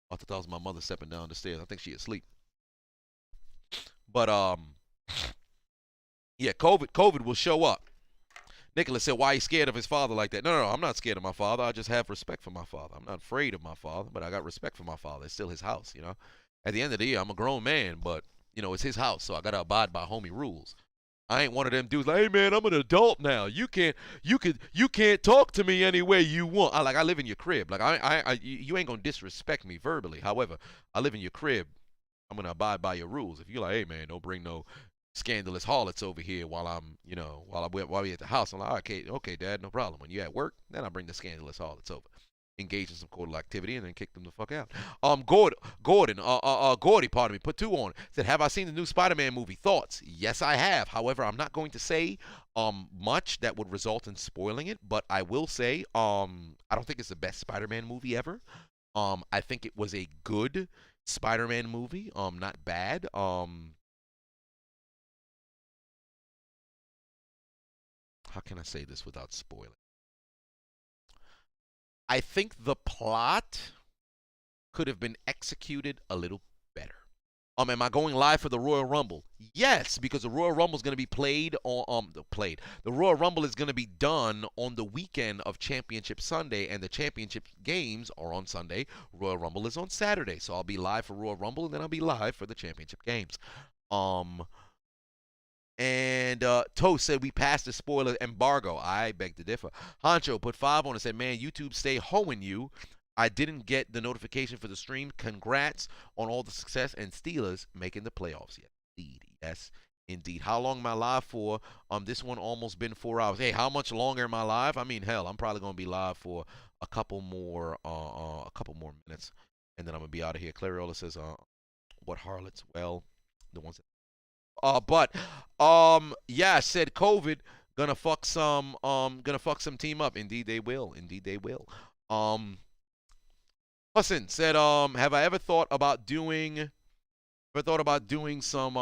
I thought that was my mother stepping down the stairs. I think she asleep. But, yeah, COVID will show up. Nicholas said, why he scared of his father like that? No, I'm not scared of my father. I just have respect for my father. I'm not afraid of my father, but I got respect for my father. It's still his house, you know. At the end of the year, I'm a grown man, but, you know, it's his house, so I got to abide by homie rules. I ain't one of them dudes like, hey, man, I'm an adult now. You can't talk to me any way you want. I live in your crib. Like, you ain't going to disrespect me verbally. However, I live in your crib. I'm going to abide by your rules. If you're like, hey, man, don't bring no scandalous harlots over here while we at the house. I'm like, okay, Dad, no problem. When you at work, then I bring the scandalous harlots over, engage in some cordial activity, and then kick them the fuck out. Gordy, pardon me, put 2 on. Said, have I seen the new Spider-Man movie? Thoughts? Yes, I have. However, I'm not going to say much that would result in spoiling it, but I will say I don't think it's the best Spider-Man movie ever. I think it was a good Spider-Man movie. Not bad. How can I say this without spoiling? I think the plot could have been executed a little better. Am I going live for the Royal Rumble? Yes, because the Royal Rumble is going to be The Royal Rumble is going to be done on the weekend of Championship Sunday, and the Championship games are on Sunday. Royal Rumble is on Saturday, so I'll be live for Royal Rumble, and then I'll be live for the Championship games. And Toast said we passed the spoiler embargo. I beg to differ. Honcho put 5 on and said, man, YouTube stay hoeing you. I didn't get the notification for the stream. Congrats on all the success and Steelers making the playoffs. Yes, indeed. How long am I live for? This one almost been 4 hours. Hey, how much longer am I live? I mean, hell, I'm probably gonna be live for a couple more minutes, and then I'm gonna be out of here. Clariola says, what harlots? Well, the ones that yeah, said COVID gonna fuck some team up. Indeed they will. Hussein said, have I ever thought about doing some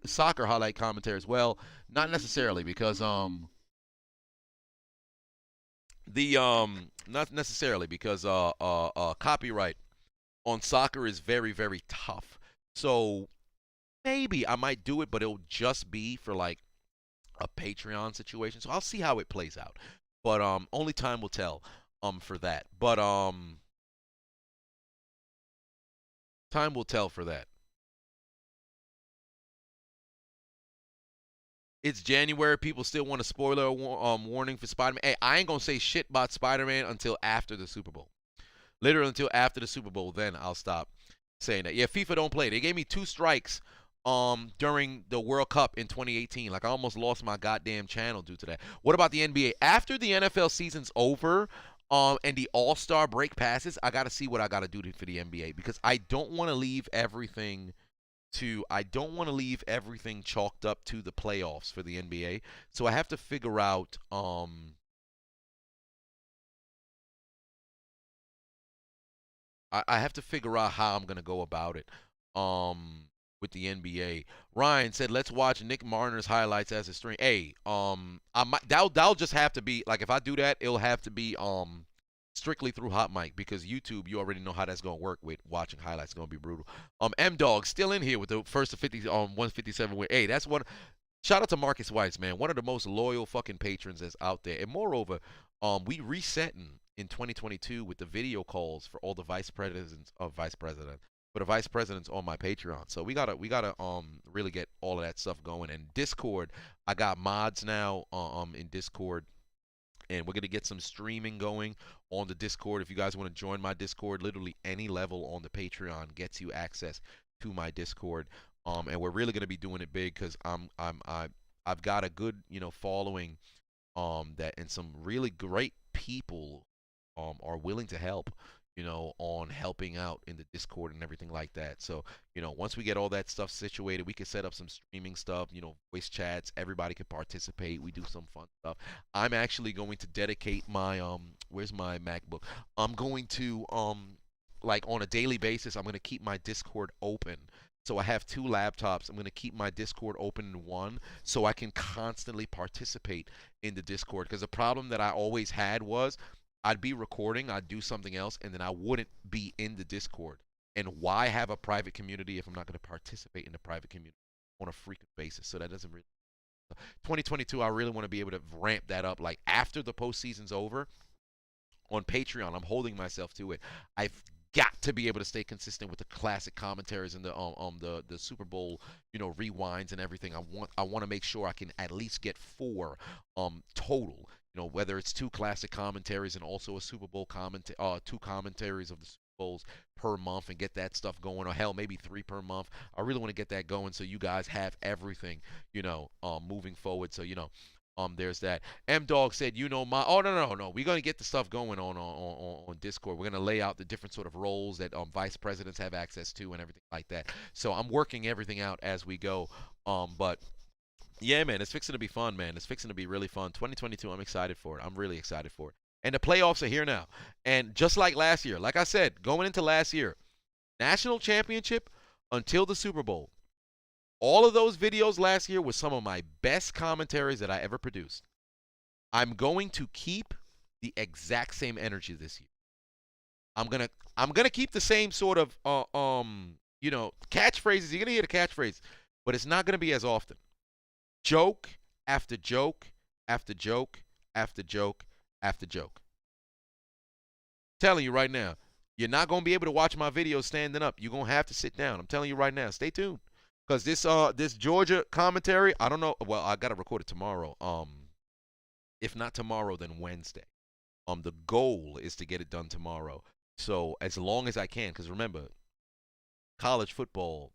soccer highlight commentaries? Well, not necessarily, because not necessarily because copyright on soccer is very, very tough. So maybe I might do it, but it'll just be for like a Patreon situation. So I'll see how it plays out. But only time will tell for that. But time will tell for that. It's January. People still want a spoiler warning for Spider-Man. Hey, I ain't gonna say shit about Spider-Man until after the Super Bowl. Literally until after the Super Bowl, then I'll stop saying that. Yeah, FIFA don't play. They gave me 2 strikes during the World Cup in 2018. Like, I almost lost my goddamn channel due to that. What about the NBA? After the NFL season's over, and the All-Star break passes, I got to see what I got to do for the NBA, because I don't want to leave everything chalked up to the playoffs for the NBA. So I have to figure out I have to figure out how I'm going to go about it with the NBA. Ryan said, let's watch Nick Marner's highlights as a stream. Hey, that'll just have to be, like, if I do that, it'll have to be strictly through Hot Mic, because YouTube, you already know how that's going to work with watching highlights. It's going to be brutal. M-Dog still in here with the first of 157 win. Hey, that's one. Shout out to Marcus Weiss, man. One of the most loyal fucking patrons that's out there. And moreover, we resetting in 2022 with the video calls for all the vice presidents on my Patreon. So we gotta really get all of that stuff going. And Discord, I got mods now in Discord, and we're gonna get some streaming going on the Discord. If you guys want to join my Discord, literally any level on the Patreon gets you access to my Discord. And we're really gonna be doing it big, because I've got a good following that, and some really great people are willing to help, on helping out in the Discord and everything like that. So, once we get all that stuff situated, we can set up some streaming stuff, voice chats. Everybody can participate. We do some fun stuff. I'm actually going to dedicate my, where's my MacBook? I'm going to, like, on a daily basis, I'm going to keep my Discord open. So I have 2 laptops. I'm going to keep my Discord open in one, so I can constantly participate in the Discord. Because the problem that I always had was, I'd be recording, I'd do something else, and then I wouldn't be in the Discord. And why have a private community if I'm not going to participate in the private community on a frequent basis? So that doesn't really 2022, I really want to be able to ramp that up. Like after the postseason's over, on Patreon, I'm holding myself to it. I've got to be able to stay consistent with the classic commentaries and the Super Bowl, rewinds and everything. I want to make sure I can at least get 4 total. Whether it's 2 classic commentaries and also a Super Bowl 2 commentaries of the Super Bowls per month and get that stuff going, or hell, maybe 3 per month. I really want to get that going so you guys have everything, moving forward. So, there's that. M Dog said, no. We're gonna get the stuff going on Discord. We're gonna lay out the different sort of roles that vice presidents have access to and everything like that. So I'm working everything out as we go. But yeah, man, it's fixing to be fun, man. It's fixing to be really fun. 2022, I'm excited for it. I'm really excited for it. And the playoffs are here now. And just like last year, like I said, going into last year, national championship until the Super Bowl. All of those videos last year were some of my best commentaries that I ever produced. I'm going to keep the exact same energy this year. I'm gonna keep the same sort of catchphrases. You're gonna hear the catchphrase, but it's not gonna be as often. Joke after joke after joke after joke after joke. I'm telling you right now, you're not gonna be able to watch my videos standing up. You're gonna have to sit down. I'm telling you right now. Stay tuned. Because this Georgia commentary, I don't know. Well, I got to record it tomorrow. If not tomorrow, then Wednesday. The goal is to get it done tomorrow. So as long as I can, because remember, college football,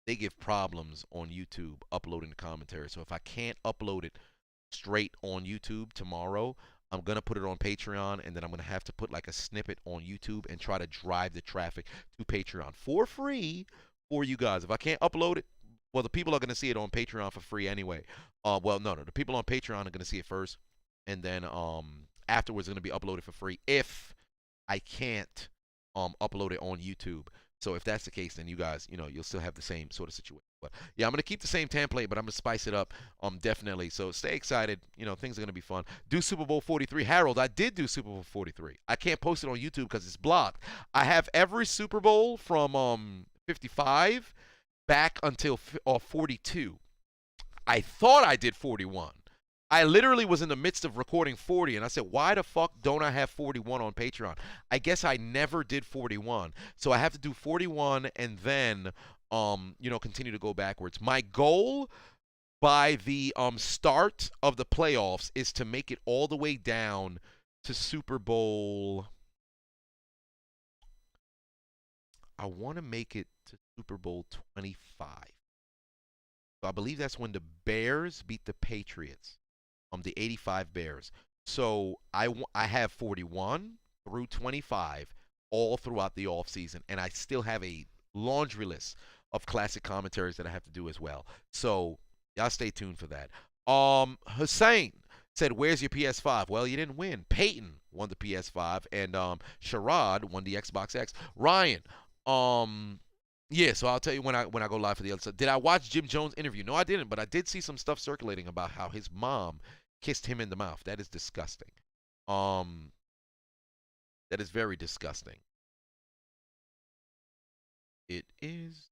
they give problems on YouTube uploading the commentary. So if I can't upload it straight on YouTube tomorrow, I'm going to put it on Patreon, and then I'm going to have to put like a snippet on YouTube and try to drive the traffic to Patreon for free for you guys. If I can't upload it, well, the people are going to see it on Patreon for free anyway. No. The people on Patreon are going to see it first, and then afterwards it's going to be uploaded for free if I can't upload it on YouTube. So if that's the case, then you guys, you'll still have the same sort of situation. But yeah, I'm going to keep the same template, but I'm going to spice it up definitely. So stay excited. Things are going to be fun. Do Super Bowl 43. Harold, I did do Super Bowl 43. I can't post it on YouTube because it's blocked. I have every Super Bowl from 55 back until 42. I thought I did 41. I literally was in the midst of recording 40, and I said, why the fuck don't I have 41 on Patreon? I guess I never did 41. So I have to do 41 and then, continue to go backwards. My goal by the start of the playoffs is to make it all the way down to Super Bowl. I want to make it to Super Bowl 25. So I believe that's when the Bears beat the Patriots, the 85 Bears. So I have 41 through 25 all throughout the offseason, and I still have a laundry list of classic commentaries that I have to do as well. So y'all stay tuned for that. Hussein said, where's your PS5? Well, you didn't win. Peyton won the PS5, and Sherrod won the Xbox X. Ryan, yeah, so I'll tell you when I go live for the other side. Did I watch Jim Jones' interview? No, I didn't, but I did see some stuff circulating about how his mom kissed him in the mouth. That is disgusting. That is very disgusting. It is.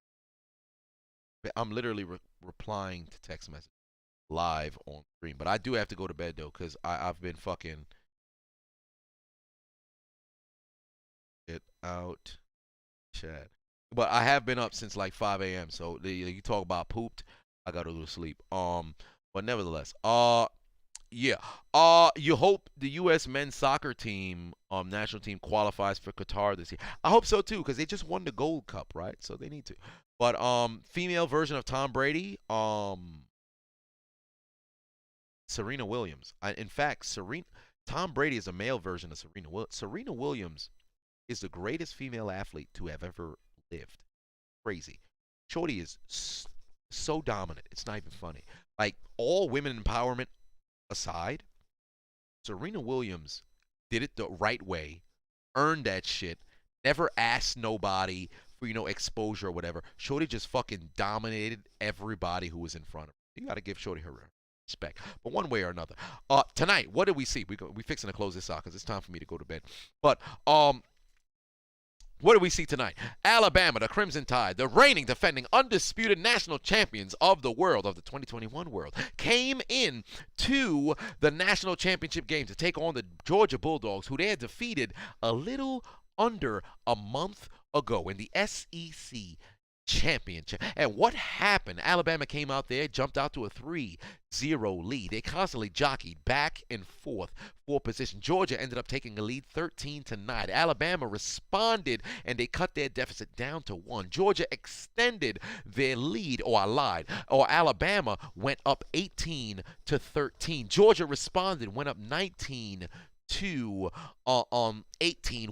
I'm literally replying to text message live on stream, but I do have to go to bed though, because I've been fucking it out chat. But I have been up since like 5 a.m. So you talk about pooped, I gotta go to sleep. But nevertheless, yeah. You hope the U.S. men's soccer team, national team qualifies for Qatar this year. I hope so too, because they just won the Gold Cup, right? So they need to. But female version of Tom Brady, Serena Williams. In fact, Tom Brady is a male version of Serena Williams. Serena Williams is the greatest female athlete to have ever lived. Crazy. Shorty is so dominant. It's not even funny. Like, all women empowerment aside, Serena Williams did it the right way, earned that shit, never asked nobody for, exposure or whatever. Shorty just fucking dominated everybody who was in front of her. You got to give Shorty her respect. But one way or another. Tonight, what did we see? We fixing to close this out because it's time for me to go to bed. But What do we see tonight? Alabama, the Crimson Tide, the reigning, defending, undisputed national champions of the world, of the 2021 world, came in to the national championship game to take on the Georgia Bulldogs, who they had defeated a little under a month ago in the SEC championship. And what happened? Alabama came out there, jumped out to a 3-0 lead. They constantly jockeyed back and forth for position. Georgia ended up taking a lead 13-9. Alabama responded and they cut their deficit down to 1. Georgia extended their lead, or I lied, or Alabama went up 18-13. Georgia responded, went up 19-18,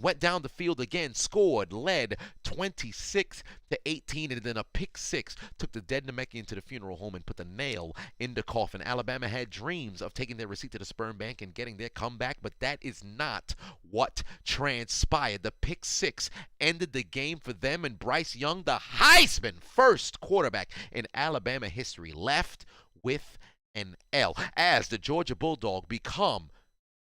went down the field again, scored, led 26-18, and then a pick six took the dead Namekian to the funeral home and put the nail in the coffin. Alabama had dreams of taking their receipt to the sperm bank and getting their comeback, but that is not what transpired. The pick six ended the game for them, and Bryce Young, the Heisman first quarterback in Alabama history, left with an L as the Georgia Bulldog become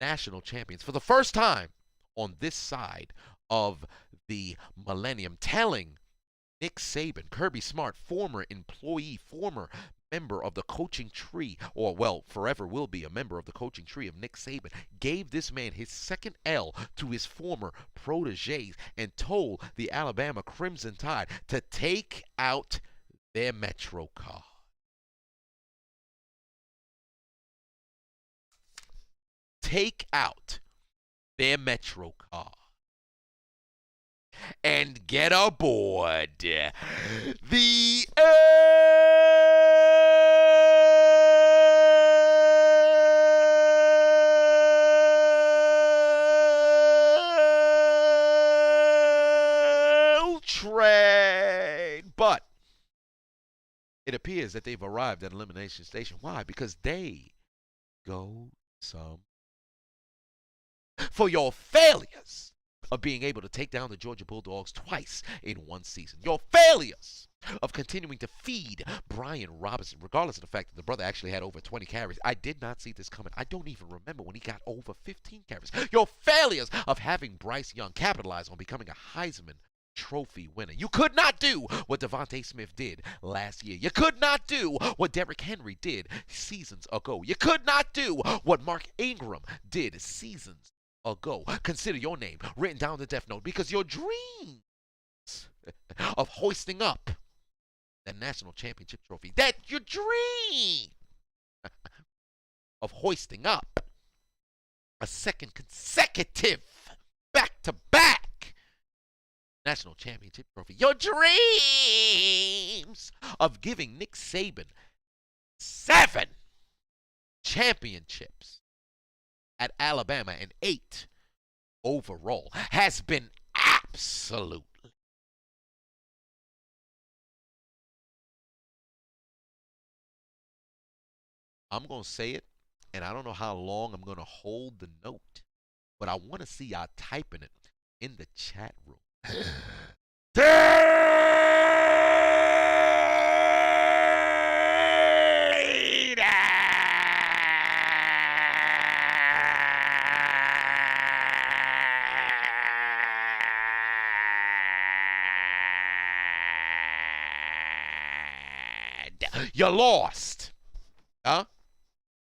national champions for the first time on this side of the millennium, telling Nick Saban, Kirby Smart, former employee, former member of the coaching tree, or well, forever will be a member of the coaching tree of Nick Saban, gave this man his second L to his former proteges and told the Alabama Crimson Tide to take out their Metro card. Take out their Metro card and get aboard the L train. But it appears that they've arrived at Elimination Station. Why? Because they go some for your failures of being able to take down the Georgia Bulldogs twice in one season. Your failures of continuing to feed Brian Robinson, regardless of the fact that the brother actually had over 20 carries. I did not see this coming. I don't even remember when he got over 15 carries. Your failures of having Bryce Young capitalize on becoming a Heisman Trophy winner. You could not do what Devontae Smith did last year. You could not do what Derrick Henry did seasons ago. You could not do what Mark Ingram did seasons ago. Consider your name written down the death note, because your dreams of hoisting up the national championship trophy, that your dream of hoisting up a second consecutive back-to-back national championship trophy, your dreams of giving Nick Saban 7 championships at Alabama and 8 overall has been absolutely I'm going to say it, and I don't know how long I'm going to hold the note, but I want to see y'all typing it in the chat room. You lost. Huh?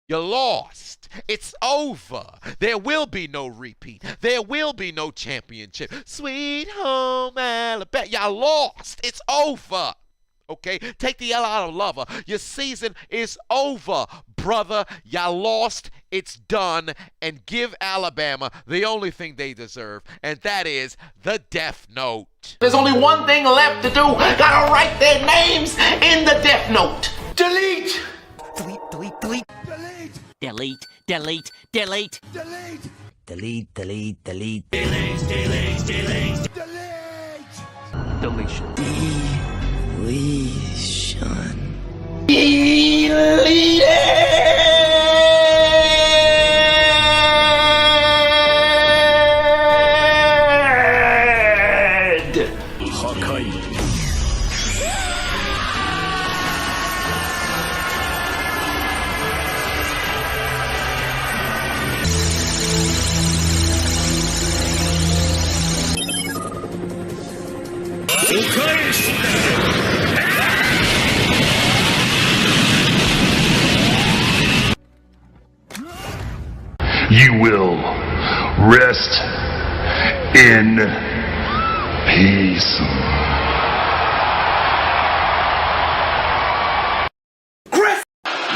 You lost. It's over. There will be no repeat. There will be no championship. Sweet home Alabama. Y'all lost. It's over. Okay? Take the L out of lover. Your season is over, brother. Y'all lost. It's done. And give Alabama the only thing they deserve, and that is the death note. There's only one thing left to do. Gotta write their names in the death note. Delete. Delete. Delete, delete, delete. Delete. Delete, delete, delete. Delete. Delete. Delete. Deletion. Deletion. Deleted. Hakai. You will rest in peace.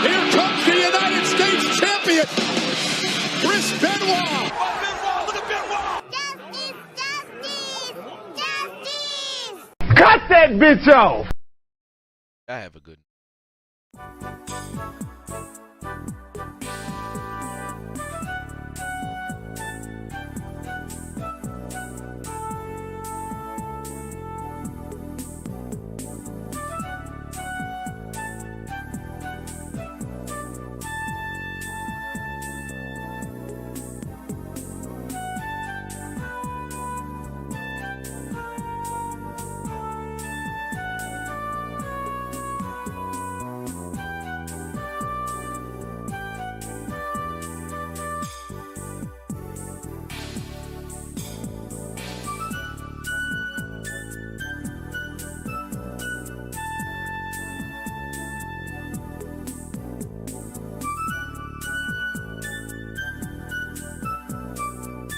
Here comes the United States champion, Chris Benoit. Cut that bitch off! I have a good.